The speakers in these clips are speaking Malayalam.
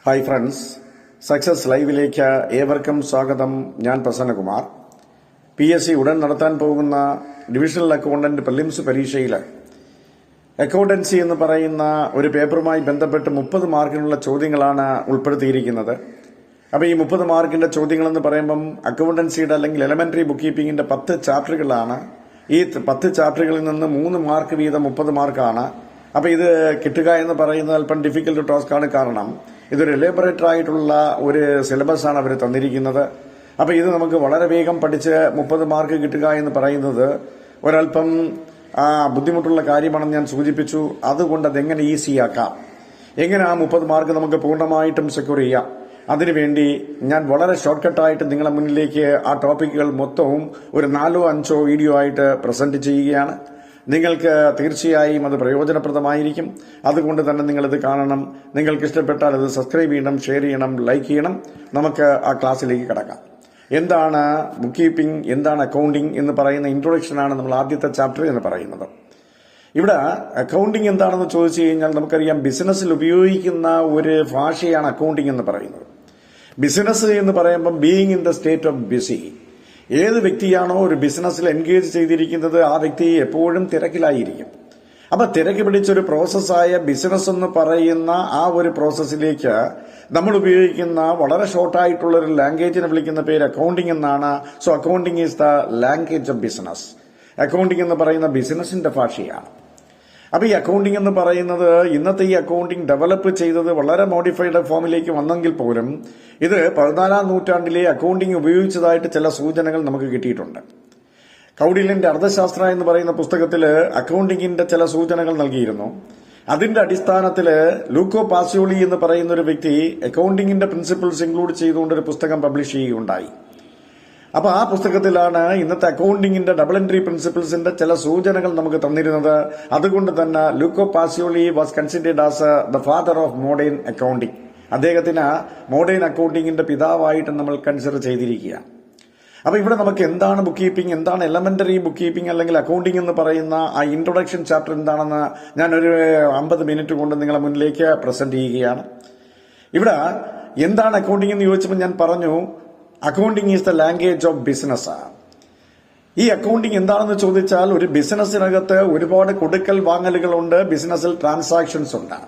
ഹായ് ഫ്രണ്ട്സ്, സക്സസ് ലൈവിലേക്ക് ഏവർക്കും സ്വാഗതം. ഞാൻ പ്രസന്നകുമാർ. PSC ഉടൻ നടത്താൻ പോകുന്ന ഡിവിഷണൽ അക്കൗണ്ടന്റ് പ്രിലിംസ് പരീക്ഷയിൽ അക്കൗണ്ടൻസി എന്ന് പറയുന്ന ഒരു പേപ്പറുമായി ബന്ധപ്പെട്ട് 30 മാർക്കിനുള്ള ചോദ്യങ്ങളാണ് ഉൾപ്പെടുത്തിയിരിക്കുന്നത്. അപ്പോൾ ഈ 30 മാർക്കിന്റെ ചോദ്യങ്ങളെന്ന് പറയുമ്പം അക്കൗണ്ടൻസിയുടെ അല്ലെങ്കിൽ എലമെന്ററി ബുക്ക് കീപ്പിംഗിന്റെ 10 ചാപ്റ്ററുകളാണ്. ഈ 10 ചാപ്റ്ററുകളിൽ നിന്ന് 3 മാർക്ക് വീതം 30 മാർക്കാണ്. അപ്പോൾ ഇത് കിട്ടുക എന്ന് പറയുന്നത് അല്പം ഡിഫിക്കൽട്ട് ടാസ്ക് ആണ്. കാരണം ഇതൊരു എലേബറേറ്റഡ് ആയിട്ടുള്ള ഒരു സിലബസ് ആണ് അവർ തന്നിരിക്കുന്നത്. അപ്പോൾ ഇത് നമുക്ക് വളരെ വേഗം പഠിച്ച് 30 മാർക്ക് കിട്ടുക എന്ന് പറയുന്നത് ഒരല്പം ബുദ്ധിമുട്ടുള്ള കാര്യമാണെന്ന് ഞാൻ സൂചിപ്പിച്ചു. അതുകൊണ്ട് അതെങ്ങനെ ഈസിയാക്കാം, എങ്ങനെ ആ 30 മാർക്ക് നമുക്ക് പൂർണ്ണമായിട്ടും സെക്യൂർ ചെയ്യാം, അതിനുവേണ്ടി ഞാൻ വളരെ ഷോർട്ട് കട്ടായിട്ട് നിങ്ങളുടെ മുന്നിലേക്ക് ആ ടോപ്പിക്കുകൾ മൊത്തവും ഒരു 4-5 വീഡിയോ ആയിട്ട് പ്രസന്റ് ചെയ്യുകയാണ്. നിങ്ങൾക്ക് തീർച്ചയായും അത് പ്രയോജനപ്രദമായിരിക്കും. അതുകൊണ്ട് തന്നെ നിങ്ങളിത് കാണണം. നിങ്ങൾക്ക് ഇഷ്ടപ്പെട്ടാൽ അത് സബ്സ്ക്രൈബ് ചെയ്യണം, ഷെയർ ചെയ്യണം, ലൈക്ക് ചെയ്യണം. നമുക്ക് ആ ക്ലാസ്സിലേക്ക് കടക്കാം. എന്താണ് ബുക്ക് കീപ്പിംഗ്, എന്താണ് അക്കൗണ്ടിംഗ് എന്ന് പറയുന്ന ഇൻട്രൊഡക്ഷനാണ് നമ്മൾ ആദ്യത്തെ ചാപ്റ്റർ എന്ന് പറയുന്നത്. ഇവിടെ അക്കൗണ്ടിംഗ് എന്താണെന്ന് ചോദിച്ചു കഴിഞ്ഞാൽ നമുക്കറിയാം, ബിസിനസ്സിൽ ഉപയോഗിക്കുന്ന ഒരു ഭാഷയാണ് അക്കൗണ്ടിംഗ് എന്ന് പറയുന്നത്. ബിസിനസ് എന്ന് പറയുമ്പോൾ being in the state of busy. ഏത് വ്യക്തിയാണോ ഒരു ബിസിനസ്സിൽ എൻഗേജ് ചെയ്തിരിക്കുന്നത് ആ വ്യക്തി എപ്പോഴും തിരക്കിലായിരിക്കും. അപ്പൊ തിരക്ക് പിടിച്ചൊരു പ്രോസസ്സായ ബിസിനസ് എന്ന് പറയുന്ന ആ ഒരു പ്രോസസ്സിലേക്ക് നമ്മൾ ഉപയോഗിക്കുന്ന വളരെ ഷോർട്ടായിട്ടുള്ള ഒരു ലാംഗ്വേജിനെ വിളിക്കുന്ന പേര് അക്കൗണ്ടിംഗ് എന്നാണ്. So accounting is the language of business. Accounting എന്ന് പറയുന്ന ബിസിനസിന്റെ ഭാഷയാണ്. അപ്പൊ ഈ അക്കൗണ്ടിംഗ് എന്ന് പറയുന്നത് ഇന്നത്തെ ഈ അക്കൗണ്ടിംഗ് ഡെവലപ്പ് ചെയ്തത് വളരെ മോഡിഫൈഡ് ഫോമിലേക്ക് വന്നെങ്കിൽ പോലും ഇത് 14-ാം നൂറ്റാണ്ടിലെ അക്കൗണ്ടിംഗ് ഉപയോഗിച്ചതായിട്ട് ചില സൂചനകൾ നമുക്ക് കിട്ടിയിട്ടുണ്ട്. കൗടില്യന്റെ അർത്ഥശാസ്ത്ര എന്ന് പറയുന്ന പുസ്തകത്തിൽ അക്കൗണ്ടിംഗിന്റെ ചില സൂചനകൾ നൽകിയിരുന്നു. അതിന്റെ അടിസ്ഥാനത്തിൽ ലൂക്കോ പാസിയോളി എന്ന് പറയുന്ന ഒരു വ്യക്തി അക്കൗണ്ടിംഗിന്റെ പ്രിൻസിപ്പിൾസ് ഇൻക്ലൂഡ് ചെയ്തുകൊണ്ട് ഒരു പുസ്തകം പബ്ലിഷ് ചെയ്യുകയുണ്ടായി. അപ്പൊ ആ പുസ്തകത്തിലാണ് ഇന്നത്തെ അക്കൗണ്ടിംഗിന്റെ ഡബിൾ എൻട്രി പ്രിൻസിപ്പിൾസിന്റെ ചില സൂചനകൾ നമുക്ക് തന്നിരുന്നത്. അതുകൊണ്ട് തന്നെ Luca Pacioli was considered as the father of modern accounting. അദ്ദേഹത്തിന് മോഡേൺ അക്കൗണ്ടിംഗിന്റെ പിതാവായിട്ട് നമ്മൾ കൺസിഡർ ചെയ്തിരിക്കുകയാണ്. അപ്പൊ ഇവിടെ നമുക്ക് എന്താണ് ബുക്ക് കീപ്പിംഗ്, എന്താണ് എലമെന്ററി ബുക്ക് കീപ്പിംഗ് അല്ലെങ്കിൽ അക്കൗണ്ടിംഗ് എന്ന് പറയുന്ന ആ ഇൻട്രൊഡക്ഷൻ ചാപ്റ്റർ എന്താണെന്ന് ഞാനൊരു 50 മിനിറ്റ് കൊണ്ട് നിങ്ങളെ മുന്നിലേക്ക് പ്രസന്റ് ചെയ്യുകയാണ്. ഇവിടെ എന്താണ് അക്കൗണ്ടിംഗ് എന്ന് ചോദിച്ചപ്പോൾ ഞാൻ പറഞ്ഞു, accounting is the language of business. ഈ അക്കൗണ്ടിംഗ് എന്താണെന്ന് ചോദിച്ചാൽ, ഒരു ബിസിനസ്സിനകത്ത് ഒരുപാട് കൊടുക്കൽ വാങ്ങലുകളുണ്ട്, ബിസിനസ്സിൽ ട്രാൻസാക്ഷൻസ് ഉണ്ട്.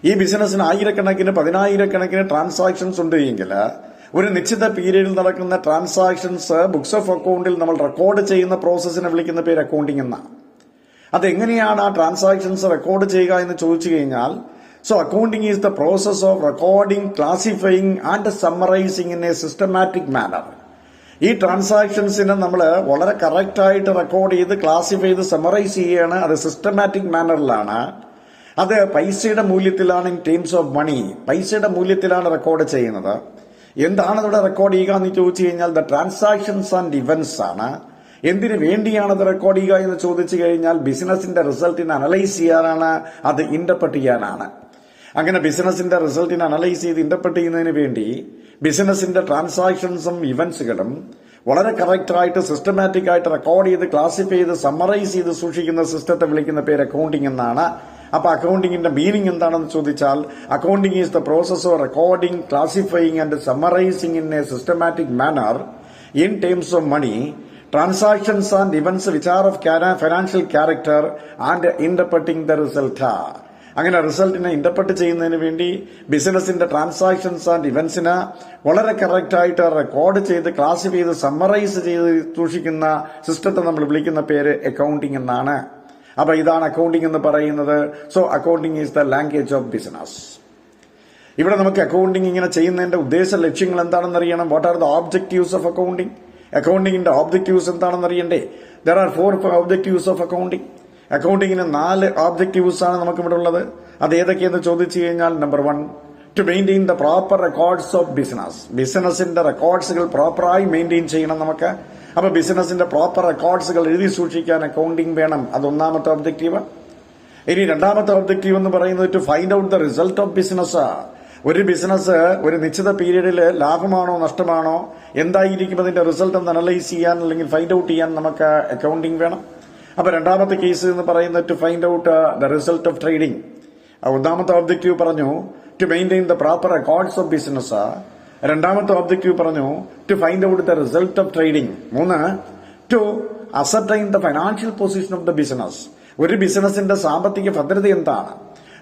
ഈ ബിസിനസ്സിന് ആയിരക്കണക്കിന് 10,000-കണക്കിന് ട്രാൻസാക്ഷൻസ് ഉണ്ട് എങ്കിൽ ഒരു നിശ്ചിത പീരീഡിൽ നടക്കുന്ന ട്രാൻസാക്ഷൻസ് ബുക്സ് ഓഫ് അക്കൗണ്ടിൽ നമ്മൾ റെക്കോർഡ് ചെയ്യുന്ന പ്രോസസ്സിനെ വിളിക്കുന്ന പേര് അക്കൗണ്ടിംഗ് എന്നാണ്. അതെങ്ങനെയാണ് ആ ട്രാൻസാക്ഷൻസ് റെക്കോർഡ് ചെയ്യുക എന്ന് ചോദിച്ചു കഴിഞ്ഞാൽ, so accounting is the process of recording, classifying and summarizing in a systematic manner. ഈ ട്രാൻസാക്ഷൻസിനെ നമ്മൾ വളരെ കറക്റ്റായിട്ട് റെക്കോർഡ് ചെയ്ത് ക്ലാസിഫൈ ചെയ്ത് സമ്മറൈസ് ചെയ്യുകയാണ്. അത് സിസ്റ്റമാറ്റിക് മാനറിലാണ്. അത് പൈസയുടെ മൂല്യത്തിലാണ്, ഇൻ ടേംസ് ഓഫ് മണി പൈസയുടെ മൂല്യത്തിലാണ് റെക്കോർഡ് ചെയ്യുന്നത്. എന്താണ് ഇവിടെ റെക്കോർഡ് ചെയ്യുക എന്ന് ചോദിച്ചു കഴിഞ്ഞാൽ ദ ട്രാൻസാക്ഷൻസ് ആൻഡ് ഇവന്റ്സ് ആണ്. എന്തിനു വേണ്ടിയാണ് അത് റെക്കോർഡ് ചെയ്യുക എന്ന് ചോദിച്ചു കഴിഞ്ഞാൽ ബിസിനസിന്റെ റിസൾട്ടിനെ അനലൈസ് ചെയ്യാനാണ്, അത് ഇന്റർപ്രറ്റ് ചെയ്യാനാണ്. അങ്ങനെ ബിസിനസിന്റെ റിസൾട്ടിനെ അനലൈസ് ചെയ്ത് ഇന്റർപ്രറ്റ് ചെയ്യുന്നതിന് വേണ്ടി ബിസിനസിന്റെ ട്രാൻസാക്ഷൻസും ഇവന്റ്സുകളും വളരെ കറക്റ്റായിട്ട് സിസ്റ്റമാറ്റിക് ആയിട്ട് റെക്കോർഡ് ചെയ്ത് ക്ലാസിഫൈ ചെയ്ത് സമ്മറൈസ് ചെയ്ത് സൂക്ഷിക്കുന്ന സിസ്റ്റത്തെ വിളിക്കുന്ന പേര് അക്കൗണ്ടിംഗ് എന്നാണ്. അപ്പൊ അക്കൗണ്ടിംഗിന്റെ മീനിങ് എന്താണെന്ന് ചോദിച്ചാൽ, accounting is the process of recording, classifying and summarising in a systematic manner in terms of money, transactions and events which are of financial character and interpreting the result. അങ്ങനെ റിസൾട്ടിനെ ഇന്റർപ്രറ്റ് ചെയ്യുന്നതിന് വേണ്ടി ബിസിനസിന്റെ ട്രാൻസാക്ഷൻസ് ആൻഡ് ഇവന്റ്സിന് വളരെ കറക്റ്റായിട്ട് റെക്കോർഡ് ചെയ്ത് ക്ലാസിഫൈ ചെയ്ത് സമ്മറൈസ് ചെയ്ത് സൂക്ഷിക്കുന്ന സിസ്റ്റത്തെ നമ്മൾ വിളിക്കുന്ന പേര് അക്കൗണ്ടിംഗ് എന്നാണ്. അപ്പൊ ഇതാണ് അക്കൗണ്ടിംഗ് എന്ന് പറയുന്നത്. So accounting is the language of business. ഇവിടെ നമുക്ക് അക്കൗണ്ടിംഗ് ഇങ്ങനെ ചെയ്യുന്നതിന്റെ ഉദ്ദേശ ലക്ഷ്യങ്ങൾ എന്താണെന്ന് അറിയണം. What are the objectives of accounting? അക്കൗണ്ടിംഗിന്റെ ഓബ്ജക്റ്റീവ്സ് എന്താണെന്ന് അറിയണ്ടേ? There are 4 objectives of accounting. അക്കൗണ്ടിങ്ങിന് 4 ഓബ്ജക്റ്റീവ്സ് ആണ് നമുക്ക് ഇവിടെ ഉള്ളത്. അത് ഏതൊക്കെയെന്ന് ചോദിച്ചു കഴിഞ്ഞാൽ, number 1, to maintain the proper records of business. ബിസിനസിന്റെ റെക്കോർഡ്സുകൾ പ്രോപ്പറായി മെയിൻറ്റെയിൻ ചെയ്യണം നമുക്ക്. അപ്പൊ ബിസിനസിന്റെ പ്രോപ്പർ റെക്കോർഡ്സുകൾ എഴുതി സൂക്ഷിക്കാൻ അക്കൗണ്ടിംഗ് വേണം. അത് 1ാമത്തെ ഒബ്ജക്റ്റീവ്. ഇനി 2ാമത്തെ ഒബ്ജക്റ്റീവ് എന്ന് പറയുന്നത് to find out the result of business. ഒരു ബിസിനസ് ഒരു നിശ്ചിത പീരീഡിൽ ലാഭമാണോ നഷ്ടമാണോ, എന്തായിരിക്കും അതിന്റെ റിസൾട്ട് എന്ന് അനലൈസ് ചെയ്യാൻ അല്ലെങ്കിൽ ഫൈൻഡ് ഔട്ട് ചെയ്യാൻ നമുക്ക് അക്കൗണ്ടിംഗ് വേണം. അപ്പൊ 2ാമത്തെ കേസ് എന്ന് പറയുന്നത് to find out the result of trading. ഒന്നാമത്തെ ഒബ്ജക്റ്റീവ് പറഞ്ഞു to maintain the proper records of business. രണ്ടാമത്തെ ഒബ്ജക്റ്റീവ് പറഞ്ഞു to find out the result of trading. 3 to ascertain the financial position of the business. ഒരു ബിസിനസിന്റെ സാമ്പത്തിക ഭദ്രത എന്താണ്?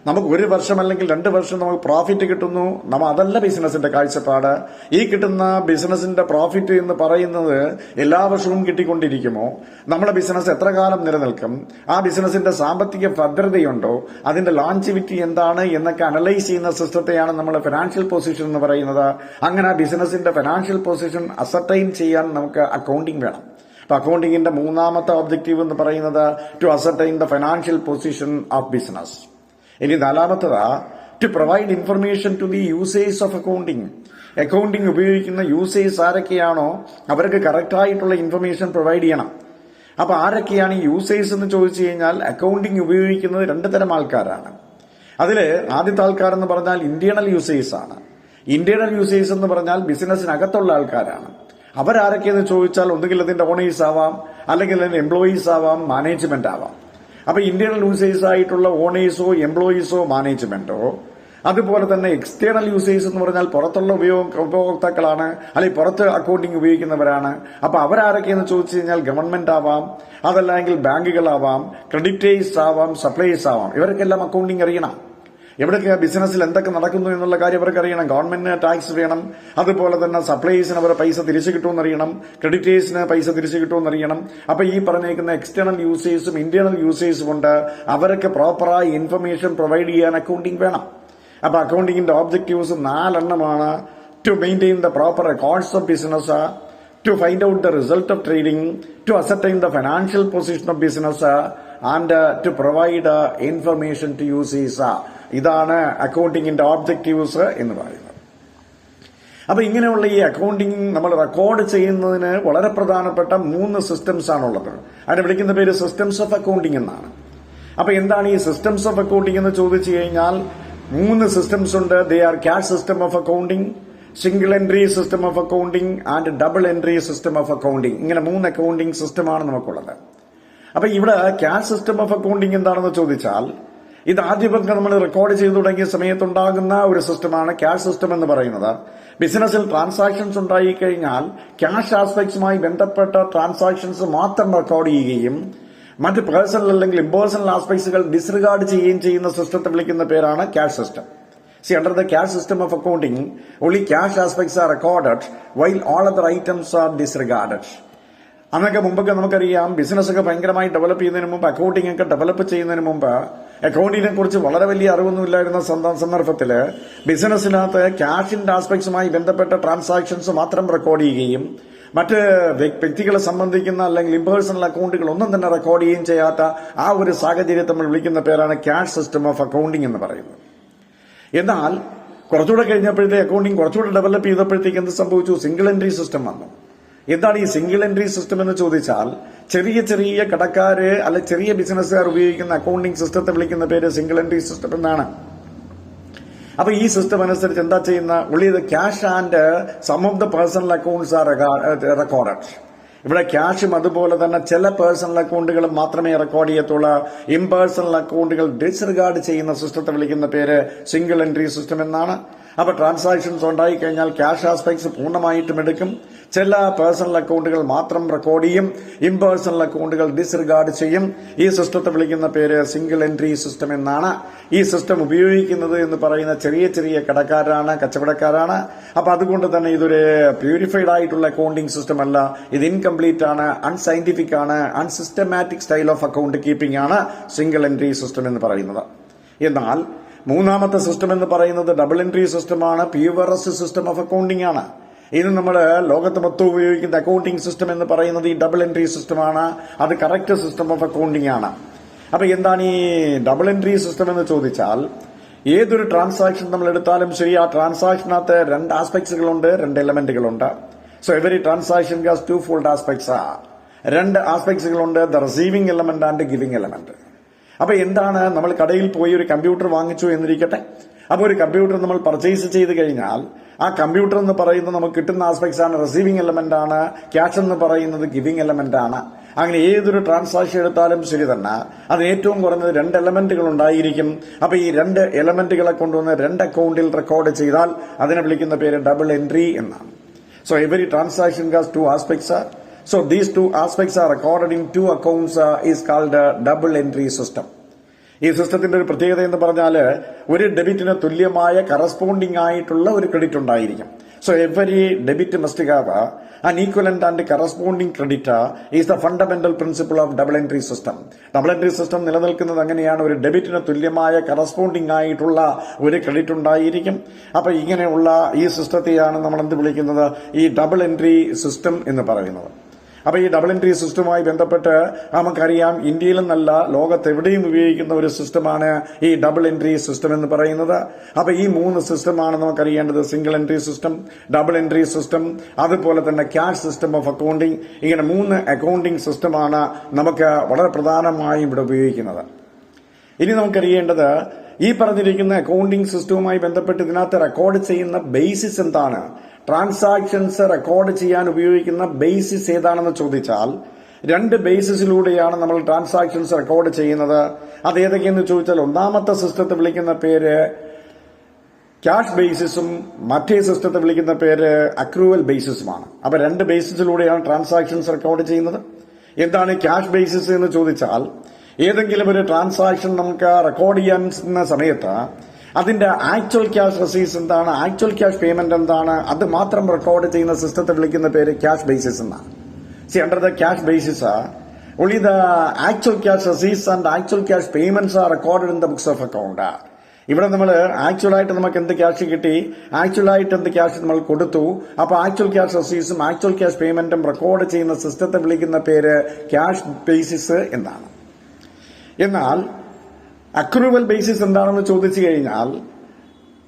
നമുക്ക് 1 വർഷം അല്ലെങ്കിൽ 2 വർഷം നമുക്ക് പ്രോഫിറ്റ് കിട്ടുന്നു, അതല്ല ബിസിനസിന്റെ കാഴ്ചപ്പാട്. ഈ കിട്ടുന്ന ബിസിനസിന്റെ പ്രോഫിറ്റ് എന്ന് പറയുന്നത് എല്ലാ വർഷവും കിട്ടിക്കൊണ്ടിരിക്കുമോ? നമ്മുടെ ബിസിനസ് എത്ര കാലം നിലനിൽക്കും? ആ ബിസിനസിന്റെ സാമ്പത്തിക ഭദ്രതയുണ്ടോ? അതിന്റെ ലോഞ്ചിവിറ്റി എന്താണ് എന്നൊക്കെ അനലൈസ് ചെയ്യുന്ന സിസ്റ്റത്തെയാണ് നമ്മൾ ഫിനാൻഷ്യൽ പൊസിഷൻ എന്ന് പറയുന്നത്. അങ്ങനെ ബിസിനസിന്റെ ഫിനാൻഷ്യൽ പൊസിഷൻ അസർട്ടൈൻ ചെയ്യാൻ നമുക്ക് അക്കൗണ്ടിംഗ് വേണം. അപ്പൊ അക്കൗണ്ടിംഗിന്റെ മൂന്നാമത്തെ ഒബ്ജക്റ്റീവ് എന്ന് പറയുന്നത് to ascertain the financial position of business. ഇനി നാലാമത്തതാ to provide information to the users of accounting. Accounting ഉപയോഗിക്കുന്ന യൂസേഴ്സ് ആരൊക്കെയാണോ അവർക്ക് കറക്റ്റായിട്ടുള്ള ഇൻഫർമേഷൻ പ്രൊവൈഡ് ചെയ്യണം. അപ്പൊ ആരൊക്കെയാണ് ഈ യൂസേഴ്സ് എന്ന് ചോദിച്ചു കഴിഞ്ഞാൽ അക്കൗണ്ടിംഗ് ഉപയോഗിക്കുന്നത് 2 തരം ആൾക്കാരാണ്. അതില് ആദ്യത്തെ ആൾക്കാരെന്ന് പറഞ്ഞാൽ ഇന്റേണൽ യൂസേഴ്സ് ആണ്. ഇന്റേണൽ യൂസേഴ്സ് എന്ന് പറഞ്ഞാൽ ബിസിനസ്സിനകത്തുള്ള ആൾക്കാരാണ്. അവരാരൊക്കെയെന്ന് ചോദിച്ചാൽ ഒന്നുകിൽ അതിന്റെ ഓണേഴ്സ് ആവാം, അല്ലെങ്കിൽ അതിന്റെ എംപ്ലോയീസ് ആവാം, മാനേജ്മെന്റ് ആവാം. അപ്പൊ ഇന്റേണൽ യൂസേഴ്സ് ആയിട്ടുള്ള ഓണേഴ്സോ എംപ്ലോയീസോ മാനേജ്മെന്റോ, അതുപോലെ തന്നെ എക്സ്റ്റേണൽ യൂസേഴ്സ് എന്ന് പറഞ്ഞാൽ പുറത്തുള്ള ഉപഭോക്താക്കളാണ്, അല്ലെങ്കിൽ പുറത്ത് അക്കൗണ്ടിംഗ് ഉപയോഗിക്കുന്നവരാണ്. അപ്പൊ അവരാരൊക്കെയെന്ന് ചോദിച്ചു കഴിഞ്ഞാൽ ഗവൺമെന്റ് ആവാം, അതല്ലെങ്കിൽ ബാങ്കുകളാവാം, ക്രെഡിറ്റേഴ്സ് ആവാം, സപ്ലൈസ് ആവാം. ഇവർക്കെല്ലാം അക്കൗണ്ടിംഗ് അറിയണം. എവിടെയൊക്കെ ബിസിനസ്സിൽ എന്തൊക്കെ നടക്കുന്നു എന്നുള്ള കാര്യം അവർക്ക് അറിയണം. ഗവൺമെന്റിന് ടാക്സ് വേണം, അതുപോലെ തന്നെ സപ്ലൈസിന് അവരുടെ പൈസ തിരിച്ചു കിട്ടുമെന്നറിയണം, ക്രെഡിറ്റേഴ്സിന് പൈസ തിരിച്ചു കിട്ടുമെന്നറിയണം. അപ്പൊ ഈ പറഞ്ഞേക്കുന്ന എക്സ്റ്റേണൽ യൂസേഴ്സും ഇന്റേണൽ യൂസേഴ്സും കൊണ്ട് അവർക്ക് പ്രോപ്പറായി ഇൻഫർമേഷൻ പ്രൊവൈഡ് ചെയ്യാൻ അക്കൗണ്ടിംഗ് വേണം. അപ്പൊ അക്കൗണ്ടിംഗിന്റെ ഓബ്ജക്റ്റീവ്സ് 4 എണ്ണമാണ്. To maintain the proper records of business, to find out the result of trading, to ascertain the financial position of business, and to provide information to users. ഇതാണ് അക്കൗണ്ടിങ്ങിന്റെ ഓബ്ജക്റ്റീവ്സ് എന്ന് പറയുന്നത്. അപ്പൊ ഇങ്ങനെയുള്ള ഈ അക്കൗണ്ടിങ് നമ്മൾ റെക്കോർഡ് ചെയ്യുന്നതിന് വളരെ പ്രധാനപ്പെട്ട 3 സിസ്റ്റംസ് ആണുള്ളത്. അതിനെ വിളിക്കുന്ന പേര് സിസ്റ്റംസ് ഓഫ് അക്കൗണ്ടിങ് എന്നാണ്. അപ്പൊ എന്താണ് ഈ സിസ്റ്റംസ് ഓഫ് അക്കൗണ്ടിങ് എന്ന് ചോദിച്ചു കഴിഞ്ഞാൽ 3 സിസ്റ്റംസ് ഉണ്ട്. They are cash system of accounting, single entry system of accounting and double entry system of accounting. ഇങ്ങനെ 3 അക്കൗണ്ടിംഗ് സിസ്റ്റമാണ് നമുക്കുള്ളത്. അപ്പൊ ഇവിടെ ക്യാഷ് സിസ്റ്റം ഓഫ് അക്കൗണ്ടിംഗ് എന്താണെന്ന് ചോദിച്ചാൽ ഇത് ആദ്യമൊക്കെ നമ്മൾ റെക്കോർഡ് ചെയ്തു തുടങ്ങിയ സമയത്തുണ്ടാകുന്ന ഒരു സിസ്റ്റമാണ് ക്യാഷ് സിസ്റ്റം എന്ന് പറയുന്നത്. ബിസിനസ്സിൽ ട്രാൻസാക്ഷൻസ് ഉണ്ടായിക്കഴിഞ്ഞാൽ ക്യാഷ് ആസ്പെക്ട്സുമായി ബന്ധപ്പെട്ട ട്രാൻസാക്ഷൻസ് മാത്രം റെക്കോർഡ് ചെയ്യുകയും മറ്റ് പേഴ്സണൽ അല്ലെങ്കിൽ ഇമ്പേഴ്സണൽ ആസ്പെക്ട്സുകൾ ഡിസ്റിഗാർഡ് ചെയ്യുകയും ചെയ്യുന്ന സിസ്റ്റത്തെ വിളിക്കുന്ന പേരാണ് cash system. See, under the cash system of accounting, only cash aspects are recorded while all other items are disregarded. അന്നൊക്കെ മുമ്പൊക്കെ നമുക്കറിയാം ബിസിനസ്സൊക്കെ ഭയങ്കരമായി ഡെവലപ്പ് ചെയ്യുന്നതിന് മുമ്പ്, അക്കൗണ്ടിംഗ് ഒക്കെ ഡെവലപ്പ് ചെയ്യുന്നതിന് മുമ്പ് അക്കൗണ്ടിങ്ങിനെ കുറിച്ച് വളരെ വലിയ അറിവൊന്നും ഇല്ലായിരുന്ന സന്ദർഭത്തില് ബിസിനസ്സിനകത്ത് ക്യാഷിന്റെ ആസ്പെക്ട്സുമായി ബന്ധപ്പെട്ട ട്രാൻസാക്ഷൻസ് മാത്രം റെക്കോർഡ് ചെയ്യുകയും മറ്റ് വ്യക്തികളെ സംബന്ധിക്കുന്ന അല്ലെങ്കിൽ ഇമ്പേഴ്സണൽ അക്കൗണ്ടുകൾ ഒന്നും തന്നെ റെക്കോർഡ് ചെയ്യുകയും ചെയ്യാത്ത ആ ഒരു സാഹചര്യത്തെ നമ്മൾ വിളിക്കുന്ന പേരാണ് ക്യാഷ് സിസ്റ്റം ഓഫ് അക്കൗണ്ടിംഗ് എന്ന് പറയുന്നത്. എന്നാൽ കുറച്ചുകൂടെ കഴിഞ്ഞപ്പോഴത്തേക്ക് അക്കൗണ്ടിംഗ് കുറച്ചുകൂടെ ഡെവലപ്പ് ചെയ്തപ്പോഴത്തേക്ക് എന്ത് സംഭവിച്ചു? സിംഗിൾ എൻട്രി സിസ്റ്റം വന്നു. എന്താണ് ഈ സിംഗിൾ എൻട്രി സിസ്റ്റം എന്ന് ചോദിച്ചാൽ ചെറിയ ചെറിയ കടക്കാര് അല്ലെ ചെറിയ ബിസിനസ്സുകാർ ഉപയോഗിക്കുന്ന അക്കൗണ്ടിംഗ് സിസ്റ്റത്തെ വിളിക്കുന്ന പേര് സിംഗിൾ എൻട്രി സിസ്റ്റം എന്നാണ്. അപ്പൊ ഈ സിസ്റ്റം അനുസരിച്ച് എന്താ ചെയ്യുന്ന? only the cash and some of the personal accounts are recorded. ഇവിടെ ക്യാഷും അതുപോലെ തന്നെ ചില പേഴ്സണൽ അക്കൗണ്ടുകളും മാത്രമേ റെക്കോർഡ് ചെയ്യത്തുള്ളൂ. ഇംപേഴ്സണൽ അക്കൗണ്ടുകൾ ഡിസ്റിഗാർഡ് ചെയ്യുന്ന സിസ്റ്റത്തെ വിളിക്കുന്ന പേര് സിംഗിൾ എൻട്രി സിസ്റ്റം എന്നാണ്. അപ്പൊ ട്രാൻസാക്ഷൻസ് ഉണ്ടായിക്കഴിഞ്ഞാൽ ക്യാഷ് ആസ്പെക്ട്സ് പൂർണ്ണമായിട്ടും എടുക്കും, ചില പേഴ്സണൽ അക്കൗണ്ടുകൾ മാത്രം റെക്കോർഡ് ചെയ്യും, ഇംപേഴ്സണൽ അക്കൗണ്ടുകൾ ഡിസ്റിഗാർഡ് ചെയ്യും. ഈ സിസ്റ്റത്തെ വിളിക്കുന്ന പേര് സിംഗിൾ എൻട്രി സിസ്റ്റം എന്നാണ്. ഈ സിസ്റ്റം ഉപയോഗിക്കുന്നത് എന്ന് പറയുന്ന ചെറിയ ചെറിയ കടക്കാരാണ്, കച്ചവടക്കാരാണ്. അപ്പൊ അതുകൊണ്ട് തന്നെ ഇതൊരു പ്യൂരിഫൈഡ് ആയിട്ടുള്ള അക്കൗണ്ടിംഗ് സിസ്റ്റം അല്ല, ഇത് ഇൻകംപ്ലീറ്റ് ആണ്, അൺസയന്റിഫിക് ആണ്, unsystematic style of account keeping ആണ് സിംഗിൾ എൻട്രി സിസ്റ്റം എന്ന് പറയുന്നത്. എന്നാൽ മൂന്നാമത്തെ സിസ്റ്റം എന്ന് പറയുന്നത് ഡബിൾ എൻട്രി സിസ്റ്റമാണ്, പ്യൂവറസ്റ്റ് സിസ്റ്റം ഓഫ് അക്കൗണ്ടിംഗ് ആണ്. ഇന്ന് നമ്മൾ ലോകത്ത് മൊത്തം ഉപയോഗിക്കുന്ന അക്കൗണ്ടിംഗ് സിസ്റ്റം എന്ന് പറയുന്നത് ഈ ഡബിൾ എൻട്രി സിസ്റ്റമാണ്. അത് കറക്റ്റ് സിസ്റ്റം ഓഫ് അക്കൗണ്ടിംഗ് ആണ്. അപ്പൊ എന്താണ് ഈ ഡബിൾ എൻട്രി സിസ്റ്റം എന്ന് ചോദിച്ചാൽ ഏതൊരു ട്രാൻസാക്ഷൻ നമ്മൾ എടുത്താലും ശരി, ആ ട്രാൻസാക്ഷനകത്ത് 2 ആസ്പെക്ട്സുകളുണ്ട്, 2 എലമെന്റുകളുണ്ട്. So every transaction has 2 fold aspects. 2 ആസ്പെക്ട്സുകളുണ്ട്, the receiving element and giving element. അപ്പൊ എന്താണ്? നമ്മൾ കടയിൽ പോയി ഒരു കമ്പ്യൂട്ടർ വാങ്ങിച്ചു എന്നിരിക്കട്ടെ. അപ്പൊ ഒരു കമ്പ്യൂട്ടർ നമ്മൾ പർച്ചേസ് ചെയ്ത് കഴിഞ്ഞാൽ ആ കമ്പ്യൂട്ടർ എന്ന് പറയുന്നത് നമുക്ക് കിട്ടുന്ന ആസ്പെക്ട്സ് ആണ്, റിസീവിംഗ് എലമെന്റ് ആണ്. ക്യാഷ് എന്ന് പറയുന്നത് ഗിവിംഗ് എലമെന്റ് ആണ്. അങ്ങനെ ഏതൊരു ട്രാൻസാക്ഷൻ എടുത്താലും ശരി തന്നെ അതിന് ഏറ്റവും കുറഞ്ഞത് 2 എലമെന്റുകൾ ഉണ്ടായിരിക്കും. അപ്പൊ ഈ 2 എലമെന്റുകളെ കൊണ്ടുവന്ന് 2 അക്കൗണ്ടിൽ റെക്കോർഡ് ചെയ്താൽ അതിനെ വിളിക്കുന്ന പേര് ഡബിൾ എൻട്രി എന്നാണ്. So every transaction has 2 aspects. So these 2 aspects are recorded in 2 accounts is called a double entry system. ഈ സിസ്റ്റത്തിന്റെ ഒരു പ്രത്യേകത എന്ന് പറഞ്ഞാൽ ഒരു ഡെബിറ്റിന് തുല്യമായ കറസ്പോണ്ടിങ് ആയിട്ടുള്ള ഒരു ക്രെഡിറ്റ് ഉണ്ടായിരിക്കും. So every debit must have an equivalent and corresponding credit is the fundamental principle of double entry system. Double entry system നിലനിൽക്കുന്നത് അങ്ങനെയാണ്. ഒരു ഡെബിറ്റിന് തുല്യമായ കറസ്പോണ്ടിങ് ആയിട്ടുള്ള ഒരു ക്രെഡിറ്റ് ഉണ്ടായിരിക്കും. അപ്പൊ ഇങ്ങനെയുള്ള ഈ സിസ്റ്റത്തെയാണ് നമ്മൾ എന്ത് വിളിക്കുന്നത്, ഈ ഡബിൾ എൻട്രി സിസ്റ്റം എന്ന് പറയുന്നത്. അപ്പൊ ഈ ഡബിൾ എൻട്രി സിസ്റ്റവുമായി ബന്ധപ്പെട്ട് നമുക്കറിയാം, ഇന്ത്യയിൽ നിന്നല്ല ലോകത്തെവിടെയും ഉപയോഗിക്കുന്ന ഒരു സിസ്റ്റമാണ് ഈ ഡബിൾ എൻട്രി സിസ്റ്റം എന്ന് പറയുന്നത്. അപ്പൊ ഈ 3 സിസ്റ്റമാണ് നമുക്കറിയേണ്ടത്: single entry system, double entry system, അതുപോലെ തന്നെ ക്യാഷ് സിസ്റ്റം ഓഫ് അക്കൗണ്ടിങ്. ഇങ്ങനെ 3 അക്കൗണ്ടിങ് സിസ്റ്റമാണ് നമുക്ക് വളരെ പ്രധാനമായും ഇവിടെ ഉപയോഗിക്കുന്നത്. ഇനി നമുക്കറിയേണ്ടത്, ഈ പറഞ്ഞിരിക്കുന്ന അക്കൗണ്ടിങ് സിസ്റ്റവുമായി ബന്ധപ്പെട്ട് ഇതിനകത്ത് റെക്കോർഡ് ചെയ്യുന്ന ബേസിസ് എന്താണ്, ട്രാൻസാക്ഷൻസ് റെക്കോർഡ് ചെയ്യാൻ ഉപയോഗിക്കുന്ന ബേസിസ് ഏതാണെന്ന് ചോദിച്ചാൽ 2 ബേസിസിലൂടെയാണ് നമ്മൾ ട്രാൻസാക്ഷൻസ് റെക്കോർഡ് ചെയ്യുന്നത്. അത് ഏതൊക്കെയെന്ന് ചോദിച്ചാൽ, ഒന്നാമത്തെ സിസ്റ്റത്തെ വിളിക്കുന്ന പേര് ക്യാഷ് ബേസിസും മറ്റേ സിസ്റ്റത്തെ വിളിക്കുന്ന പേര് അക്രൂവൽ ബേസിസുമാണ്. അപ്പൊ 2 ബേസിസിലൂടെയാണ് ട്രാൻസാക്ഷൻസ് റെക്കോർഡ് ചെയ്യുന്നത്. എന്താണ് ക്യാഷ് ബേസിസ് എന്ന് ചോദിച്ചാൽ, ഏതെങ്കിലും ഒരു ട്രാൻസാക്ഷൻ നമുക്ക് റെക്കോർഡ് ചെയ്യാൻ സമയത്ത് അതിന്റെ ആക്ച്വൽ ക്യാഷ് റെസീറ്റ്സ് എന്താണ്, ആക്ച്വൽ ക്യാഷ് പേയ്മെന്റ് എന്താണ്, അത് മാത്രം റെക്കോർഡ് ചെയ്യുന്ന സിസ്റ്റത്തെ വിളിക്കുന്ന പേര് ക്യാഷ് ബേസിസ് എന്നാണ്. Under the cash basis only the actual cash receipts and actual cash payments are recorded in the books of account. ഇവിടെ നമ്മൾ ആക്ച്വലായിട്ട് നമുക്ക് എന്ത് ക്യാഷ് കിട്ടി, ആക്ച്വലായിട്ട് എന്ത് ക്യാഷ് നമ്മൾ കൊടുത്തു, അപ്പൊ ആക്ച്വൽ ക്യാഷ് റെസീറ്റ്സും ആക്ച്വൽ ക്യാഷ് പേയ്മെന്റും റെക്കോർഡ് ചെയ്യുന്ന സിസ്റ്റത്തെ വിളിക്കുന്ന പേര് ക്യാഷ് ബേസിസ് എന്നാണ്. എന്നാൽ അക്രൂവൽ ബേസിസ് എന്താണെന്ന് ചോദിച്ചു കഴിഞ്ഞാൽ,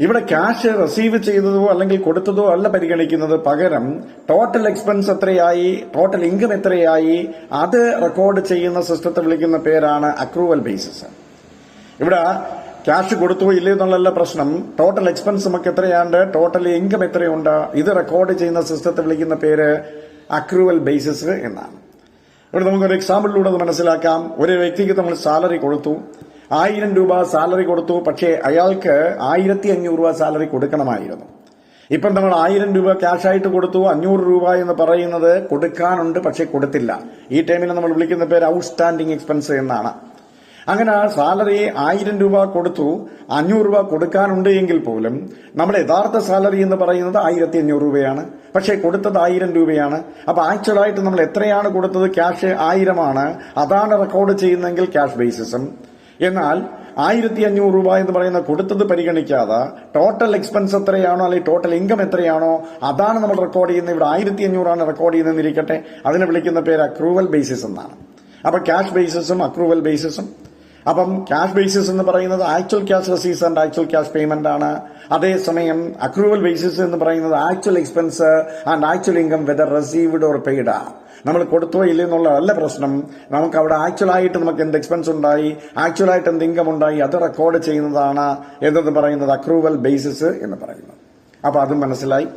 ഇവിടെ ക്യാഷ് റിസീവ് ചെയ്തതോ അല്ലെങ്കിൽ കൊടുത്തതോ അല്ല പരിഗണിക്കുന്നത്, പകരം ടോട്ടൽ എക്സ്പെൻസ് എത്രയായി, ടോട്ടൽ ഇൻകം എത്രയായി, അത് റെക്കോർഡ് ചെയ്യുന്ന സിസ്റ്റത്തെ വിളിക്കുന്ന പേരാണ് അക്രൂവൽ ബേസിസ്. ഇവിടെ ക്യാഷ് കൊടുത്തോ ഇല്ലേ എന്നുള്ളതല്ല പ്രശ്നം, ടോട്ടൽ എക്സ്പെൻസ് നമുക്ക് എത്രയാണ്ട്, ടോട്ടൽ ഇൻകം എത്രയുണ്ട്, ഇത് റെക്കോർഡ് ചെയ്യുന്ന സിസ്റ്റത്തെ വിളിക്കുന്ന പേര് അക്രൂവൽ ബേസിസ് എന്നാണ്. ഇവിടെ നമുക്കൊരു എക്സാമ്പിളിലൂടെ അത് മനസ്സിലാക്കാം. ഒരു വ്യക്തിക്ക് നമ്മൾ സാലറി കൊടുത്തു, 1000 രൂപ സാലറി കൊടുത്തു, പക്ഷേ അയാൾക്ക് 1500 രൂപ സാലറി കൊടുക്കണമായിരുന്നു. ഇപ്പം നമ്മൾ 1000 രൂപ ക്യാഷ് ആയിട്ട് കൊടുത്തു, 500 രൂപ എന്ന് പറയുന്നത് കൊടുക്കാനുണ്ട് പക്ഷെ കൊടുത്തില്ല. ഈ ടൈമിനെ നമ്മൾ വിളിക്കുന്ന പേര് ഔട്ട്സ്റ്റാൻഡിംഗ് എക്സ്പെൻസ് എന്നാണ്. അങ്ങനെ സാലറി 1000 രൂപ കൊടുത്തു, 500 രൂപ കൊടുക്കാനുണ്ട് എങ്കിൽ പോലും നമ്മുടെ യഥാർത്ഥ സാലറി എന്ന് പറയുന്നത് 1500 രൂപയാണ്, പക്ഷേ കൊടുത്തത് 1000 രൂപയാണ്. അപ്പൊ ആക്ച്വലായിട്ട് നമ്മൾ എത്രയാണ് കൊടുത്തത്, ക്യാഷ് 1000 ആണ്, അതാണ് റെക്കോർഡ് ചെയ്യുന്നതെങ്കിൽ ക്യാഷ് ബേസിസും. എന്നാൽ 1500 രൂപ എന്ന് പറയുന്ന കൊടുത്തത് പരിഗണിക്കാതെ ടോട്ടൽ എക്സ്പെൻസ് എത്രയാണോ അല്ലെങ്കിൽ ടോട്ടൽ ഇൻകം എത്രയാണോ അതാണ് നമ്മൾ റെക്കോർഡ് ചെയ്യുന്നത്. ഇവിടെ 1500 ആണ് റെക്കോർഡ് ചെയ്യുന്നതെന്നിരിക്കട്ടെ, അതിനെ വിളിക്കുന്ന പേര് അക്രൂവൽ ബേസിസ് എന്നാണ്. അപ്പൊ ക്യാഷ് ബേസിസും അക്രൂവൽ ബേസിസും. അപ്പം ക്യാഷ് ബേസിസ് എന്ന് പറയുന്നത് actual cash receipts and actual cash payment ആണ്. അതേസമയം അക്രൂവൽ ബേസിസ് എന്ന് പറയുന്നത് actual expense and actual income whether received or paid. നമ്മൾ കൊടുത്തോ ഇല്ല എന്നുള്ളതല്ല പ്രശ്നം, നമുക്ക് അവിടെ ആക്ച്വലായിട്ട് നമുക്ക് എന്ത് എക്സ്പെൻസ് ഉണ്ടായി, ആക്ച്വലായിട്ട് എന്ത് ഇൻകം ഉണ്ടായി, അത് റെക്കോർഡ് ചെയ്യുന്നതാണ് എന്തെന്ന് പറയുന്നത് അക്രൂവൽ ബേസിസ് എന്ന് പറയുന്നത്. അപ്പൊ അതും മനസ്സിലായി.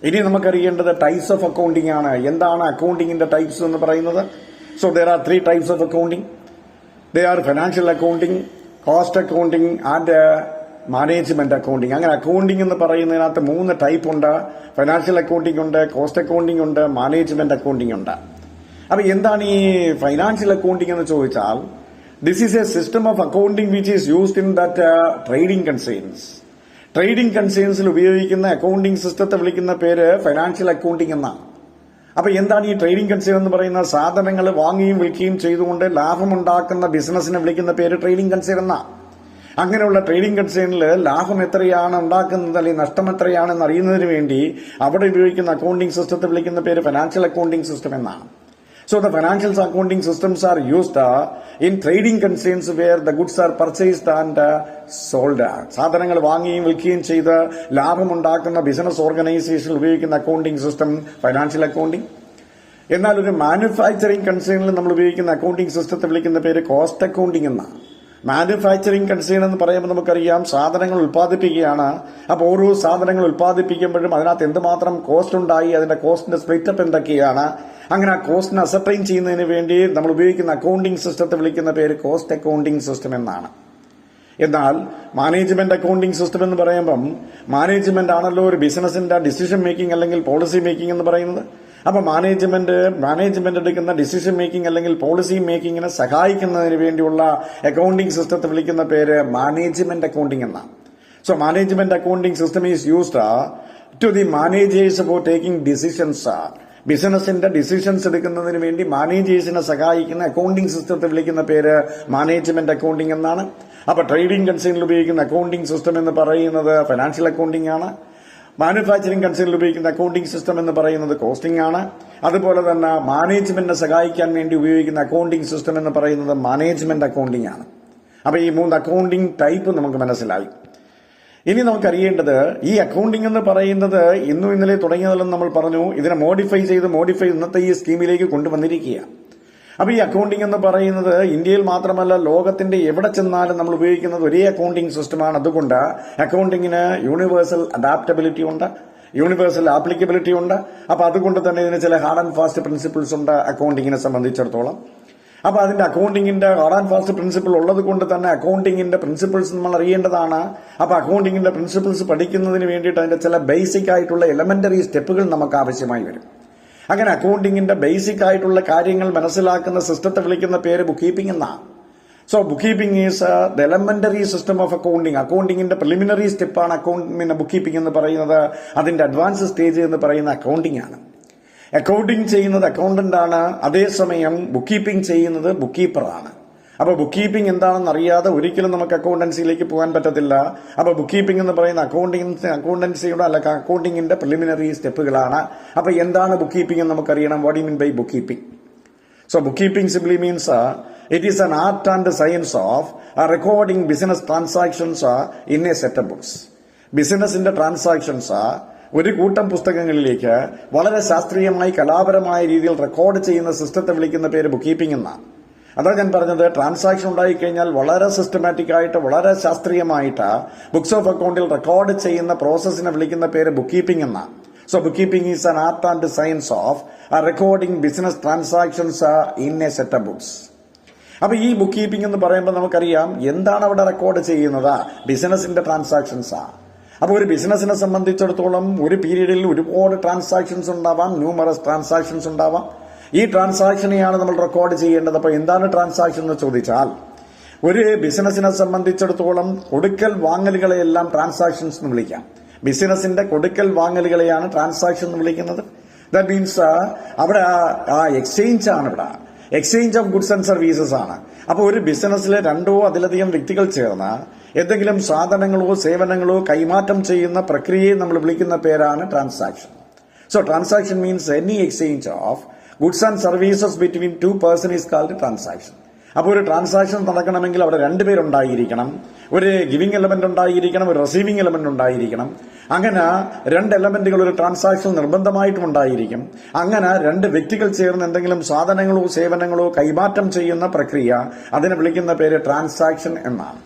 ഇനി നമുക്കറിയേണ്ടത് ടൈപ്സ് ഓഫ് അക്കൗണ്ടിംഗ് ആണ്. എന്താണ് അക്കൗണ്ടിങ്ങിന്റെ ടൈപ്സ് എന്ന് പറയുന്നത്? So there are 3 types of accounting. They are financial accounting, cost accounting and management accounting. അങ്ങനെ അക്കൗണ്ടിംഗ് എന്ന് പറയുന്നതിനകത്ത് 3 ടൈപ്പ് ഉണ്ട്. ഫിനാൻഷ്യൽ അക്കൗണ്ടിംഗ് ഉണ്ട്, കോസ്റ്റ് അക്കൗണ്ടിംഗ് ഉണ്ട്, മാനേജ്മെന്റ് അക്കൗണ്ടിംഗ് ഉണ്ട്. അപ്പൊ എന്താണ് ഈ ഫൈനാൻഷ്യൽ അക്കൗണ്ടിംഗ് എന്ന് ചോദിച്ചാൽ, this is a system of accounting which is used in that trading concerns. Trading കൺസേൺസിൽ ഉപയോഗിക്കുന്ന അക്കൗണ്ടിംഗ് സിസ്റ്റത്തെ വിളിക്കുന്ന പേര് ഫൈനാൻഷ്യൽ അക്കൗണ്ടിംഗ് എന്നാണ്. അപ്പൊ എന്താണ് ഈ ട്രേഡിംഗ് കൺസേൺ എന്ന് പറയുന്ന സാധനങ്ങൾ വാങ്ങുകയും വിൽക്കുകയും ചെയ്തുകൊണ്ട് ലാഭമുണ്ടാക്കുന്ന ബിസിനസിനെ വിളിക്കുന്ന പേര് ട്രേഡിംഗ് കൺസേൺ എന്നാണ്. അങ്ങനെയുള്ള ട്രേഡിംഗ് കൺസേണിൽ ലാഭം എത്രയാണ് ഉണ്ടാക്കുന്നത് അല്ലെങ്കിൽ നഷ്ടം എത്രയാണെന്ന് അറിയുന്നതിന് വേണ്ടി അവിടെ ഉപയോഗിക്കുന്ന അക്കൗണ്ടിംഗ് സിസ്റ്റത്തെ വിളിക്കുന്ന പേര് ഫിനാൻഷ്യൽ അക്കൗണ്ടിംഗ് സിസ്റ്റം എന്നാണ്. So the financial accounting systems are used in trading concerns where the goods are purchased and sold. സാധനങ്ങൾ വാങ്ങുകയും വിൽക്കുകയും ചെയ്ത് ലാഭമുണ്ടാക്കുന്ന ബിസിനസ് ഓർഗനൈസേഷൻ ഉപയോഗിക്കുന്ന അക്കൗണ്ടിംഗ് സിസ്റ്റം ഫൈനാൻഷ്യൽ അക്കൗണ്ടിംഗ്. എന്നാൽ ഒരു മാനുഫാക്ചറിംഗ് കൺസേണിൽ നമ്മൾ ഉപയോഗിക്കുന്ന അക്കൗണ്ടിംഗ് സിസ്റ്റത്തെ വിളിക്കുന്ന പേര് കോസ്റ്റ് അക്കൗണ്ടിംഗ് എന്നാണ്. മാനുഫാക്ചറിങ് കൺസേൺ എന്ന് പറയുമ്പോൾ നമുക്കറിയാം സാധനങ്ങൾ ഉൽപ്പാദിപ്പിക്കുകയാണ്. അപ്പോൾ ഓരോ സാധനങ്ങൾ ഉൽപ്പാദിപ്പിക്കുമ്പോഴും അതിനകത്ത് എന്തുമാത്രം കോസ്റ്റ് ഉണ്ടായി, അതിന്റെ കോസ്റ്റിന്റെ സ്പ്ലിറ്റപ്പ് എന്തൊക്കെയാണ്, അങ്ങനെ ആ കോസ്റ്റിനെ അസർട്ടൈൻ ചെയ്യുന്നതിന് വേണ്ടി നമ്മൾ ഉപയോഗിക്കുന്ന അക്കൗണ്ടിംഗ് സിസ്റ്റത്തെ വിളിക്കുന്ന പേര് കോസ്റ്റ് അക്കൗണ്ടിംഗ് സിസ്റ്റം എന്നാണ്. എന്നാൽ മാനേജ്മെന്റ് അക്കൗണ്ടിംഗ് സിസ്റ്റം എന്ന് പറയുമ്പം മാനേജ്മെന്റ് ആണല്ലോ ഒരു ബിസിനസിന്റെ ഡിസിഷൻ മേക്കിംഗ് അല്ലെങ്കിൽ പോളിസി മേക്കിംഗ് എന്ന് പറയുന്നത്. അപ്പൊ മാനേജ്മെന്റ് എടുക്കുന്ന ഡിസിഷൻ മേക്കിംഗ് അല്ലെങ്കിൽ പോളിസി മേക്കിങ്ങിനെ സഹായിക്കുന്നതിന് വേണ്ടിയുള്ള അക്കൗണ്ടിംഗ് സിസ്റ്റത്തെ വിളിക്കുന്ന പേര് മാനേജ്മെന്റ് അക്കൗണ്ടിംഗ് എന്നാണ്. So management accounting system is used to the managers for taking decisions. ബിസിനസിന്റെ ഡിസിഷൻസ് എടുക്കുന്നതിന് വേണ്ടി മാനേജേഴ്സിനെ സഹായിക്കുന്ന അക്കൗണ്ടിംഗ് സിസ്റ്റത്തെ വിളിക്കുന്ന പേര് മാനേജ്മെന്റ് അക്കൗണ്ടിംഗ് എന്നാണ്. അപ്പൊ ട്രേഡിംഗ് കൺസേണിൽ ഉപയോഗിക്കുന്ന അക്കൗണ്ടിംഗ് സിസ്റ്റം എന്ന് പറയുന്നത് ഫൈനാൻഷ്യൽ അക്കൗണ്ടിംഗ് ആണ്. മാനുഫാക്ചറിംഗ് കൺസേണിൽ ഉപയോഗിക്കുന്ന അക്കൗണ്ടിംഗ് സിസ്റ്റം എന്ന് പറയുന്നത് കോസ്റ്റിംഗ് ആണ്. അതുപോലെ തന്നെ മാനേജ്മെന്റിനെ സഹായിക്കാൻ വേണ്ടി ഉപയോഗിക്കുന്ന അക്കൗണ്ടിംഗ് സിസ്റ്റം എന്ന് പറയുന്നത് മാനേജ്മെന്റ് അക്കൗണ്ടിംഗ് ആണ്. അപ്പൊ ഈ 3 അക്കൗണ്ടിംഗ് ടൈപ്പ് നമുക്ക് മനസ്സിലായി. ഇനി നമുക്കറിയേണ്ടത് ഈ അക്കൗണ്ടിംഗ് എന്ന് പറയുന്നത് ഇന്നും ഇന്നലെ തുടങ്ങിയതെന്ന് നമ്മൾ പറഞ്ഞു. ഇതിനെ മോഡിഫൈ ഇന്നത്തെ ഈ സ്കീമിലേക്ക് കൊണ്ടുവന്നിരിക്കുകയാണ്. അപ്പൊ ഈ അക്കൗണ്ടിംഗ് എന്ന് പറയുന്നത് ഇന്ത്യയിൽ മാത്രമല്ല ലോകത്തിന്റെ എവിടെ ചെന്നാലും നമ്മൾ ഉപയോഗിക്കുന്നത് ഒരേ അക്കൗണ്ടിംഗ് സിസ്റ്റമാണ്. അതുകൊണ്ട് അക്കൗണ്ടിങ്ങിന് യൂണിവേഴ്സൽ അഡാപ്റ്റബിലിറ്റി ഉണ്ട്, യൂണിവേഴ്സൽ ആപ്ലിക്കബിലിറ്റി ഉണ്ട്. അപ്പൊ അതുകൊണ്ട് തന്നെ ഇതിന് ചില ഹാർഡ് ആൻഡ് ഫാസ്റ്റ് പ്രിൻസിപ്പിൾസ് ഉണ്ട് അക്കൗണ്ടിങ്ങിനെ സംബന്ധിച്ചിടത്തോളം. അപ്പൊ അതിന്റെ അക്കൗണ്ടിങ്ങിന്റെ ഹാർഡ് ആൻഡ് ഫാസ്റ്റ് പ്രിൻസിപ്പിൾ ഉള്ളത് കൊണ്ട് തന്നെ അക്കൗണ്ടിങ്ങിന്റെ പ്രിൻസിപ്പിൾസ് നമ്മൾ അറിയേണ്ടതാണ്. അപ്പൊ അക്കൗണ്ടിങ്ങിന്റെ പ്രിൻസിപ്പിൾസ് പഠിക്കുന്നതിന് വേണ്ടിയിട്ട് അതിന്റെ ചില ബേസിക് ആയിട്ടുള്ള എലമെന്ററി സ്റ്റെപ്പുകൾ നമുക്ക് ആവശ്യമായി വരും. അങ്ങനെ അക്കൗണ്ടിങ്ങിന്റെ ബേസിക് ആയിട്ടുള്ള കാര്യങ്ങൾ മനസ്സിലാക്കുന്ന സിസ്റ്റത്തെ വിളിക്കുന്ന പേര് ബുക്ക് കീപ്പിംഗ് എന്നാണ്. So bookkeeping is the elementary system of accounting. അക്കൗണ്ടിങ്ങിന്റെ പ്രിലിമിനറി സ്റ്റെപ്പാണ് ബുക്ക് കീപ്പിംഗ് എന്ന് പറയുന്നത്. അതിന്റെ അഡ്വാൻസ് സ്റ്റേജ് എന്ന് പറയുന്ന അക്കൗണ്ടിംഗ് ആണ്. അക്കൗണ്ടിംഗ് ചെയ്യുന്നത് അക്കൗണ്ടന്റ് ആണ്, അതേസമയം ബുക്ക് കീപ്പിംഗ് ചെയ്യുന്നത് ബുക്ക് കീപ്പറാണ്. അപ്പൊ ബുക്ക് കീപ്പിംഗ് എന്താണെന്ന് അറിയാതെ ഒരിക്കലും നമുക്ക് അക്കൗണ്ടൻസിയിലേക്ക് പോകാൻ പറ്റത്തില്ല. അപ്പൊ ബുക്ക് കീപ്പിംഗ് എന്ന് പറയുന്ന അക്കൗണ്ടൻസിയുടെ അല്ലെങ്കിൽ അക്കൗണ്ടിങ്ങിന്റെ പ്രിലിമിനറി സ്റ്റെപ്പുകളാണ്. അപ്പൊ എന്താണ് ബുക്ക് കീപ്പിംഗ് എന്ന് നമുക്കറിയണം. What you mean by bookkeeping? So bookkeeping simply means it is an art and science of recording business transactions in a set of books. ബിസിനസിന്റെ ട്രാൻസാക്ഷൻസ് ഒരു കൂട്ടം പുസ്തകങ്ങളിലേക്ക് വളരെ ശാസ്ത്രീയമായി കലാപരമായ രീതിയിൽ റെക്കോർഡ് ചെയ്യുന്ന സിസ്റ്റത്തെ വിളിക്കുന്ന പേര് ബുക്ക് കീപ്പിംഗ് എന്നാണ്. അതാ ഞാൻ പറഞ്ഞത്, ട്രാൻസാക്ഷൻ ഉണ്ടായിക്കഴിഞ്ഞാൽ വളരെ സിസ്റ്റമാറ്റിക് ആയിട്ട് വളരെ ശാസ്ത്രീയമായിട്ട് ബുക്സ് ഓഫ് അക്കൗണ്ടിൽ റെക്കോർഡ് ചെയ്യുന്ന പ്രോസസ്സിനെ വിളിക്കുന്ന പേര് ബുക്ക് കീപ്പിംഗ് എന്നാണ്. So bookkeeping is an art and science of recording business transactions in a set of books. അപ്പൊ ഈ ബുക്ക് കീപ്പിംഗ് എന്ന് പറയുമ്പോൾ നമുക്കറിയാം എന്താണ് അവിടെ റെക്കോർഡ് ചെയ്യുന്നത്. ബിസിനസിന്റെ ട്രാൻസാക്ഷൻസാ. അപ്പൊ ഒരു ബിസിനസിനെ സംബന്ധിച്ചിടത്തോളം ഒരു പീരീഡിൽ ഒരുപാട് ട്രാൻസാക്ഷൻസ് ഉണ്ടാവാം, ന്യൂമറസ് ട്രാൻസാക്ഷൻസ് ഉണ്ടാവാം. ഈ ട്രാൻസാക്ഷനെയാണ് നമ്മൾ റെക്കോർഡ് ചെയ്യേണ്ടത്. അപ്പൊ എന്താണ് ട്രാൻസാക്ഷൻ എന്ന് ചോദിച്ചാൽ, ഒരു ബിസിനസിനെ സംബന്ധിച്ചിടത്തോളം കൊടുക്കൽ വാങ്ങലുകളെയെല്ലാം ട്രാൻസാക്ഷൻസ് എന്ന് വിളിക്കാം. ബിസിനസിന്റെ കൊടുക്കൽ വാങ്ങലുകളെയാണ് ട്രാൻസാക്ഷൻ എന്ന് വിളിക്കുന്നത്. ദാറ്റ് മീൻസ് അവിടെ ആ എക്സ്ചേഞ്ച് ആണ്, ഇവിടെ exchange of goods and services ആണ്. അപ്പോൾ ഒരു ബിസിനസ്സിലെ 2 അതിലധികം വ്യക്തികൾ ചേർന്ന് എന്തെങ്കിലും സാധനങ്ങളോ സേവനങ്ങളോ കൈമാറ്റം ചെയ്യുന്ന പ്രക്രിയയെ നമ്മൾ വിളിക്കുന്ന പേരാണ് transaction. So transaction means any exchange of goods and services between 2 person is called transaction. അപ്പോൾ ഒരു ട്രാൻസാക്ഷൻ നടക്കണമെങ്കിൽ അവിടെ 2 പേരുണ്ടായിരിക്കണം. ഒരു ഗിവിംഗ് എലമെന്റ് ഉണ്ടായിരിക്കണം, ഒരു റിസീവിംഗ് എലമെന്റ് ഉണ്ടായിരിക്കണം. അങ്ങനെ 2 എലമെന്റുകൾ ഒരു ട്രാൻസാക്ഷൻ നിർബന്ധമായിട്ടും ഉണ്ടായിരിക്കും. അങ്ങനെ 2 വ്യക്തികൾ ചേർന്ന് എന്തെങ്കിലും സാധനങ്ങളോ സേവനങ്ങളോ കൈമാറ്റം ചെയ്യുന്ന പ്രക്രിയ, അതിനെ വിളിക്കുന്ന പേര് ട്രാൻസാക്ഷൻ എന്നാണ്.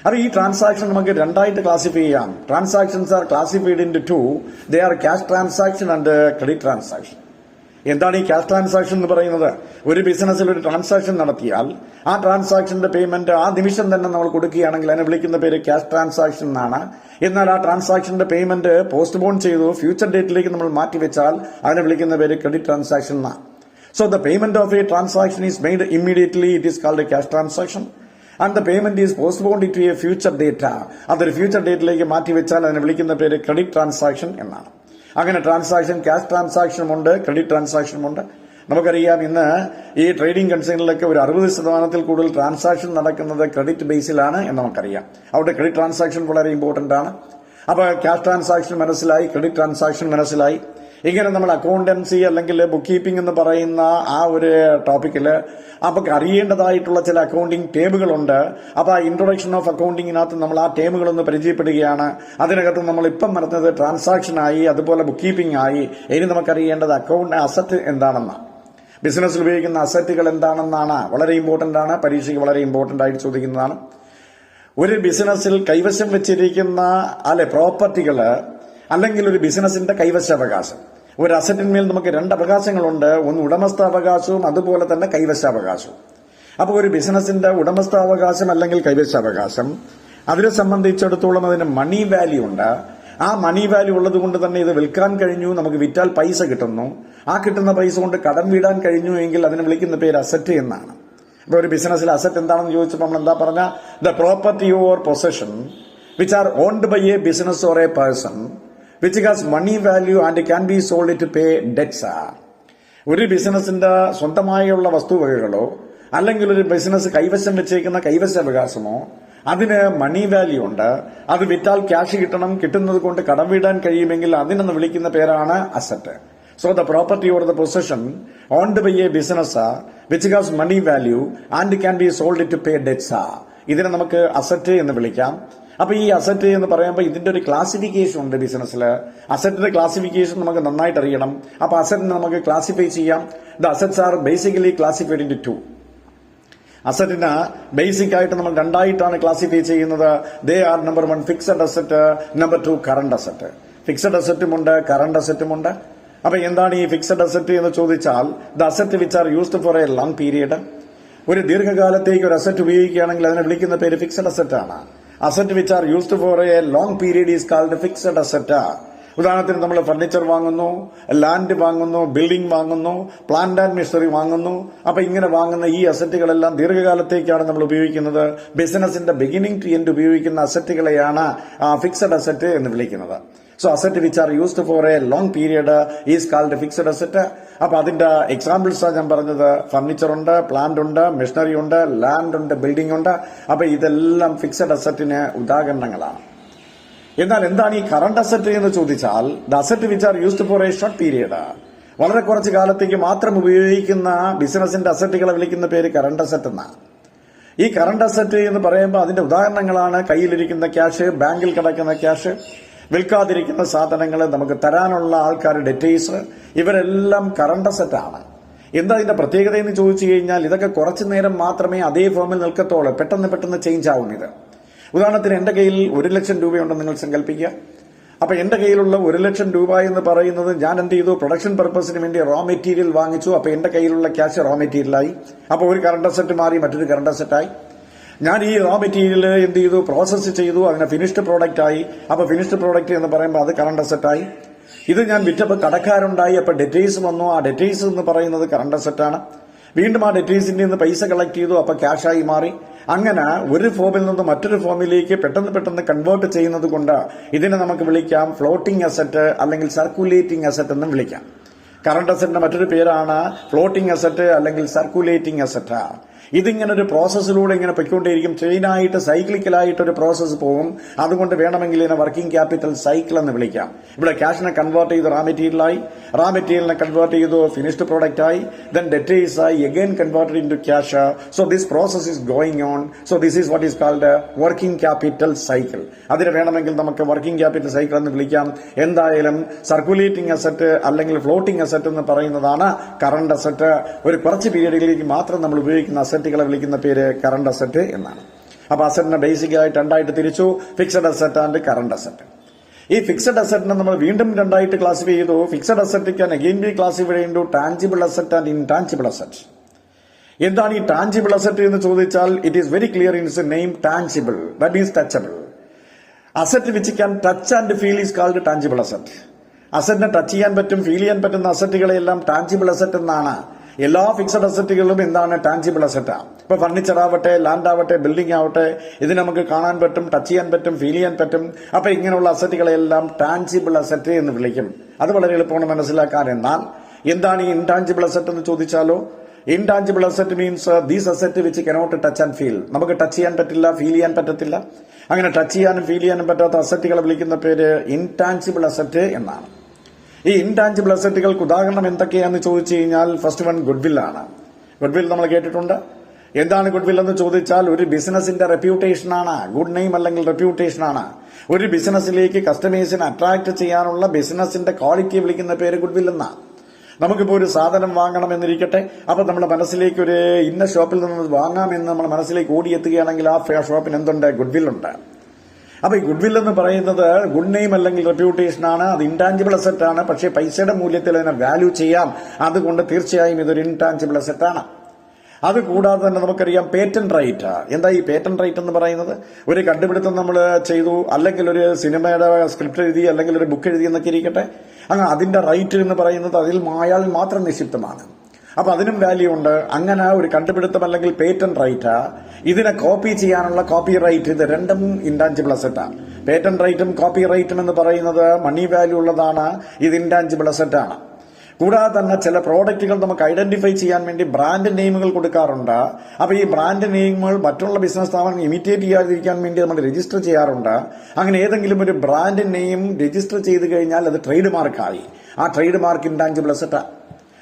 അപ്പോൾ ഈ ട്രാൻസാക്ഷൻ നമുക്ക് 2ആയിട്ട് ക്ലാസിഫൈ ചെയ്യാം. Transactions are classified in 2. They are cash transaction and credit transaction. എന്താണ് ഈ ക്യാഷ് ട്രാൻസാക്ഷൻ എന്ന് പറയുന്നത്? ഒരു ബിസിനസ്സിൽ ഒരു ട്രാൻസാക്ഷൻ നടത്തിയാൽ ആ ട്രാൻസാക്ഷന്റെ പേയ്മെന്റ് ആ നിമിഷം തന്നെ നമ്മൾ കൊടുക്കുകയാണെങ്കിൽ അതിനെ വിളിക്കുന്ന പേര് ക്യാഷ് ട്രാൻസാക്ഷൻ എന്നാണ്. എന്നാൽ ആ ട്രാൻസാക്ഷന്റെ പേയ്മെന്റ് പോസ്റ്റ്പോൺ ചെയ്തു ഫ്യൂച്ചർ ഡേറ്റിലേക്ക് നമ്മൾ മാറ്റിവെച്ചാൽ അതിനെ വിളിക്കുന്ന പേര് ക്രെഡിറ്റ് ട്രാൻസാക്ഷൻ എന്നാണ്. So the payment of a transaction is made immediately, it is called a cash transaction. And the payment is postponed to a future date. അതൊരു ഫ്യൂച്ചർ ഡേറ്റിലേക്ക് മാറ്റിവെച്ചാൽ അതിനെ വിളിക്കുന്ന പേര് ക്രെഡിറ്റ് ട്രാൻസാക്ഷൻ എന്നാണ്. അങ്ങനെ ട്രാൻസാക്ഷൻ ക്യാഷ് ട്രാൻസാക്ഷനും ഉണ്ട്, ക്രെഡിറ്റ് ട്രാൻസാക്ഷനും ഉണ്ട്. നമുക്കറിയാം ഇന്ന് ഈ ട്രേഡിംഗ് കൺസേണിലൊക്കെ ഒരു 60% കൂടുതൽ ട്രാൻസാക്ഷൻ നടക്കുന്നത് ക്രെഡിറ്റ് ബേസിലാണ് എന്ന് നമുക്കറിയാം. അവിടെ ക്രെഡിറ്റ് ട്രാൻസാക്ഷൻ വളരെ ഇമ്പോർട്ടന്റ് ആണ്. അപ്പൊ ക്യാഷ് ട്രാൻസാക്ഷൻ മനസ്സിലായി, ക്രെഡിറ്റ് ട്രാൻസാക്ഷൻ മനസ്സിലായി. ഇങ്ങനെ നമ്മൾ അക്കൗണ്ടൻസി അല്ലെങ്കിൽ ബുക്ക് കീപ്പിംഗ് എന്ന് പറയുന്ന ആ ഒരു ടോപ്പിക്കിൽ നമുക്ക് അറിയേണ്ടതായിട്ടുള്ള ചില അക്കൗണ്ടിംഗ് ടേമുകളുണ്ട്. അപ്പൊ ആ ഇൻട്രൊഡക്ഷൻ ഓഫ് അക്കൗണ്ടിങ്ങിനകത്ത് നമ്മൾ ആ ടേമുകളൊന്ന് പരിചയപ്പെടുകയാണ്. അതിനകത്ത് നമ്മൾ ഇപ്പം പറഞ്ഞത് ട്രാൻസാക്ഷൻ ആയി, അതുപോലെ ബുക്ക് കീപ്പിംഗ് ആയി. ഇനി നമുക്കറിയേണ്ടത് അക്കൗണ്ട് അസറ്റ് എന്താണെന്നാണ്. ബിസിനസ്സിൽ ഉപയോഗിക്കുന്ന അസറ്റുകൾ എന്താണെന്നാണ് വളരെ ഇമ്പോർട്ടന്റ് ആണ്, പരീക്ഷയ്ക്ക് വളരെ ഇമ്പോർട്ടന്റ് ആയിട്ട് ചോദിക്കുന്നതാണ്. ഒരു ബിസിനസ്സിൽ കൈവശം വെച്ചിരിക്കുന്ന പ്രോപ്പർട്ടികള് അല്ലെങ്കിൽ ഒരു ബിസിനസിന്റെ കൈവശാവകാശം. ഒരു അസറ്റിന്മേൽ നമുക്ക് രണ്ട് അവകാശങ്ങളുണ്ട്, ഒന്ന് ഉടമസ്ഥാവകാശവും അതുപോലെ തന്നെ കൈവശാവകാശവും. അപ്പോൾ ഒരു ബിസിനസിന്റെ ഉടമസ്ഥാവകാശം അല്ലെങ്കിൽ കൈവശാവകാശം അതിനെ സംബന്ധിച്ചിടത്തോളം അതിന് മണി വാല്യൂ ഉണ്ട്. ആ മണി വാല്യൂ ഉള്ളത് കൊണ്ട് തന്നെ ഇത് വിൽക്കാൻ കഴിഞ്ഞു, നമുക്ക് വിറ്റാൽ പൈസ കിട്ടുന്നു. ആ കിട്ടുന്ന പൈസ കൊണ്ട് കടം വീടാൻ കഴിഞ്ഞു എങ്കിൽ അതിനെ വിളിക്കുന്ന പേര് അസറ്റ് എന്നാണ്. അപ്പൊ ഒരു ബിസിനസ്സിൽ അസറ്റ് എന്താണെന്ന് ചോദിച്ചപ്പോൾ നമ്മൾ എന്താ പറഞ്ഞ, the property or possession which are owned by a business or a person which has money value and can be sold to pay debts. ഒരു ബിസിനസിന്റെ സ്വന്തമായുള്ള വസ്തുവകകളോ അല്ലെങ്കിൽ ഒരു ബിസിനസ് കൈവശം വെച്ചേക്കുന്ന കൈവശാവകാശമോ അതിന് മണി വാല്യൂ ഉണ്ട്. അത് വിറ്റാൽ ക്യാഷ് കിട്ടണം, കിട്ടുന്നത് കൊണ്ട് കടം വീടാൻ കഴിയുമെങ്കിൽ അതിനെന്ന് വിളിക്കുന്ന പേരാണ് asset. So the property or the possession owned by a business which has money value and can be sold to pay debts, ഇതിനെ നമുക്ക് അസറ്റ് എന്ന് വിളിക്കാം. അപ്പൊ ഈ അസറ്റ് എന്ന് പറയുമ്പോൾ ഇതിന്റെ ഒരു ക്ലാസിഫിക്കേഷൻ ഉണ്ട് ബിസിനസ്സിൽ. അസറ്റിന്റെ ക്ലാസിഫിക്കേഷൻ നമുക്ക് നന്നായിട്ട് അറിയണം. അപ്പൊ അസറ്റിനെ നമുക്ക് ക്ലാസിഫൈ ചെയ്യാം. The assets are basically classified in two. അസറ്റിന് ബേസിക് ആയിട്ട് നമ്മൾ രണ്ടായിട്ടാണ് ക്ലാസിഫൈ ചെയ്യുന്നത്. They are number 1 fixed asset, number 2 current asset. Fixed അസറ്റുമുണ്ട്, കറണ്ട് അസറ്റുമുണ്ട്. അപ്പൊ എന്താണ് ഈ ഫിക്സഡ് അസറ്റ് എന്ന് ചോദിച്ചാൽ, the asset which are used for a long period. ഒരു ദീർഘകാലത്തേക്ക് ഒരു അസറ്റ് ഉപയോഗിക്കുകയാണെങ്കിൽ അതിനെ വിളിക്കുന്ന പേര് ഫിക്സഡ് അസറ്റ് ആണ്. Asset which are used for a long period is called fixed asset. ഉദാഹരണത്തിന് നമ്മൾ ഫർണിച്ചർ വാങ്ങുന്നു, ലാൻഡ് വാങ്ങുന്നു, ബിൽഡിംഗ് വാങ്ങുന്നു, പ്ലാന്റ് ആൻഡ് മെഷീനറി വാങ്ങുന്നു. അപ്പൊ ഇങ്ങനെ വാങ്ങുന്ന ഈ അസറ്റുകളെല്ലാം ദീർഘകാലത്തേക്കാണ് നമ്മൾ ഉപയോഗിക്കുന്നത്. ബിസിനസിന്റെ ബിഗിനിങ് ടു എൻഡ് ഉപയോഗിക്കുന്ന അസറ്റുകളെയാണ് ഫിക്സഡ് അസറ്റ് എന്ന് വിളിക്കുന്നത്. So asset which are used for a long period is called fixed asset. അപ്പൊ അതിന്റെ എക്സാമ്പിൾസാണ് ഞാൻ പറഞ്ഞത്. ഫർണിച്ചർ ഉണ്ട്, പ്ലാന്റ് ഉണ്ട്, മെഷീനറി ഉണ്ട്, ലാൻഡ് ഉണ്ട്, ബിൽഡിംഗ് ഉണ്ട്. അപ്പൊ ഇതെല്ലാം ഫിക്സഡ് അസറ്റിന് ഉദാഹരണങ്ങളാണ്. എന്നാൽ എന്താണ് ഈ കറണ്ട് അസറ്റ് എന്ന് ചോദിച്ചാൽ, the asset which are used for A short period, വളരെ കുറച്ച് കാലത്തേക്ക് മാത്രം ഉപയോഗിക്കുന്ന ബിസിനസിന്റെ അസറ്റുകളെ വിളിക്കുന്ന പേര് കറണ്ട് അസറ്റ് എന്നാണ്. ഈ കറണ്ട് അസറ്റ് എന്ന് പറയുമ്പോൾ അതിന്റെ ഉദാഹരണങ്ങളാണ് കയ്യിലിരിക്കുന്ന ക്യാഷ്, ബാങ്കിൽ കിടക്കുന്ന ക്യാഷ്, വിൽക്കാതിരിക്കുന്ന സാധനങ്ങൾ, നമുക്ക് തരാനുള്ള ആൾക്കാർ, ഡെറ്റേഴ്സ്, ഇവരെല്ലാം കറണ്ട് അസറ്റ് ആണ്. എന്താ ഇതിന്റെ പ്രത്യേകത എന്ന് ചോദിച്ചു കഴിഞ്ഞാൽ, ഇതൊക്കെ കുറച്ചു നേരം മാത്രമേ അതേ ഫോമിൽ നിൽക്കത്തുള്ളൂ, പെട്ടെന്ന് ചേഞ്ച് ആവും ഇത്. ഉദാഹരണത്തിന് എന്റെ കയ്യിൽ 1 ലക്ഷം രൂപയുണ്ടെന്ന് നിങ്ങൾ സങ്കല്പിക്കുക. അപ്പൊ എന്റെ കയ്യിലുള്ള 1 ലക്ഷം രൂപ എന്ന് പറയുന്നത് ഞാൻ എന്ത് ചെയ്തു, പ്രൊഡക്ഷൻ പർപ്പസിന് വേണ്ടി റോ മെറ്റീരിയൽ വാങ്ങിച്ചു. അപ്പൊ എന്റെ കയ്യിലുള്ള ക്യാഷ് റോ മെറ്റീരിയലായി. അപ്പൊ ഒരു കറണ്ട് അസറ്റ് മാറി മറ്റൊരു കറണ്ട് അസറ്റായി. ഞാൻ ഈ റോ മെറ്റീരിയൽ എന്ത് ചെയ്തു, പ്രോസസ് ചെയ്തു, അതിന് ഫിനിഷ്ഡ് പ്രോഡക്റ്റ് ആയി. അപ്പൊ ഫിനിഷ്ഡ് പ്രോഡക്റ്റ് എന്ന് പറയുമ്പോൾ അത് കറണ്ട് അസറ്റായി. ഇത് ഞാൻ വിറ്റപ്പോൾ കടക്കാരുണ്ടായി, അപ്പൊ ഡെറ്റേഴ്സ് വന്നു. ആ ഡെറ്റേഴ്സ് എന്ന് പറയുന്നത് കറണ്ട് അസറ്റാണ്. വീണ്ടും ആ ഡെറ്റേഴ്സിന്റെ നിന്ന് പൈസ കളക്ട് ചെയ്തു, അപ്പൊ ക്യാഷായി മാറി. അങ്ങനെ ഒരു ഫോമിൽ നിന്ന് മറ്റൊരു ഫോമിലേക്ക് പെട്ടെന്ന് കൺവേർട്ട് ചെയ്യുന്നത് കൊണ്ട് ഇതിനെ നമുക്ക് വിളിക്കാം ഫ്ലോട്ടിംഗ് അസറ്റ് അല്ലെങ്കിൽ സർക്കുലേറ്റിംഗ് അസറ്റ് എന്നും വിളിക്കാം. കറണ്ട് അസറ്റിന്റെ മറ്റൊരു പേരാണ് ഫ്ലോട്ടിംഗ് അസറ്റ് അല്ലെങ്കിൽ സർക്കുലേറ്റിംഗ് അസറ്റ്. ഇതിങ്ങനെ ഒരു പ്രോസസ്സിലൂടെ ഇങ്ങനെ പൊയ്ക്കൊണ്ടേയിരിക്കും. ചെയിനായിട്ട് സൈക്ലിക്കലായിട്ട് ഒരു പ്രോസസ്സ് പോകും. അതുകൊണ്ട് വേണമെങ്കിൽ ഇതിനെ വർക്കിംഗ് ക്യാപിറ്റൽ സൈക്കിൾ എന്ന് വിളിക്കാം. ഇവിടെ ക്യാഷിനെ കൺവേർട്ട് ചെയ്ത് റോ മെറ്റീരിയലായി, റോ മെറ്റീരിയലിനെ കൺവേർട്ട് ചെയ്തു ഫിനിഷ്ഡ് പ്രോഡക്റ്റ് ആയി, ദെൻ ഡെറ്റേഴ്സ് ആയി, again converted into cash. So this process is going on. So this is what is called working capital cycle. അതിന് വേണമെങ്കിൽ നമുക്ക് വർക്കിംഗ് ക്യാപിറ്റൽ സൈക്കിൾ എന്ന് വിളിക്കാം. എന്തായാലും സർക്കുലേറ്റിംഗ് അസറ്റ് അല്ലെങ്കിൽ ഫ്ലോട്ടിംഗ് അസറ്റ് എന്ന് പറയുന്നതാണ് കറണ്ട് അസറ്റ്. ഒരു കുറച്ച് പീരീഡിലേക്ക് മാത്രം നമ്മൾ ഉപയോഗിക്കുന്ന അസറ്റുകളെ വിളിക്കുന്ന പേര് കറണ്ട് അസറ്റ് എന്നാണ്. അപ്പൊ അസറ്റിനെ ബേസിക് ആയിട്ട് രണ്ടായിട്ട് തിരിച്ചു, fixed asset and current asset. ഈ ഫിക്സഡ് അസറ്റിനെ നമ്മൾ വീണ്ടും രണ്ടായിട്ട് ക്ലാസിഫൈ ചെയ്തു. Fixed asset can again be classified into tangible asset and intangible asset. എന്താണ് ഈ ടാൻജിബിൾ അസറ്റ് എന്ന് ചോദിച്ചാൽ, it is very clear in its name, tangible, that means touchable. Asset which can touch and feel is called tangible asset. അസറ്റിനെ ടച്ച് ചെയ്യാൻ പറ്റും, ഫീൽ ചെയ്യാൻ പറ്റുന്ന അസറ്റുകളെല്ലാം ടാൻജിബിൾ അസറ്റ് എന്നാണ്. എല്ലാ ഫിക്സഡ് അസറ്റുകളും എന്താണ്, ടാൻജിബിൾ അസറ്റാണ്. ഇപ്പൊ ഫർണിച്ചർ ആവട്ടെ, ലാൻഡ് ആവട്ടെ, ബിൽഡിംഗ് ആവട്ടെ, ഇത് നമുക്ക് കാണാൻ പറ്റും, ടച്ച് ചെയ്യാൻ പറ്റും, ഫീൽ ചെയ്യാൻ പറ്റും. അപ്പൊ ഇങ്ങനെയുള്ള അസറ്റുകളെല്ലാം ടാൻജിബിൾ അസറ്റ് എന്ന് വിളിക്കും. അത് വളരെ എളുപ്പമാണ് മനസ്സിലാക്കാൻ. എന്നാൽ എന്താണ് ഈ ഇൻടാൻജിബിൾ അസറ്റ് എന്ന് ചോദിച്ചാലോ, intangible asset means these asset which cannot touch and feel. നമുക്ക് ടച്ച് ചെയ്യാൻ പറ്റില്ല, ഫീൽ ചെയ്യാൻ പറ്റത്തില്ല. അങ്ങനെ ടച്ച് ചെയ്യാനും ഫീൽ ചെയ്യാനും പറ്റാത്ത അസറ്റുകളെ വിളിക്കുന്ന പേര് ഇൻടാൻജിബിൾ അസറ്റ് എന്നാണ്. ഈ ഇൻടാൻജിബിൾ അസറ്റുകൾക്ക് ഉദാഹരണം എന്തൊക്കെയാണെന്ന് ചോദിച്ചു കഴിഞ്ഞാൽ, ഫസ്റ്റ് വൺ ഗുഡ്വിൽ ആണ്. ഗുഡ്വിൽ നമ്മൾ കേട്ടിട്ടുണ്ട്. എന്താണ് ഗുഡ്വിൽ എന്ന് ചോദിച്ചാൽ, ഒരു ബിസിനസിന്റെ റെപ്യൂട്ടേഷൻ ആണ്. ഗുഡ് നെയിം അല്ലെങ്കിൽ റെപ്യൂട്ടേഷൻ ആണ്. ഒരു ബിസിനസ്സിലേക്ക് കസ്റ്റമേഴ്സിനെ അട്രാക്ട് ചെയ്യാനുള്ള ബിസിനസിന്റെ ക്വാളിറ്റി വിളിക്കുന്ന പേര് ഗുഡ്വിൽ എന്നാണ്. നമുക്കിപ്പോൾ ഒരു സാധനം വാങ്ങണമെന്നിരിക്കട്ടെ, അപ്പൊ നമ്മുടെ മനസ്സിലേക്ക് ഒരു ഇന്ന ഷോപ്പിൽ നിന്ന് വാങ്ങാമെന്ന് നമ്മുടെ മനസ്സിലേക്ക് ഓടിയെത്തുകയാണെങ്കിൽ ആ ഷോപ്പിന് എന്തുണ്ട്? ഗുഡ്വിൽ ഉണ്ട്. അപ്പൊ ഈ ഗുഡ്വിൽ എന്ന് പറയുന്നത് ഗുഡ് നെയിം അല്ലെങ്കിൽ റെപ്യൂട്ടേഷൻ ആണ്. അത് ഇൻടാഞ്ചിബിൾ അസറ്റ് ആണ്. പക്ഷേ പൈസയുടെ മൂല്യത്തിൽ അതിനെ വാല്യൂ ചെയ്യാം. അതുകൊണ്ട് തീർച്ചയായും ഇതൊരു ഇൻടാഞ്ചിബിൾ അസറ്റ് ആണ്. അത് കൂടാതെ തന്നെ നമുക്കറിയാം പേറ്റന്റ് റൈറ്റ്. എന്താ ഈ പേറ്റന്റ് റൈറ്റ് എന്ന് പറയുന്നത്? ഒരു കണ്ടുപിടുത്തം നമ്മൾ ചെയ്തു, അല്ലെങ്കിൽ ഒരു സിനിമയുടെ സ്ക്രിപ്റ്റ് എഴുതി, അല്ലെങ്കിൽ ഒരു ബുക്ക് എഴുതി എന്നൊക്കെ ഇരിക്കട്ടെ, അങ്ങനെ അതിന്റെ റൈറ്റ് എന്ന് പറയുന്നത് അതിൽ അയാൾ മാത്രം നിക്ഷിപ്തമാണ്. അപ്പൊ അതിനും വാല്യൂ ഉണ്ട്. അങ്ങനെ ഒരു കണ്ടുപിടുത്തം അല്ലെങ്കിൽ പേറ്റന്റ് റൈറ്റ്, ഇതിനെ കോപ്പി ചെയ്യാനുള്ള കോപ്പി റൈറ്റ്, ഇത് രണ്ടും ഇൻടാഞ്ചിബിൾ അസറ്റാണ്. പേറ്റന്റ് റൈറ്റും കോപ്പി റൈറ്റും എന്ന് പറയുന്നത് മണി വാല്യൂ ഉള്ളതാണ്. ഇത് ഇൻടാഞ്ചിബിൾ അസറ്റ് ആണ്. കൂടാതെ തന്നെ ചില പ്രോഡക്റ്റുകൾ നമുക്ക് ഐഡന്റിഫൈ ചെയ്യാൻ വേണ്ടി ബ്രാൻഡ് നെയിമുകൾ കൊടുക്കാറുണ്ട്. അപ്പൊ ഈ ബ്രാൻഡ് നെയിമുകൾ മറ്റുള്ള ബിസിനസ് സ്ഥാപനങ്ങൾ ഇമിറ്റേറ്റ് ചെയ്യാതിരിക്കാൻ വേണ്ടി നമ്മൾ രജിസ്റ്റർ ചെയ്യാറുണ്ട്. അങ്ങനെ ഏതെങ്കിലും ഒരു ബ്രാൻഡ് നെയിം രജിസ്റ്റർ ചെയ്ത് കഴിഞ്ഞാൽ അത് ട്രേഡ് മാർക്കായി. ആ ട്രേഡ് മാർക്ക് ഇൻടാഞ്ചിബിൾ അസറ്റാ.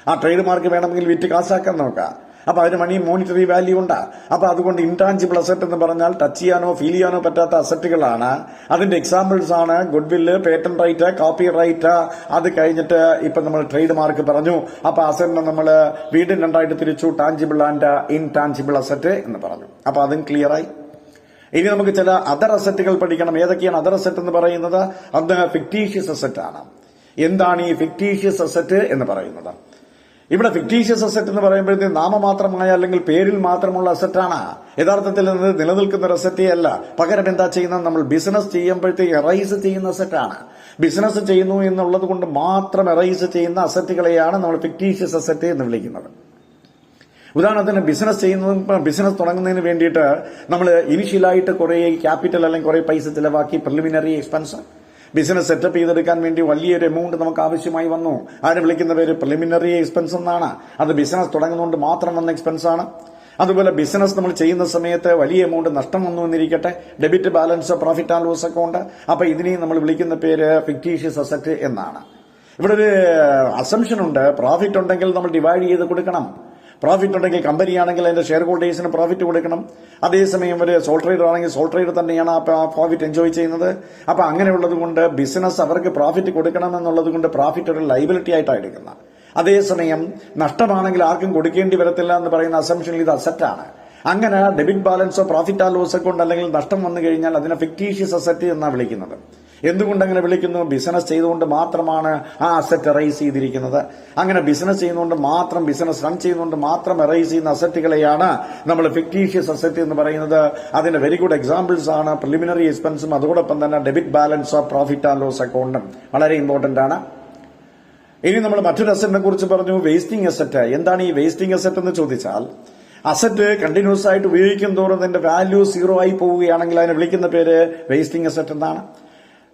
ആ ട്രേഡ് മാർക്ക് വേണമെങ്കിൽ വിറ്റ് കാശാക്കാൻ നോക്കാം. അപ്പൊ അതിന് മണി മോണിറ്ററി വാല്യൂ ഉണ്ട്. അപ്പൊ അതുകൊണ്ട് ഇൻടാഞ്ചിബിൾ അസറ്റ് എന്ന് പറഞ്ഞാൽ ടച്ച് ചെയ്യാനോ ഫീൽ ചെയ്യാനോ പറ്റാത്ത അസറ്റുകളാണ്. അതിന്റെ എക്സാമ്പിൾസ് ആണ് goodwill, patent right, copyright. അത് കഴിഞ്ഞിട്ട് ഇപ്പൊ നമ്മൾ ട്രേഡ് മാർക്ക് പറഞ്ഞു. അപ്പൊ അസറ്റിനെ നമ്മൾ വീണ്ടും രണ്ടായിട്ട് തിരിച്ചു, ടാഞ്ചിബിൾ ആൻഡ് ഇൻടാഞ്ചിബിൾ അസറ്റ് എന്ന് പറഞ്ഞു. അപ്പൊ അതും ക്ലിയറായി. ഇനി നമുക്ക് ചില അതർ അസറ്റുകൾ പഠിക്കണം. ഏതൊക്കെയാണ് അതർ അസറ്റ് എന്ന് പറയുന്നത്? അത് ഫിക്ടീഷ്യസ് അസറ്റ് ആണ്. എന്താണ് ഈ ഫിക്ടീഷ്യസ് അസറ്റ് എന്ന് പറയുന്നത്? ഇവിടെ ഫിക്ടീഷ്യസ് അസറ്റ് എന്ന് പറയുമ്പോഴത്തേക്ക് നാമമാത്രമായ അല്ലെങ്കിൽ പേരിൽ മാത്രമുള്ള അസറ്റാണ്. യഥാർത്ഥത്തിൽ നിലനിൽക്കുന്ന ഒരു അസറ്റേ അല്ല. പകരം എന്താ ചെയ്യുന്നത്? നമ്മൾ ബിസിനസ് ചെയ്യുമ്പോഴത്തേക്ക് എറൈസ് ചെയ്യുന്ന അസറ്റാണ്. ബിസിനസ് ചെയ്യുന്നു എന്നുള്ളത് കൊണ്ട് മാത്രം എറൈസ് ചെയ്യുന്ന അസറ്റുകളെയാണ് നമ്മൾ ഫിക്ടീഷ്യസ് അസറ്റ് എന്ന് വിളിക്കുന്നത്. ഉദാഹരണത്തിന് ബിസിനസ് തുടങ്ങുന്നതിന് വേണ്ടിയിട്ട് നമ്മൾ ഇനിഷ്യലായിട്ട് കുറെ ക്യാപിറ്റൽ അല്ലെങ്കിൽ കുറെ പൈസ ചിലവാക്കി, പ്രിലിമിനറി എക്സ്പെൻസ് ബിസിനസ് സെറ്റപ്പ് ചെയ്തെടുക്കാൻ വേണ്ടി വലിയൊരു എമൗണ്ട് നമുക്ക് ആവശ്യമായി വന്നു. അതിനെ വിളിക്കുന്ന പേര് പ്രിലിമിനറി എക്സ്പെൻസ് എന്നാണ്. അത് ബിസിനസ് തുടങ്ങുന്നതുകൊണ്ട് മാത്രം വന്ന എക്സ്പെൻസ് ആണ്. അതുപോലെ ബിസിനസ് നമ്മൾ ചെയ്യുന്ന സമയത്ത് വലിയ എമൗണ്ട് നഷ്ടം വന്നു എന്നിരിക്കട്ടെ, debit balance, profit and loss account. അപ്പൊ ഇതിനെയും നമ്മൾ വിളിക്കുന്ന പേര് ഫിക്ടീഷ്യസ് അസറ്റ് എന്നാണ്. ഇവിടെ ഒരു അസംഷൻ ഉണ്ട്. പ്രോഫിറ്റ് ഉണ്ടെങ്കിൽ നമ്മൾ ഡിവൈഡ് ചെയ്ത് കൊടുക്കണം. പ്രോഫിറ്റ് ഉണ്ടെങ്കിൽ കമ്പനിയാണെങ്കിൽ അതിന്റെ ഷെയർ ഹോൾഡേഴ്സിന് പ്രോഫിറ്റ് കൊടുക്കണം. അതേസമയം ഒരു സോൾ ട്രേഡർ ആണെങ്കിൽ സോൾ ട്രേഡർ തന്നെയാണ് ആ പ്രോഫിറ്റ് എൻജോയ് ചെയ്യുന്നത്. അപ്പൊ അങ്ങനെയുള്ളത് കൊണ്ട് ബിസിനസ് അവർക്ക് പ്രോഫിറ്റ് കൊടുക്കണം എന്നുള്ളത് കൊണ്ട് പ്രോഫിറ്റ് ഒരു ലൈബിലിറ്റി ആയിട്ടാണ് എടുക്കുന്നത്. അതേസമയം നഷ്ടമാണെങ്കിൽ ആർക്കും കൊടുക്കേണ്ടി വരത്തില്ല എന്ന് പറയുന്ന അസംഷനിൽ ഇത് അസറ്റാണ്. അങ്ങനെ ഡെബിറ്റ് ബാലൻസോ പ്രോഫിറ്റ് ആൻഡ് ലോസ് അക്കൗണ്ട് അല്ലെങ്കിൽ നഷ്ടം വന്നു കഴിഞ്ഞാൽ അതിനെ ഫിക്ടീഷ്യസ് അസറ്റ് എന്നാണ് വിളിക്കുന്നത്. എന്തുകൊണ്ട് അങ്ങനെ വിളിക്കുന്നു? ബിസിനസ് ചെയ്തുകൊണ്ട് മാത്രമാണ് ആ അസറ്റ് എറൈസ് ചെയ്തിരിക്കുന്നത്. അങ്ങനെ ബിസിനസ് ചെയ്യുന്നതുകൊണ്ട് മാത്രം, ബിസിനസ് റൺ ചെയ്യുന്നതുകൊണ്ട് മാത്രം എറൈസ് ചെയ്യുന്ന അസറ്റുകളെയാണ് നമ്മൾ ഫിക്ടീഷ്യസ് അസറ്റ് എന്ന് പറയുന്നത്. അതിന്റെ വെരി ഗുഡ് എക്സാമ്പിൾസ് ആണ് പ്രിലിമിനറി എക്സ്പെൻസും അതോടൊപ്പം തന്നെ debit balance of profit and loss അക്കൗണ്ടും വളരെ ഇമ്പോർട്ടന്റ് ആണ്. ഇനി നമ്മൾ മറ്റൊരു അസറ്റിനെ കുറിച്ച് പറഞ്ഞു, വേസ്റ്റിംഗ് അസറ്റ്. എന്താണ് ഈ വേസ്റ്റിംഗ് അസറ്റ് എന്ന് ചോദിച്ചാൽ, അസറ്റ് കണ്ടിന്യൂസ് ആയിട്ട് ഉപയോഗിക്കും തോറും അതിന്റെ വാല്യൂ സീറോ ആയി പോവുകയാണെങ്കിൽ അതിനെ വിളിക്കുന്ന പേര് വേസ്റ്റിംഗ് അസറ്റ് എന്നാണ്.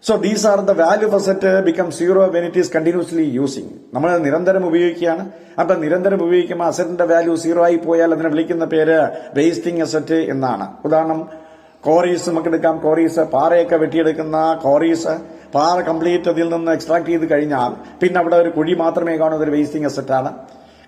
So these are the value of asset becomes zero when it is continuously using. നമ്മൾ നിരന്തരം ഉപയോഗിക്കുകയാണ്. അപ്പൊ നിരന്തരം ഉപയോഗിക്കുമ്പോൾ അസറ്റിന്റെ വാല്യൂ സീറോ ആയി പോയാൽ അതിനെ വിളിക്കുന്ന പേര് വേസ്റ്റിംഗ് അസറ്റ് എന്നാണ്. ഉദാഹരണം കോറീസ് നമുക്ക് എടുക്കാം. കോറീസ് പാറയൊക്കെ വെട്ടിയെടുക്കുന്ന കോറീസ്, പാറ കംപ്ലീറ്റ് അതിൽ നിന്ന് എക്സ്ട്രാക്ട് ചെയ്ത് കഴിഞ്ഞാൽ പിന്നെ അവിടെ ഒരു കുഴി മാത്രമേ കാണൂ. അതൊരു വേസ്റ്റിംഗ് അസറ്റ് ആണ്.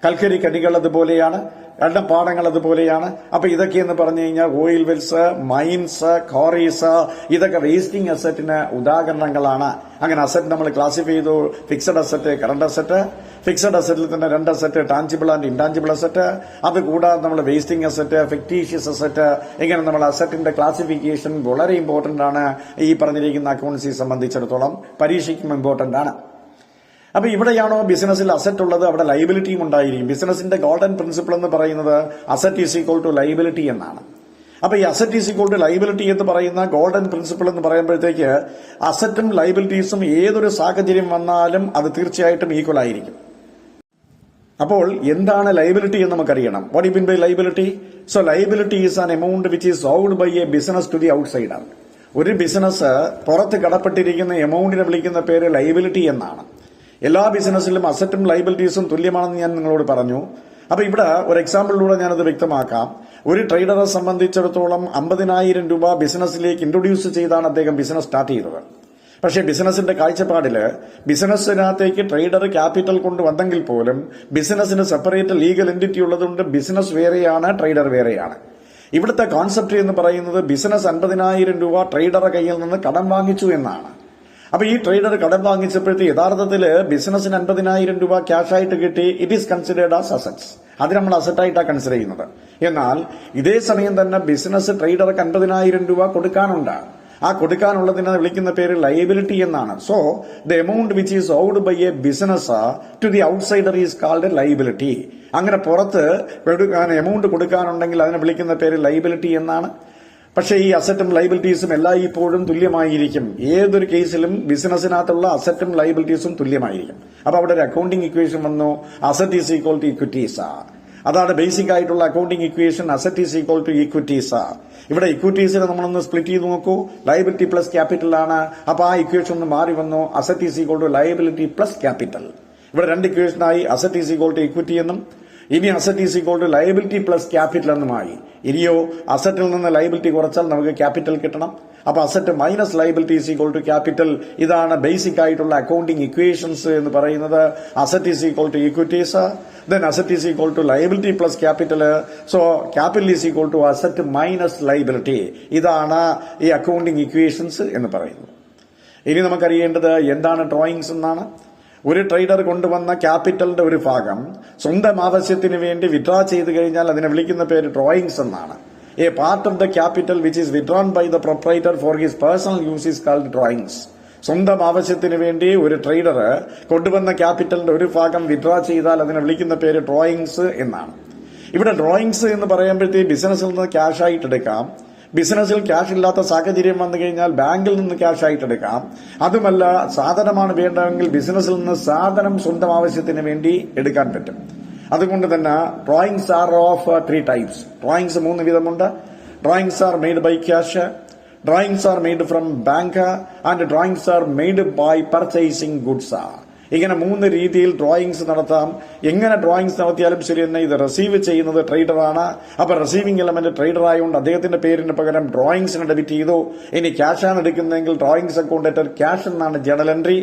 കൽക്കരി കടികൾ അതുപോലെയാണ്, എണ്ണപ്പാടങ്ങൾ അതുപോലെയാണ്. അപ്പൊ ഇതൊക്കെ എന്ന് പറഞ്ഞു കഴിഞ്ഞാൽ ഓയിൽ വെൽസ്, മൈൻസ്, ക്വാറീസ്, ഇതൊക്കെ വേസ്റ്റിംഗ് അസറ്റിന് ഉദാഹരണങ്ങളാണ്. അങ്ങനെ അസറ്റ് നമ്മൾ ക്ലാസിഫൈ ചെയ്തു: fixed asset, current asset. Fixed അസറ്റിൽ തന്നെ രണ്ട് asset, tangible and intangible asset. അത് കൂടാതെ നമ്മൾ വേസ്റ്റിംഗ് അസറ്റ്, ഫിക്ടീഷ്യസ് അസറ്റ്, ഇങ്ങനെ നമ്മൾ അസറ്റിന്റെ ക്ലാസിഫിക്കേഷൻ വളരെ ഇമ്പോർട്ടന്റ് ആണ്. ഈ പറഞ്ഞിരിക്കുന്ന അക്കൗണ്ട്സിയെ സംബന്ധിച്ചിടത്തോളം പരീക്ഷയ്ക്കും ഇമ്പോർട്ടന്റ് ആണ്. അപ്പൊ ഇവിടെയാണോ ബിസിനസ്സിൽ അസറ്റ് ഉള്ളത്, അവിടെ ലൈബിലിറ്റിയും ഉണ്ടായിരിക്കും. ബിസിനസിന്റെ ഗോൾഡൻ പ്രിൻസിപ്പിൾ എന്ന് പറയുന്നത് asset is equal to liability എന്നാണ്. അപ്പൊ ഈ asset is equal to liability എന്ന് പറയുന്ന ഗോൾഡൻ പ്രിൻസിപ്പിൾ എന്ന് പറയുമ്പോഴത്തേക്ക് അസറ്റും ലൈബിലിറ്റീസും ഏതൊരു സാഹചര്യം വന്നാലും അത് തീർച്ചയായിട്ടും ഈക്വൽ ആയിരിക്കും. അപ്പോൾ എന്താണ് ലൈബിലിറ്റി എന്ന് നമുക്കറിയണം. What you mean by liability? So liability is an amount which is owed by a business to the outsider. ഒരു ബിസിനസ് പുറത്ത് കടപ്പെട്ടിരിക്കുന്ന എമൗണ്ടിനെ വിളിക്കുന്ന പേര് ലൈബിലിറ്റി എന്നാണ്. എല്ലാ ബിസിനസ്സിലും അസറ്റും ലൈബിലിറ്റീസും തുല്യമാണെന്ന് ഞാൻ നിങ്ങളോട് പറഞ്ഞു. അപ്പൊ ഇവിടെ ഒരു എക്സാമ്പിളിലൂടെ ഞാനത് വ്യക്തമാക്കാം. ഒരു ട്രേഡറെ സംബന്ധിച്ചിടത്തോളം 50,000 രൂപ ബിസിനസ്സിലേക്ക് ഇൻട്രൊഡ്യൂസ് ചെയ്താണ് അദ്ദേഹം ബിസിനസ് സ്റ്റാർട്ട് ചെയ്തത്. പക്ഷേ ബിസിനസിന്റെ കാഴ്ചപ്പാടില് ബിസിനസ്സിനകത്തേക്ക് ട്രേഡർ ക്യാപിറ്റൽ കൊണ്ടുവന്നെങ്കിൽ പോലും ബിസിനസിന് സെപ്പറേറ്റ് ലീഗൽ എൻറ്റിറ്റി ഉള്ളതുകൊണ്ട് ബിസിനസ് വേറെയാണ്, ട്രേഡർ വേറെയാണ്. ഇവിടുത്തെ കോൺസെപ്റ്റ് എന്ന് പറയുന്നത് ബിസിനസ് 50,000 രൂപ ട്രേഡറെ കയ്യിൽ നിന്ന് കടം വാങ്ങിച്ചു എന്നാണ്. അപ്പൊ ഈ ട്രേഡർ കടം വാങ്ങിച്ചപ്പോഴത്തെ യഥാർത്ഥത്തിൽ ബിസിനസിന് 50,000 രൂപ ക്യാഷ് ആയിട്ട് കിട്ടി. It is considered as assets. അത് നമ്മൾ അസറ്റായിട്ടാണ് കൺസിഡർ ചെയ്യുന്നത്. എന്നാൽ ഇതേ സമയം തന്നെ ബിസിനസ് ട്രേഡർക്ക് 50,000 രൂപ കൊടുക്കാനുണ്ട്. ആ കൊടുക്കാനുള്ളതിനെ വിളിക്കുന്ന പേര് ലയബിലിറ്റി എന്നാണ്. So the amount which is owed by a business to the outsider is called liability. അങ്ങനെ പുറത്ത് എമൗണ്ട് കൊടുക്കാനുണ്ടെങ്കിൽ അതിനെ വിളിക്കുന്ന പേര് ലയബിലിറ്റി എന്നാണ്. പക്ഷേ ഈ അസറ്റും ലയബിലിറ്റീസും എല്ലായ്പ്പോഴും തുല്യമായിരിക്കും. ഏതൊരു കേസിലും ബിസിനസിനകത്തുള്ള അസറ്റും ലയബിലിറ്റീസും തുല്യമായിരിക്കും. അപ്പൊ അവിടെ ഒരു അക്കൌണ്ടിംഗ് ഇക്വേഷൻ വന്നു, asset is equal to equities. അതാണ് ബേസിക് ആയിട്ടുള്ള accounting equation. Asset is equal to equities. ഇവിടെ ഇക്വിറ്റീസിനെ നമ്മളൊന്ന് സ്പ്ലിറ്റ് ചെയ്ത് നോക്കൂ. ലയബിലിറ്റി പ്ലസ് ക്യാപിറ്റൽ ആണ്. അപ്പൊ ആ ഇക്വേഷൻ ഒന്ന് മാറി വന്നു, asset is equal to liability plus capital. ഇവിടെ രണ്ട് ഇക്വേഷനായി, asset is equal to equity എന്നും ഇനി asset is equal to liability plus capital എന്നുമായി. ഇനിയോ അസറ്റിൽ നിന്ന് ലയബിലിറ്റി കുറച്ചാൽ നമുക്ക് ക്യാപിറ്റൽ കിട്ടണം. അപ്പൊ asset minus liability is equal to capital. ഇതാണ് ബേസിക് ആയിട്ടുള്ള അക്കൌണ്ടിംഗ് ഇക്വേഷൻസ് എന്ന് പറയുന്നത്. Asset is equal to equities, then asset is equal to liability plus capital. So capital is equal to asset minus liability. ഇതാണ് ഈ അക്കൌണ്ടിംഗ് ഇക്വേഷൻസ് എന്ന് പറയുന്നത്. ഇനി നമുക്കറിയേണ്ടത് എന്താണ് ഡ്രോയിങ്സ് എന്നാണ്. ഒരു ട്രേഡർ കൊണ്ടുവന്ന ക്യാപിറ്റലിന്റെ ഒരു ഭാഗം സ്വന്തം ആവശ്യത്തിന് വേണ്ടി വിഡ്രാ ചെയ്ത് കഴിഞ്ഞാൽ അതിനെ വിളിക്കുന്ന പേര് ഡ്രോയിങ്സ് എന്നാണ്. A part of the capital which is withdrawn by the proprietor for his personal use is called drawings. സ്വന്തം ആവശ്യത്തിന് വേണ്ടി ഒരു ട്രേഡർ കൊണ്ടുവന്ന ക്യാപിറ്റലിന്റെ ഒരു ഭാഗം വിഡ്രാ ചെയ്താൽ അതിനെ വിളിക്കുന്ന പേര് ഡ്രോയിങ്സ് എന്നാണ്. ഇവിടെ ഡ്രോയിങ്സ് എന്ന് പറയുമ്പോഴത്തേക്ക് ബിസിനസ്സിൽ നിന്ന് ക്യാഷ് ആയിട്ട് എടുക്കാം. ബിസിനസ്സിൽ ക്യാഷ് ഇല്ലാത്ത സാഹചര്യം വന്നു കഴിഞ്ഞാൽ ബാങ്കിൽ നിന്ന് ക്യാഷ് ആയിട്ട് എടുക്കാം. അതുമല്ല, സാധനമാണ് വേണ്ടതെങ്കിൽ ബിസിനസ്സിൽ നിന്ന് സാധനം സ്വന്തം ആവശ്യത്തിന് വേണ്ടി എടുക്കാൻ പറ്റും. അതുകൊണ്ട് തന്നെ drawings are of 3 types. Drawings 3 വിധമുണ്ട്. Drawings are made by cash, drawings are made from bank, and drawings are made by purchasing goods. ഇങ്ങനെ 3 രീതിയിൽ ഡ്രോയിങ്സ് നടത്താം. എങ്ങനെ ഡ്രോയിങ്സ് നടത്തിയാലും ശരി തന്നെ ഇത് റിസീവ് ചെയ്യുന്നത് ട്രേഡറാണ്. അപ്പൊ റിസീവിംഗ് എലമെന്റ് ട്രേഡർ ആയതുകൊണ്ട് അദ്ദേഹത്തിന്റെ പേരിന് പകരം ഡ്രോയിങ്സിന് ഡെബിറ്റ് ചെയ്തു. ഇനി ക്യാഷാണ് എടുക്കുന്നതെങ്കിൽ ഡ്രോയിങ്സ് അക്കൗണ്ടേറ്റർ ക്യാഷ് എന്നാണ് ജേണൽ എൻട്രി.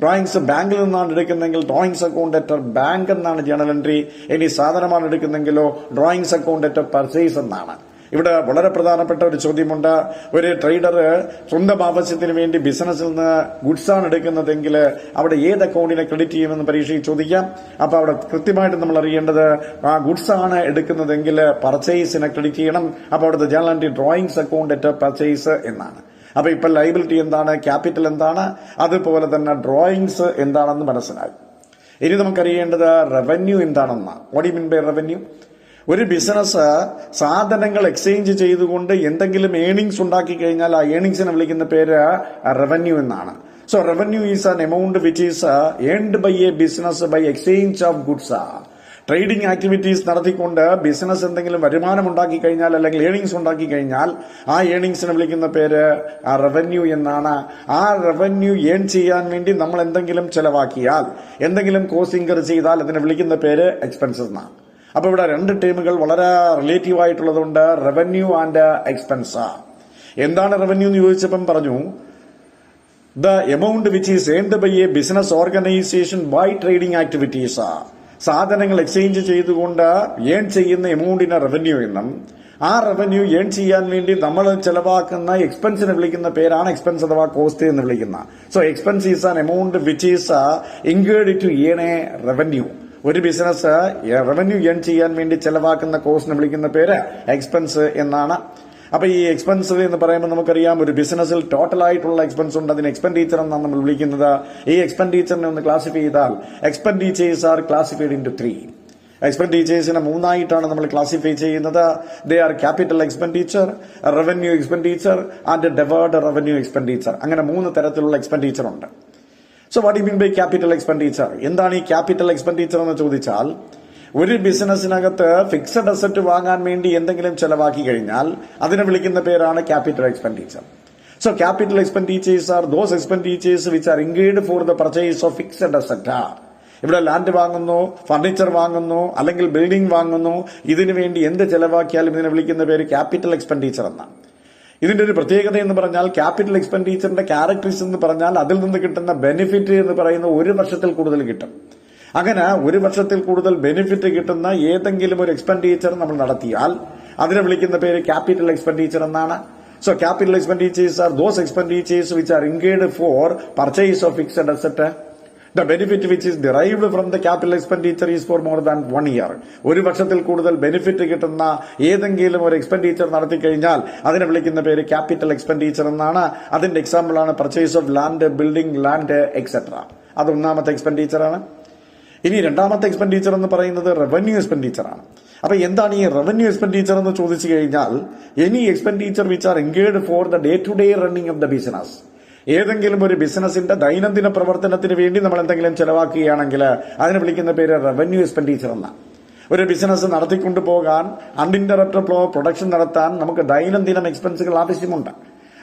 ഡ്രോയിങ്സ് ബാങ്കിൽ നിന്നാണ് എടുക്കുന്നതെങ്കിൽ ഡ്രോയിങ്സ് അക്കൗണ്ടേറ്റർ ബാങ്ക് എന്നാണ് ജേണൽ എൻട്രി. ഇനി സാധനമാണ് എടുക്കുന്നെങ്കിലോ ഡ്രോയിങ്സ് അക്കൗണ്ടേറ്റർ പർച്ചേസ് എന്നാണ്. ഇവിടെ വളരെ പ്രധാനപ്പെട്ട ഒരു ചോദ്യമുണ്ട്. ഒരു ട്രേഡർ സ്വന്തം ആവശ്യത്തിന് വേണ്ടി ബിസിനസ്സിൽ നിന്ന് ഗുഡ്സ് ആണ് എടുക്കുന്നതെങ്കിൽ അവിടെ ഏത് അക്കൗണ്ടിനെ ക്രെഡിറ്റ് ചെയ്യുമെന്ന് പരീക്ഷയിൽ ചോദിക്കാം. അപ്പൊ അവിടെ കൃത്യമായിട്ട് നമ്മൾ അറിയേണ്ടത് ആ ഗുഡ്സ് ആണ് എടുക്കുന്നതെങ്കിൽ പർച്ചേസിനെ ക്രെഡിറ്റ് ചെയ്യണം. അപ്പൊ അവിടുത്തെ ജേണൽ എൻട്രി ഡ്രോയിങ്സ് അക്കൗണ്ടേറ്റർ പർച്ചേസ് എന്നാണ്. അപ്പൊ ഇപ്പൊ ലയബിലിറ്റി എന്താണ്, ക്യാപിറ്റൽ എന്താണ്, അതുപോലെ തന്നെ ഡ്രോയിങ്സ് എന്താണെന്ന് മനസ്സിലായി. ഇനി നമുക്കറിയേണ്ടത് റവന്യൂ എന്താണെന്ന്. What you mean by revenue? ഒരു ബിസിനസ് സാധനങ്ങൾ എക്സ്ചേഞ്ച് ചെയ്തുകൊണ്ട് എന്തെങ്കിലും ഏണിങ്സ് ഉണ്ടാക്കി കഴിഞ്ഞാൽ ആ ഏണിങ്സിനെ വിളിക്കുന്ന പേര് റവന്യൂ എന്നാണ്. So revenue is an amount which is earned by a business by exchange of goods. Trading activities നടത്തിക്കൊണ്ട് ബിസിനസ് എന്തെങ്കിലും വരുമാനം ഉണ്ടാക്കി കഴിഞ്ഞാൽ അല്ലെങ്കിൽ ഏണിങ്സ് ഉണ്ടാക്കി കഴിഞ്ഞാൽ ആ ഏണിങ്സിനെ വിളിക്കുന്ന പേര് റവന്യൂ എന്നാണ്. ആ റവന്യൂ ഏൺ ചെയ്യാൻ വേണ്ടി നമ്മൾ എന്തെങ്കിലും ചെലവാക്കിയാൽ, എന്തെങ്കിലും കോസ്റ്റ് ഇൻകർ ചെയ്താൽ അതിനെ വിളിക്കുന്ന പേര് എക്സ്പെൻസസ് എന്നാണ്. അപ്പൊ ഇവിടെ 2 ടേമുകൾ വളരെ റിലേറ്റീവ് ആയിട്ടുള്ളതുകൊണ്ട്, റവന്യൂ ആൻഡ് എക്സ്പെൻസ്. എന്താണ് റവന്യൂ എന്ന് ചോദിച്ചപ്പം പറഞ്ഞു, the amount which is earned by a business organisation by trading activities. സാധനങ്ങൾ എക്സ്ചേഞ്ച് ചെയ്തുകൊണ്ട് ഏൺ ചെയ്യുന്ന എമൗണ്ടിനെ റവന്യൂ എന്നും, ആ റവന്യൂ ഏൺ ചെയ്യാൻ വേണ്ടി നമ്മൾ ചെലവാക്കുന്ന എക്സ്പെൻസിനെ വിളിക്കുന്ന പേരാണ് എക്സ്പെൻസ് അഥവാ കോസ്റ്റ് എന്ന് വിളിക്കുന്ന. So expense is an amount which is incurred to earn a revenue. ഒരു ബിസിനസ് റവന്യൂ ഏൺ ചെയ്യാൻ വേണ്ടി ചെലവാക്കുന്ന കോസ്റ്റിനെ വിളിക്കുന്ന പേര് എക്സ്പെൻസ് എന്നാണ്. അപ്പൊ ഈ എക്സ്പെൻസ് എന്ന് പറയുമ്പോൾ നമുക്കറിയാം, ഒരു ബിസിനസ്സിൽ ടോട്ടൽ ആയിട്ടുള്ള എക്സ്പെൻസ് ഉണ്ട്. അതിന് എക്സ്പെൻഡിച്ചർ എന്നാണ് നമ്മൾ വിളിക്കുന്നത്. ഈ എക്സ്പെൻഡിച്ചറിനെ ഒന്ന് ക്ലാസിഫൈ ചെയ്താൽ എക്സ്പെൻഡിച്ചേഴ്സ് ആർ ക്ലാസിഫൈഡ് ഇൻടു 3. എക്സ്പെൻഡിച്ചേഴ്സിനെ 3 ആയിട്ടാണ് നമ്മൾ ക്ലാസിഫൈ ചെയ്യുന്നത്. They are capital expenditure, revenue expenditure and deferred revenue expenditure. അങ്ങനെ 3 തരത്തിലുള്ള എക്സ്പെൻഡിച്ചർ ഉണ്ട്. So what you mean by capital expenditure? എന്താണ് ഈ ക്യാപിറ്റൽ എക്സ്പെൻഡിച്ചർ എന്ന് ചോദിച്ചാൽ, ഒരു ബിസിനസ്സിനകത്ത് ഫിക്സഡ് അസറ്റ് വാങ്ങാൻ വേണ്ടി എന്തെങ്കിലും ചെലവാക്കി കഴിഞ്ഞാൽ അതിനെ വിളിക്കുന്ന പേരാണ് capital expenditure. So capital expenditures are those expenditures which are incurred for the purchase of fixed asset. ഇവിടെ ലാൻഡ് വാങ്ങുന്നു, ഫർണിച്ചർ വാങ്ങുന്നു, അല്ലെങ്കിൽ ബിൽഡിംഗ് വാങ്ങുന്നു, ഇതിനു വേണ്ടി എന്ത് ചെലവാക്കിയാലും ഇതിനെ വിളിക്കുന്ന പേര് ക്യാപിറ്റൽ എക്സ്പെൻഡിച്ചർ എന്നാണ്. ഇതിന്റെ ഒരു പ്രത്യേകത എന്ന് പറഞ്ഞാൽ, ക്യാപിറ്റൽ എക്സ്പെൻഡിച്ചറിന്റെ ക്യാരക്ടറിസ് എന്ന് പറഞ്ഞാൽ അതിൽ നിന്ന് കിട്ടുന്ന ബെനിഫിറ്റ് എന്ന് പറയുന്ന 1 വർഷത്തിൽ കൂടുതൽ കിട്ടും. അങ്ങനെ 1 വർഷത്തിൽ കൂടുതൽ ബെനിഫിറ്റ് കിട്ടുന്ന ഏതെങ്കിലും ഒരു എക്സ്പെൻഡിച്ചർ നമ്മൾ നടത്തിയാൽ അതിനെ വിളിക്കുന്ന പേര് ക്യാപിറ്റൽ എക്സ്പെൻഡിച്ചർ എന്നാണ്. So capital expenditures are those expenditures which are incurred for purchase of fixed asset. The benefit which is derived from the capital expenditure is for more than 1 year. ഒരു വർഷത്തിൽ കൂടുതൽ ബെനിഫിറ്റ് കിട്ടുന്ന ഏതെങ്കിലും ഒരു എക്സ്പെൻഡിച്ചർ നടത്തി കഴിഞ്ഞാൽ അതിനെ വിളിക്കുന്ന പേര് ക്യാപിറ്റൽ എക്സ്പെൻഡിച്ചർ എന്നാണ്. അതിന്റെ എക്സാമ്പിൾ ആണ് purchase of land, building, land etcetera. അത് ഒന്നാമത്തെ എക്സ്പെൻഡിച്ചർ ആണ്. ഇനി രണ്ടാമത്തെ എക്സ്പെൻഡിച്ചർ എന്ന് പറയുന്നത് റവന്യൂ എക്സ്പെൻഡിച്ചർ ആണ്. അപ്പൊ എന്താണ് ഈ റവന്യൂ എക്സ്പെൻഡിച്ചർ എന്ന് ചോദിച്ചു കഴിഞ്ഞാൽ any expenditure which are incurred for the day to day running of the business. ഏതെങ്കിലും ഒരു ബിസിനസിന്റെ ദൈനംദിന പ്രവർത്തനത്തിന് വേണ്ടി നമ്മൾ എന്തെങ്കിലും ചെലവാക്കുകയാണെങ്കിൽ അതിനെ വിളിക്കുന്ന പേര് റവന്യൂ എക്സ്പെൻഡിച്ചർ എന്നാണ്. ഒരു ബിസിനസ് നടത്തിക്കൊണ്ടു പോകാൻ അൺഇന്ററപ്റ്റഡ് ഫ്ലോ പ്രൊഡക്ഷൻ നടത്താൻ നമുക്ക് ദൈനംദിനം എക്സ്പെൻസുകൾ ആവശ്യമുണ്ട്.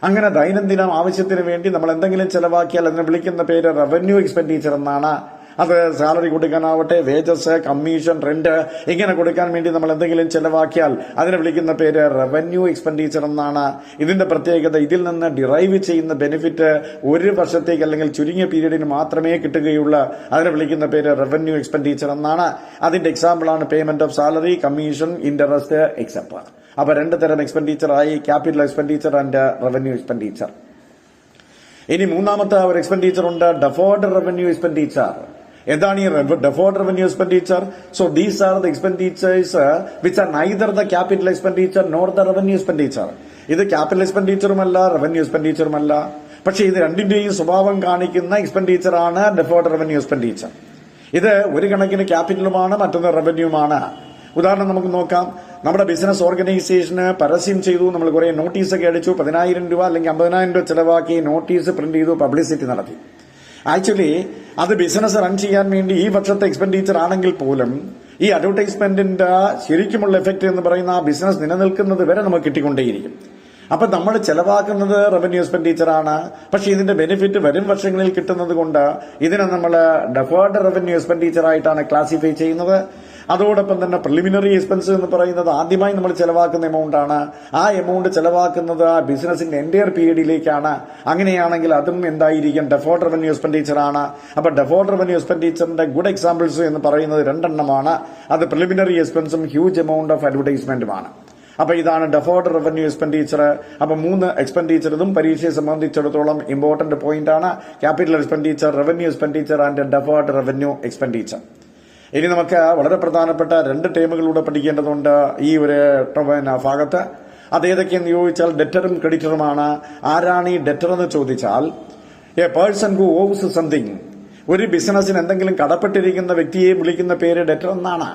അങ്ങനെ ദൈനംദിനം ആവശ്യത്തിന് വേണ്ടി നമ്മൾ എന്തെങ്കിലും ചെലവാക്കിയാൽ അതിനെ വിളിക്കുന്ന പേര് റവന്യൂ എക്സ്പെൻഡിച്ചർ എന്നാണ്. അത് സാലറി കൊടുക്കാനാവട്ടെ, വേജസ്, കമ്മീഷൻ, റെന്റ് ഇങ്ങനെ കൊടുക്കാൻ വേണ്ടി നമ്മൾ എന്തെങ്കിലും ചെലവാക്കിയാൽ അതിനെ വിളിക്കുന്ന പേര് റവന്യൂ എക്സ്പെൻഡിച്ചർ എന്നാണ്. ഇതിന്റെ പ്രത്യേകത ഇതിൽ നിന്ന് ഡിറൈവ് ചെയ്യുന്ന ബെനിഫിറ്റ് ഒരു വർഷത്തേക്ക് അല്ലെങ്കിൽ ചുരുങ്ങിയ പീരീഡിന് മാത്രമേ കിട്ടുകയുള്ളൂ. അതിനെ വിളിക്കുന്ന പേര് റവന്യൂ എക്സ്പെൻഡിച്ചർ എന്നാണ്. അതിന്റെ എക്സാമ്പിൾ ആണ് payment of salary, commission, interest etcetera. അപ്പൊ രണ്ട് തരം എക്സ്പെൻഡിച്ചർ ആയി, capital expenditure and revenue expenditure. ഇനി മൂന്നാമത്തെ ഒരു എക്സ്പെൻഡിച്ചർ ഉണ്ട്, ഡെഫേർഡ് റവന്യൂ എക്സ്പെൻഡിച്ചർ. എന്താണ് ഈ deferred revenue expenditure? So these are the expenditures which are neither the capital expenditure nor the revenue expenditure. ഇത് ക്യാപിറ്റൽ എക്സ്പെൻഡിച്ചറുമല്ല, റവന്യൂ എക്സ്പെൻഡിച്ചറുമല്ല. പക്ഷേ ഇത് രണ്ടിന്റെയും സ്വഭാവം കാണിക്കുന്ന എക്സ്പെൻഡിച്ചർ ആണ് ഡെഫേർഡ് റവന്യൂ എക്സ്പെൻഡിച്ചർ. ഇത് ഒരു കണക്കിന് ക്യാപിറ്റലുമാണ്, മറ്റൊന്ന് റവന്യൂമാണ്. ഉദാഹരണം നമുക്ക് നോക്കാം. നമ്മുടെ ബിസിനസ് ഓർഗനൈസേഷന് പരസ്യം ചെയ്തു, നമ്മൾ കുറെ നോട്ടീസൊക്കെ അടിച്ചു, 10,000 രൂപ അല്ലെങ്കിൽ 50,000 രൂപ ചെലവാക്കി നോട്ടീസ് പ്രിന്റ് ചെയ്തു, പബ്ലിസിറ്റി നടത്തി. ആക്ച്വലി അത് ബിസിനസ് റൺ ചെയ്യാൻ വേണ്ടി ഈ വർഷത്തെ എക്സ്പെൻഡിച്ചർ ആണെങ്കിൽ പോലും ഈ അഡ്വർടൈസ്മെന്റിന്റെ ശരിക്കുമുള്ള എഫക്ട് എന്ന് പറയുന്ന ആ ബിസിനസ് നിലനിൽക്കുന്നത് വരെ നമുക്ക് കിട്ടിക്കൊണ്ടേയിരിക്കും. അപ്പൊ നമ്മൾ ചെലവാക്കുന്നത് റവന്യൂ എക്സ്പെൻഡിച്ചർ ആണ്. പക്ഷെ ഇതിന്റെ ബെനിഫിറ്റ് വരും വർഷങ്ങളിൽ കിട്ടുന്നത് കൊണ്ട് ഇതിനെ നമ്മൾ ഡെഫേർഡ് റവന്യൂ എക്സ്പെൻഡിച്ചർ ആയിട്ടാണ് ക്ലാസിഫൈ ചെയ്യുന്നത്. അതോടൊപ്പം തന്നെ പ്രിലിമിനറി എക്സ്പെൻസ് എന്ന് പറയുന്നത് ആദ്യമായി നമ്മൾ ചെലവാക്കുന്ന എമൗണ്ട് ആണ്. ആ എമൗണ്ട് ചെലവാക്കുന്നത് ആ ബിസിനസിന്റെ എൻറ്റയർ പീരീഡിലേക്കാണ്. അങ്ങനെയാണെങ്കിൽ അതും എന്തായിരിക്കും? ഡെഫേർഡ് റവന്യൂ എക്സ്പെൻഡിച്ചർ ആണ്. അപ്പൊ ഡെഫേർഡ് റവന്യൂ എക്സ്പെൻഡിച്ചറിന്റെ ഗുഡ് എക്സാമ്പിൾസ് എന്ന് പറയുന്നത് രണ്ടെണ്ണമാണ്. അത് പ്രിലിമിനറി എക്സ്പെൻസും ഹ്യൂജ് എമൗണ്ട് ഓഫ് അഡ്വർടൈസ്മെന്റുമാണ്. അപ്പൊ ഇതാണ് ഡെഫേർഡ് റവന്യൂ എക്സ്പെൻഡിച്ചർ. അപ്പൊ 3 എക്സ്പെൻഡിച്ചർ ഇതും പരീക്ഷയെ സംബന്ധിച്ചിടത്തോളം ഇമ്പോർട്ടന്റ് പോയിന്റ് ആണ്. Capital expenditure, revenue expenditure and deferred revenue expenditure. ഇനി നമുക്ക് വളരെ പ്രധാനപ്പെട്ട 2 ടേമുകളിലൂടെ പഠിക്കേണ്ടതുണ്ട് ഈ ഒരു ഭാഗത്ത്. അതേതൊക്കെയെന്ന് ചോദിച്ചാൽ ഡെറ്ററും ക്രെഡിറ്ററുമാണ്. ആരാണ് ഈ ഡെറ്റർ എന്ന് ചോദിച്ചാൽ A person who owes something. ഒരു ബിസിനസ്സിന് എന്തെങ്കിലും കടപ്പെട്ടിരിക്കുന്ന വ്യക്തിയെ വിളിക്കുന്ന പേര് ഡെറ്റർ എന്നാണ്.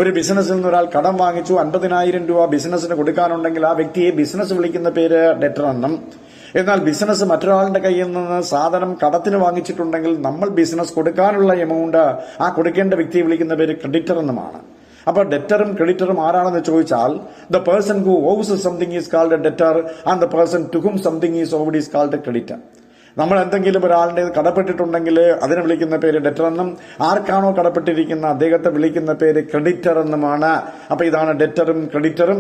ഒരു ബിസിനസ്സിൽ നിന്ന് ഒരാൾ കടം വാങ്ങിച്ചു, 50,000 രൂപ ബിസിനസ്സിന് കൊടുക്കാനുണ്ടെങ്കിൽ ആ വ്യക്തിയെ ബിസിനസ് വിളിക്കുന്ന പേര് ഡെറ്റർ എന്നും. എന്നാൽ ബിസിനസ് മറ്റൊരാളുടെ കയ്യിൽ നിന്ന് സാധനം കടത്തിന് വാങ്ങിച്ചിട്ടുണ്ടെങ്കിൽ നമ്മൾ ബിസിനസ് കൊടുക്കാനുള്ള എമൗണ്ട് ആ കൊടുക്കേണ്ട വ്യക്തിയെ വിളിക്കുന്ന പേര് ക്രെഡിറ്റർ എന്നുമാണ്. അപ്പൊ ഡെറ്ററും ക്രെഡിറ്ററും ആരാണെന്ന് ചോദിച്ചാൽ the person who owes something is called debtor and the person to whom something is owed is called creditor. നമ്മൾ എന്തെങ്കിലും ഒരാളുടെ കടപ്പെട്ടിട്ടുണ്ടെങ്കിൽ അതിനെ വിളിക്കുന്ന പേര് ഡെറ്റർ എന്നും, ആർക്കാണോ കടപ്പെട്ടിരിക്കുന്ന അദ്ദേഹത്തെ വിളിക്കുന്ന പേര് ക്രെഡിറ്റർ എന്നുമാണ്. അപ്പൊ ഇതാണ് ഡെറ്ററും ക്രെഡിറ്ററും.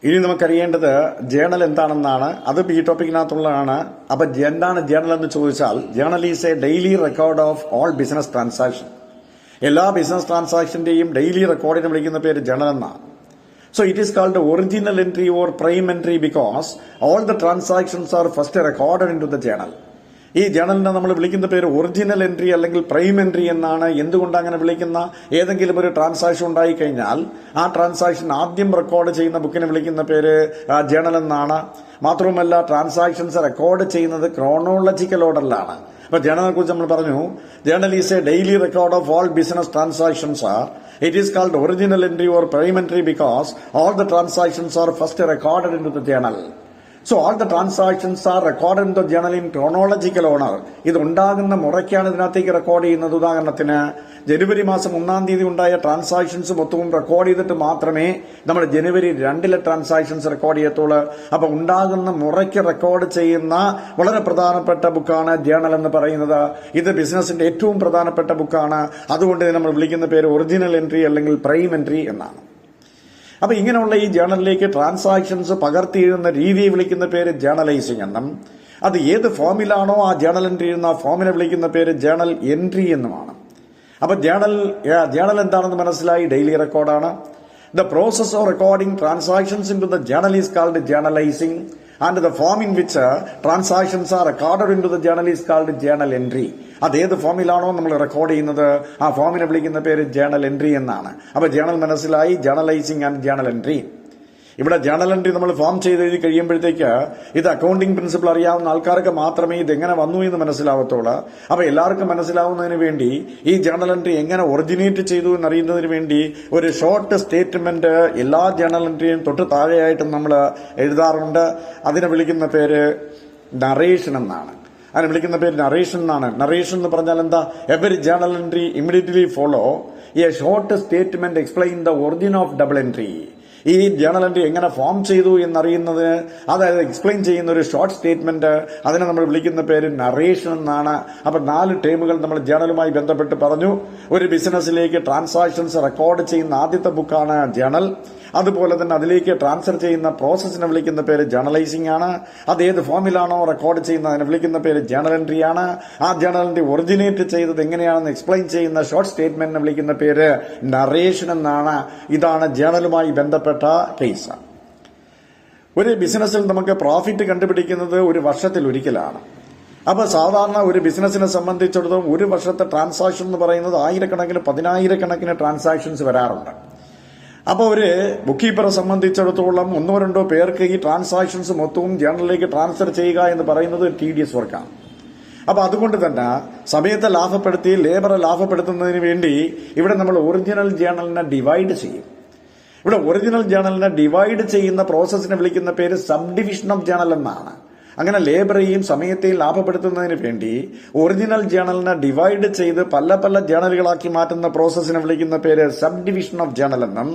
ഇനി നമുക്കറിയേണ്ടത് ജേണൽ എന്താണെന്നാണ്. അത് ഈ ടോപ്പിക്കിനകത്തുള്ളതാണ്. അപ്പൊ എന്താണ് ജേണൽ എന്ന് ചോദിച്ചാൽ journal is A daily record of all business transaction. എല്ലാ ബിസിനസ് ട്രാൻസാക്ഷന്റെയും ഡെയിലി റെക്കോർഡിനെ വിളിക്കുന്ന പേര് ജേണൽ എന്നാണ്. So it is called the original entry or prime entry because all the transactions are first recorded into the journal. ഈ ജേണലിനെ നമ്മൾ വിളിക്കുന്ന പേര് ഒറിജിനൽ എൻട്രി അല്ലെങ്കിൽ പ്രൈം എൻട്രി എന്നാണ്. എന്തുകൊണ്ട് അങ്ങനെ വിളിക്കുന്ന? ഏതെങ്കിലും ഒരു ട്രാൻസാക്ഷൻ ഉണ്ടായി കഴിഞ്ഞാൽ ആ ട്രാൻസാക്ഷൻ ആദ്യം റെക്കോർഡ് ചെയ്യുന്ന ബുക്കിനെ വിളിക്കുന്ന പേര് ജേണൽ എന്നാണ്. മാത്രവുമല്ല ട്രാൻസാക്ഷൻസ് റെക്കോർഡ് ചെയ്യുന്നത് ക്രോണോളജിക്കൽ ഓർഡറിലാണ്. അപ്പൊ ജേണലിനെ കുറിച്ച് നമ്മൾ പറഞ്ഞു, journal is A daily record of all business transactions are. It is called original entry or prime entry because all the transactions are first recorded into the journal. So all the transactions are recorded in the journal in chronological order. ഇത് ഉണ്ടാകുന്ന മുറയ്ക്കാണ് ഇതിനകത്തേക്ക് റെക്കോർഡ് ചെയ്യുന്നത്. ഉദാഹരണത്തിന് ജനുവരി മാസം 1-ാം തീയതി ഉണ്ടായ ട്രാൻസാക്ഷൻസ് മൊത്തവും റെക്കോർഡ് ചെയ്തിട്ട് മാത്രമേ നമ്മൾ ജനുവരി 2-ലെ ട്രാൻസാക്ഷൻസ് റെക്കോർഡ് ചെയ്യത്തുള്ളൂ. അപ്പൊ ഉണ്ടാകുന്ന മുറയ്ക്ക് റെക്കോർഡ് ചെയ്യുന്ന വളരെ പ്രധാനപ്പെട്ട ബുക്കാണ് ജേണൽ എന്ന് പറയുന്നത്. ഇത് ബിസിനസിന്റെ ഏറ്റവും പ്രധാനപ്പെട്ട ബുക്കാണ്. അതുകൊണ്ട് നമ്മൾ വിളിക്കുന്ന പേര് ഒറിജിനൽ എൻട്രി അല്ലെങ്കിൽ പ്രൈം എൻട്രി എന്നാണ്. അപ്പൊ ഇങ്ങനെയുള്ള ഈ ജേണലിലേക്ക് ട്രാൻസാക്ഷൻസ് പകർത്തിയെഴുതുന്ന രീതിയെ വിളിക്കുന്ന പേര് ജേണലൈസിംഗ് എന്നും, അത് ഏത് ഫോമിലാണോ ആ ജേണൽ എൻട്രി എന്ന ഫോമിനെ വിളിക്കുന്ന പേര് ജേണൽ എൻട്രി എന്നുമാണ്. അപ്പൊ ജേണൽ എന്താണെന്ന് മനസ്സിലായി. ഡെയിലി റെക്കോർഡാണ്. The process of recording transactions into the journal is called journalising. and the form in which transactions are recorded into the journal is called journal entry. അതേത് ഫോമിലാണോ നമ്മൾ റെക്കോർഡ് ചെയ്യുന്നത് ആ ഫോമിനെ വിളിക്കുന്ന പേര് ജേണൽ എൻട്രി എന്നാണ്. അപ്പൊ ജേണൽ മനസ്സിലായി, ജേണലൈസിംഗ് ആൻഡ് ജേണൽ എൻട്രി. ഇവിടെ ജേണൽ എൻട്രി നമ്മൾ ഫോം ചെയ്ത് എഴുതി കഴിയുമ്പോഴത്തേക്ക് ഇത് അക്കൗണ്ടിംഗ് പ്രിൻസിപ്പിൾ അറിയാവുന്ന ആൾക്കാർക്ക് മാത്രമേ ഇത് എങ്ങനെ വന്നു എന്ന് മനസ്സിലാവത്തുള്ളൂ. അപ്പൊ എല്ലാവർക്കും മനസ്സിലാവുന്നതിന് വേണ്ടി ഈ ജേണൽ എൻട്രി എങ്ങനെ ഒറിജിനേറ്റ് ചെയ്തു എന്നറിയുന്നതിന് വേണ്ടി ഒരു ഷോർട്ട് സ്റ്റേറ്റ്മെന്റ് എല്ലാ ജേണൽ എൻട്രിയും തൊട്ട് താഴെയായിട്ടും നമ്മൾ എഴുതാറുണ്ട്. അതിനെ വിളിക്കുന്ന പേര് നറേഷൻ എന്നാണ്. അതിനെ വിളിക്കുന്ന പേര് നറേഷൻ എന്നാണ്. നറേഷൻ എന്ന് പറഞ്ഞാൽ എന്താ? Every journal entry immediately follow A short statement explain the origin of double entry. ഈ ജേണൽ എൻട്രി എങ്ങനെ ഫോം ചെയ്തു എന്നറിയുന്നത്, അതായത് എക്സ്പ്ലെയിൻ ചെയ്യുന്ന ഒരു ഷോർട്ട് സ്റ്റേറ്റ്മെന്റ്, അതിനെ നമ്മൾ വിളിക്കുന്ന പേര് നറേഷൻ എന്നാണ്. അപ്പൊ 4 ടേമുകൾ നമ്മൾ ജേണലുമായി ബന്ധപ്പെട്ട് പറഞ്ഞു. ഒരു ബിസിനസ്സിലേക്ക് ട്രാൻസാക്ഷൻസ് റെക്കോർഡ് ചെയ്യുന്ന ആദ്യത്തെ ബുക്കാണ് ജേണൽ. അതുപോലെ തന്നെ അതിലേക്ക് ട്രാൻസ്ഫർ ചെയ്യുന്ന പ്രോസസ്സിനെ വിളിക്കുന്ന പേര് ജേണലൈസിംഗ് ആണ്. അത് ഏത് ഫോമിലാണോ റെക്കോർഡ് ചെയ്യുന്നത് അതിനെ വിളിക്കുന്ന പേര് ജേണൽ എൻട്രി ആണ്. ആ ജേണൽ എൻട്രി ഒറിജിനേറ്റ് ചെയ്തത് എങ്ങനെയാണെന്ന് എക്സ്പ്ലെയിൻ ചെയ്യുന്ന ഷോർട്ട് സ്റ്റേറ്റ്മെന്റിനെ വിളിക്കുന്ന പേര് നറേഷൻ എന്നാണ്. ഇതാണ് ജേണലുമായി ബന്ധപ്പെട്ട കേസ്. ഒരു ബിസിനസ്സിൽ നമുക്ക് പ്രോഫിറ്റ് കണ്ടുപിടിക്കുന്നത് ഒരു വർഷത്തിൽ ഒരിക്കലാണ്. അപ്പൊ സാധാരണ ഒരു ബിസിനസിനെ സംബന്ധിച്ചിടത്തോളം ഒരു വർഷത്തെ ട്രാൻസാക്ഷൻ എന്ന് പറയുന്നത് ആയിരക്കണക്കിന് 10,000-കണക്കിന് ട്രാൻസാക്ഷൻസ് വരാറുണ്ട്. അപ്പോൾ ഒരു ബുക്ക് കീപ്പറെ സംബന്ധിച്ചിടത്തോളം 1-2 പേർക്ക് ഈ ട്രാൻസാക്ഷൻസ് മൊത്തവും ജേണലിലേക്ക് ട്രാൻസ്ഫർ ചെയ്യുക എന്ന് പറയുന്നത് ടീഡിയസ് വർക്കാണ്. അപ്പൊ അതുകൊണ്ട് തന്നെ സമയത്തെ ലാഭപ്പെടുത്തി ലേബറെ ലാഭപ്പെടുത്തുന്നതിന് വേണ്ടി ഇവിടെ നമ്മൾ ഒറിജിനൽ ജേണലിനെ ഡിവൈഡ് ചെയ്യും. ഇവിടെ ഒറിജിനൽ ജേണലിനെ ഡിവൈഡ് ചെയ്യുന്ന പ്രോസസ്സിനെ വിളിക്കുന്ന പേര് സബ് ഡിവിഷൻ ഓഫ് ജേണൽ എന്നാണ്. അങ്ങനെ ലേബറെയും സമയത്തെയും ലാഭപ്പെടുത്തുന്നതിന് വേണ്ടി ഒറിജിനൽ ജേണലിനെ ഡിവൈഡ് ചെയ്ത് പല പല ജേണലുകളാക്കി മാറ്റുന്ന പ്രോസസ്സിനെ വിളിക്കുന്ന പേര് സബ് ഡിവിഷൻ ഓഫ് ജേണൽ എന്നും,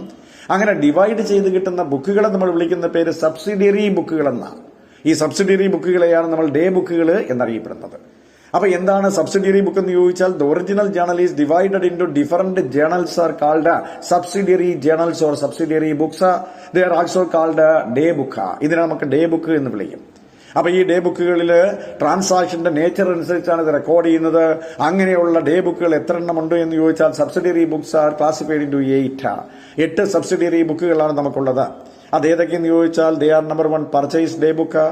അങ്ങനെ ഡിവൈഡ് ചെയ്ത് കിട്ടുന്ന ബുക്കുകളെ നമ്മൾ വിളിക്കുന്ന പേര് സബ്സിഡിയറി ബുക്കുകൾ എന്നാണ്. ഈ സബ്സിഡിയറി ബുക്കുകളെയാണ് നമ്മൾ ഡേ ബുക്കുകൾ എന്നറിയപ്പെടുന്നത്. അപ്പൊ എന്താണ് സബ്സിഡിയറി ബുക്ക് എന്ന് ചോദിച്ചാൽ the original journal is divided into different journals are called subsidiary journals or subsidiary books. They are also called day book. ഇതിനെ നമുക്ക് ഡേ ബുക്ക് എന്ന് വിളിക്കും. അപ്പൊ ഈ ഡേ ബുക്കുകളിൽ ട്രാൻസാക്ഷന്റെ നേച്ചർ അനുസരിച്ചാണ് ഇത് റെക്കോർഡ് ചെയ്യുന്നത്. അങ്ങനെയുള്ള ഡേ ബുക്കുകൾ എത്ര എണ്ണം ഉണ്ട് എന്ന് ചോദിച്ചാൽ subsidiary books are classified into 8 subsidiary ബുക്കുകളാണ് നമുക്കുള്ളത്. അതേതൊക്കെയെന്ന് ചോദിച്ചാൽ they are number 1 purchase day book,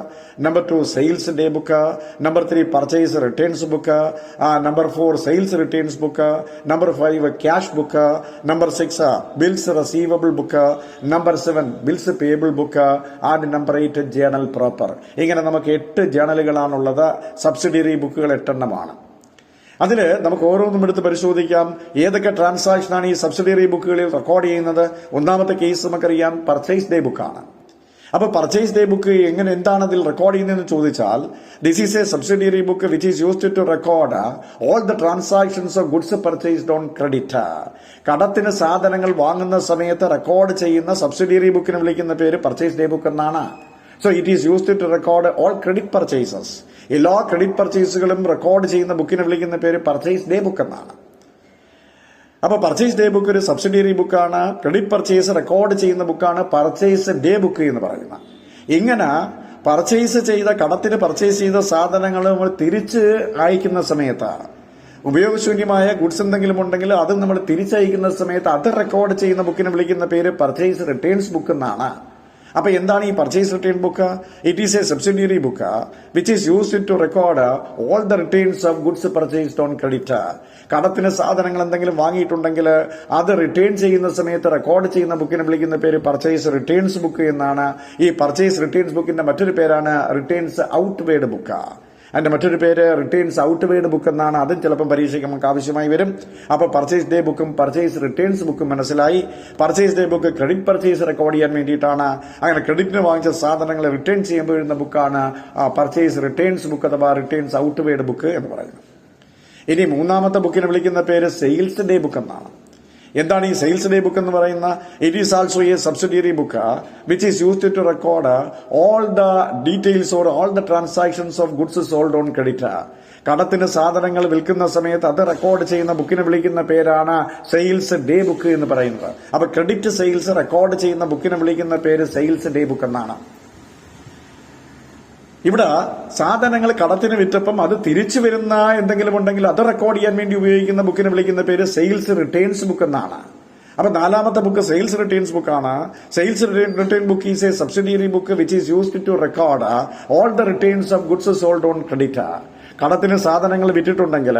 number 2 sales day book, number 3 purchase returns book, number 4 sales returns book, number 5 cash book, number 6 bills receivable book, number 7 bills payable book, and number 8 journal proper. ഇങ്ങനെ നമുക്ക് 8 ജേണലുകളാണുള്ളത്. സബ്സിഡിയറി ബുക്കുകൾ 8 എണ്ണമാണ്. അതിൽ നമുക്ക് ഓരോന്നും എടുത്ത് പരിശോധിക്കാം. ഏതൊക്കെ ട്രാൻസാക്ഷനാണ് ഈ സബ്സിഡിയറി ബുക്കുകളിൽ റെക്കോർഡ് ചെയ്യുന്നത്? ഒന്നാമത്തെ കേസ് നമുക്കറിയാം, പർച്ചേസ് ഡേ ബുക്കാണ്. അപ്പൊ പർച്ചേസ് ഡേ ബുക്ക് എന്താണ് അതിൽ റെക്കോർഡ് ചെയ്യുന്നതെന്ന് ചോദിച്ചാൽ this is a subsidiary book which is used to record all the transactions of goods purchased on credit. കടത്തിന് സാധനങ്ങൾ വാങ്ങുന്ന സമയത്ത് റെക്കോർഡ് ചെയ്യുന്ന സബ്സിഡിയറി ബുക്കിനെ വിളിക്കുന്ന പേര് പർച്ചേസ് ഡേ ബുക്ക് എന്നാണ്. So it is used to record all credit purchases. എല്ലാ ക്രെഡിറ്റ് പർച്ചേസുകളും റെക്കോർഡ് ചെയ്യുന്ന ബുക്കിനെ വിളിക്കുന്ന പേര് പർച്ചേസ് ഡേ ബുക്ക് എന്നാണ്. അപ്പൊ പർച്ചേസ് ഡേ ബുക്ക് ഒരു സബ്സിഡിയറി ബുക്കാണ്. ക്രെഡിറ്റ് പർച്ചേസ് റെക്കോർഡ് ചെയ്യുന്ന ബുക്കാണ് പർച്ചേസ് ഡേ ബുക്ക് എന്ന് പറയുന്നത്. ഇങ്ങനെ പർച്ചേസ് ചെയ്ത കടത്തിന് പർച്ചേസ് ചെയ്ത സാധനങ്ങൾ നമ്മൾ തിരിച്ച് അയക്കുന്ന സമയത്ത് ഉപയോഗശൂന്യമായ ഗുഡ്സ് എന്തെങ്കിലും ഉണ്ടെങ്കിൽ അത് നമ്മൾ തിരിച്ചയക്കുന്ന സമയത്ത് അത് റെക്കോർഡ് ചെയ്യുന്ന ബുക്കിനെ വിളിക്കുന്ന പേര് പർച്ചേസ് റിട്ടേൺസ് ബുക്ക് എന്നാണ്. അപ്പൊ എന്താണ് ഈ purchase return book? It is a subsidiary book which is used to record all the returns of goods purchased on credit. കടത്തിന് സാധനങ്ങൾ എന്തെങ്കിലും വാങ്ങിയിട്ടുണ്ടെങ്കിൽ അത് റിട്ടേൺ ചെയ്യുന്ന സമയത്ത് റെക്കോർഡ് ചെയ്യുന്ന ബുക്കിനെ വിളിക്കുന്ന പേര് പർച്ചേസ് റിട്ടേൺസ് ബുക്ക് എന്നാണ്. ഈ പർച്ചേസ് റിട്ടേൺസ് ബുക്കിന്റെ മറ്റൊരു പേരാണ് റിട്ടേൺസ് ഔട്ട്വേഡ് ബുക്ക്. അതിന്റെ മറ്റൊരു പേര് റിട്ടേൺസ് ഔട്ട്വേഡ് ബുക്ക് എന്നാണ്. അതും ചിലപ്പോൾ പരീക്ഷയ്ക്ക് നമുക്ക് ആവശ്യമായി വരും. അപ്പൊ പർച്ചേസ് ഡേ ബുക്കും പർച്ചേസ് റിട്ടേൺസ് ബുക്കും മനസ്സിലായി. Purchase day book credit purchase record ചെയ്യാൻ വേണ്ടിയിട്ടാണ്. അങ്ങനെ ക്രെഡിറ്റിന് വാങ്ങിച്ച സാധനങ്ങൾ റിട്ടേൺ ചെയ്യുമ്പോൾ എഴുതുന്ന ബുക്കാണ് പർച്ചേസ് റിട്ടേൺസ് ബുക്ക് അഥവാ റിട്ടേൺസ് ഔട്ട്വേഡ് ബുക്ക് എന്ന് പറയുന്നത്. ഇനി മൂന്നാമത്തെ ബുക്കിനെ വിളിക്കുന്ന പേര് സെയിൽസ് ഡേ ബുക്ക് എന്നാണ്. എന്താണ് ഈ സെയിൽസ് ഡേ ബുക്ക് എന്ന് പറയുന്ന? It is also a subsidiary book which is used to record all the details or all the transactions of goods sold on credit. കടത്തിന് സാധനങ്ങൾ വിൽക്കുന്ന സമയത്ത് അത് റെക്കോർഡ് ചെയ്യുന്ന ബുക്കിനെ വിളിക്കുന്ന പേരാണ് സെയിൽസ് ഡേ ബുക്ക് എന്ന് പറയുന്നത്. അപ്പൊ ക്രെഡിറ്റ് സെയിൽസ് റെക്കോർഡ് ചെയ്യുന്ന ബുക്കിനെ വിളിക്കുന്ന പേര് സെയിൽസ് ഡേ ബുക്ക് എന്നാണ്. ഇവിടെ സാധനങ്ങൾ കടത്തിന് വിറ്റപ്പം അത് തിരിച്ചു വരുന്ന എന്തെങ്കിലും ഉണ്ടെങ്കിൽ അത് റെക്കോർഡ് ചെയ്യാൻ വേണ്ടി ഉപയോഗിക്കുന്ന ബുക്കിനെ വിളിക്കുന്ന പേര് സെയിൽസ് റിട്ടേൺസ് ബുക്ക് എന്നാണ്. അപ്പൊ നാലാമത്തെ ബുക്ക് സെയിൽസ് റിട്ടേൺസ് ബുക്കാണ്. Sales return book is a subsidiary book which is used to record all the returns of goods sold on credit. കടത്തിന് സാധനങ്ങൾ വിറ്റിട്ടുണ്ടെങ്കിൽ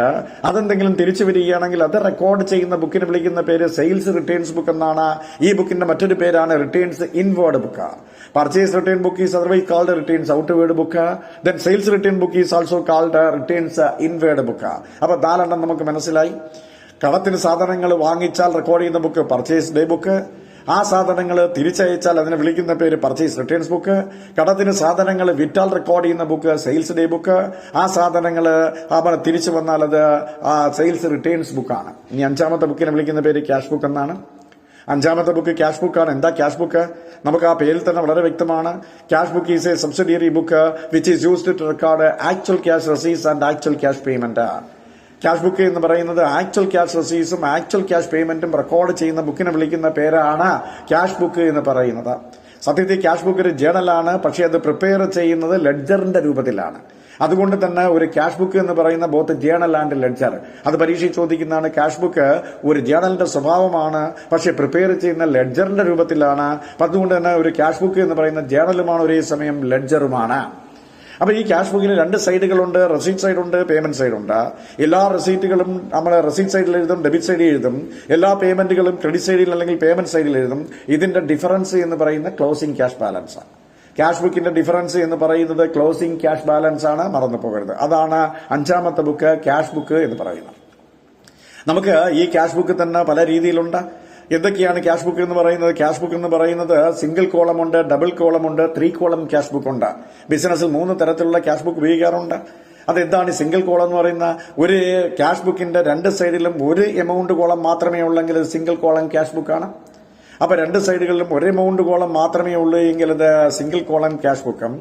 അതെന്തെങ്കിലും തിരിച്ചു വരികയാണെങ്കിൽ അത് റെക്കോർഡ് ചെയ്യുന്ന ബുക്കിന് വിളിക്കുന്ന പേര് സെയിൽസ് റിട്ടേൺസ് ബുക്ക് എന്നാണ്. ഈ ബുക്കിന്റെ മറ്റൊരു പേരാണ് returns inward book. Purchase return book is otherwise called returns outward book. Then sales return book is also called returns inward book. അപ്പൊ 4 നമുക്ക് മനസ്സിലായി. കടത്തിന് സാധനങ്ങൾ വാങ്ങിച്ചാൽ റെക്കോർഡ് ചെയ്യുന്ന ബുക്ക് പർച്ചേസ് ഡേ ബുക്ക്. ആ സാധനങ്ങൾ തിരിച്ചയച്ചാൽ അതിനെ വിളിക്കുന്ന പേര് പർച്ചേസ് റിട്ടേൺസ് ബുക്ക്. കടത്തിന് സാധനങ്ങൾ വിറ്റാൽ റെക്കോർഡ് ചെയ്യുന്ന ബുക്ക് സെയിൽസ് ഡേ ബുക്ക്. ആ സാധനങ്ങൾ തിരിച്ചു വന്നാൽ അത് സെയിൽസ് റിട്ടേൺസ് ബുക്കാണ്. ഇനി 5ാമത്തെ ബുക്കിനെ വിളിക്കുന്ന പേര് ക്യാഷ് ബുക്ക് എന്നാണ്. 5ാമത്തെ ബുക്ക് ക്യാഷ് ബുക്കാണ്. എന്താ ക്യാഷ് ബുക്ക്? നമുക്ക് ആ പേരിൽ തന്നെ വളരെ വ്യക്തമാണ്. Cash book is a subsidiary book which is used to record actual cash receipts and actual cash payment. Cash book എന്ന് പറയുന്നത് ആക്ച്വൽ ക്യാഷ് റെസീറ്റ്സും ആക്ച്വൽ ക്യാഷ് പേയ്മെന്റും റെക്കോർഡ് ചെയ്യുന്ന ബുക്കിനെ വിളിക്കുന്ന പേരാണ് ക്യാഷ് ബുക്ക് എന്ന് പറയുന്നത്. സത്യത്തിൽ ക്യാഷ് ബുക്ക് ഒരു ജേണലാണ്, പക്ഷേ അത് പ്രിപ്പയർ ചെയ്യുന്നത് ലെഡ്ജറിന്റെ രൂപത്തിലാണ്. അതുകൊണ്ട് തന്നെ ഒരു ക്യാഷ് ബുക്ക് എന്ന് പറയുന്ന ബോത്ത് ജേണൽ ആൻഡ് ലെഡ്ജർ. അത് പരീക്ഷയിൽ ചോദിക്കുന്നതാണ്. ക്യാഷ് ബുക്ക് ഒരു ജേണലിന്റെ സ്വഭാവമാണ്, പക്ഷെ പ്രിപ്പയർ ചെയ്യുന്ന ലെഡ്ജറിന്റെ രൂപത്തിലാണ്. അതുകൊണ്ട് തന്നെ ഒരു ക്യാഷ് ബുക്ക് എന്ന് പറയുന്ന ജേണലുമാണ്, ഒരേ സമയം ലെഡ്ജറുമാണ്. അപ്പൊ ഈ ക്യാഷ് ബുക്കിന് 2 സൈഡുകളുണ്ട്. റെസീറ്റ് സൈഡ് ഉണ്ട്, പേയ്മെന്റ് സൈഡ് ഉണ്ട്. എല്ലാ റെസീറ്റുകളും നമ്മൾ റെസീറ്റ് സൈഡിൽ എഴുതും, ഡെബിറ്റ് സൈഡിൽ എഴുതും. എല്ലാ പേയ്മെന്റുകളും ക്രെഡിറ്റ് സൈഡിൽ അല്ലെങ്കിൽ പേയ്മെന്റ് സൈഡിൽ എഴുതും. ഇതിന്റെ ഡിഫറൻസ് എന്ന് പറയുന്ന ക്ലോസിംഗ് ക്യാഷ് ബാലൻസ് ആണ്. ക്യാഷ് ബുക്കിന്റെ ഡിഫറൻസ് എന്ന് പറയുന്നത് ക്ലോസിംഗ് ക്യാഷ് ബാലൻസ് ആണ്, മറന്നു പോകരുത്. അതാണ് 5ാമത്തെ ബുക്ക് ക്യാഷ് ബുക്ക് എന്ന് പറയുന്നത്. നമുക്ക് ഈ ക്യാഷ് ബുക്ക് തന്നെ പല രീതിയിലുണ്ട്. എന്തൊക്കെയാണ് ക്യാഷ് ബുക്ക് എന്ന് പറയുന്നത്? ക്യാഷ് ബുക്ക് എന്ന് പറയുന്നത് സിംഗിൾ കോളം ഉണ്ട്, ഡബിൾ കോളം ഉണ്ട്, 3 കോളം ക്യാഷ് ബുക്ക് ഉണ്ട്. ബിസിനസ്സിൽ 3 തരത്തിലുള്ള ക്യാഷ് ബുക്ക് ഉപയോഗിക്കാറുണ്ട്. അതെന്താണ് സിംഗിൾ കോളം എന്ന് പറയുന്ന? ഒരു ക്യാഷ് ബുക്കിന്റെ 2 സൈഡിലും ഒരു എമൗണ്ട് കോളം മാത്രമേ ഉള്ളെങ്കിൽ ഇത് സിംഗിൾ കോളം ക്യാഷ് ബുക്കാണ്. അപ്പൊ 2 സൈഡുകളിലും ഒരു എമൗണ്ട് കോളം മാത്രമേ ഉള്ളൂ എങ്കിൽ ഇത് സിംഗിൾ കോളം ക്യാഷ് ബുക്കും.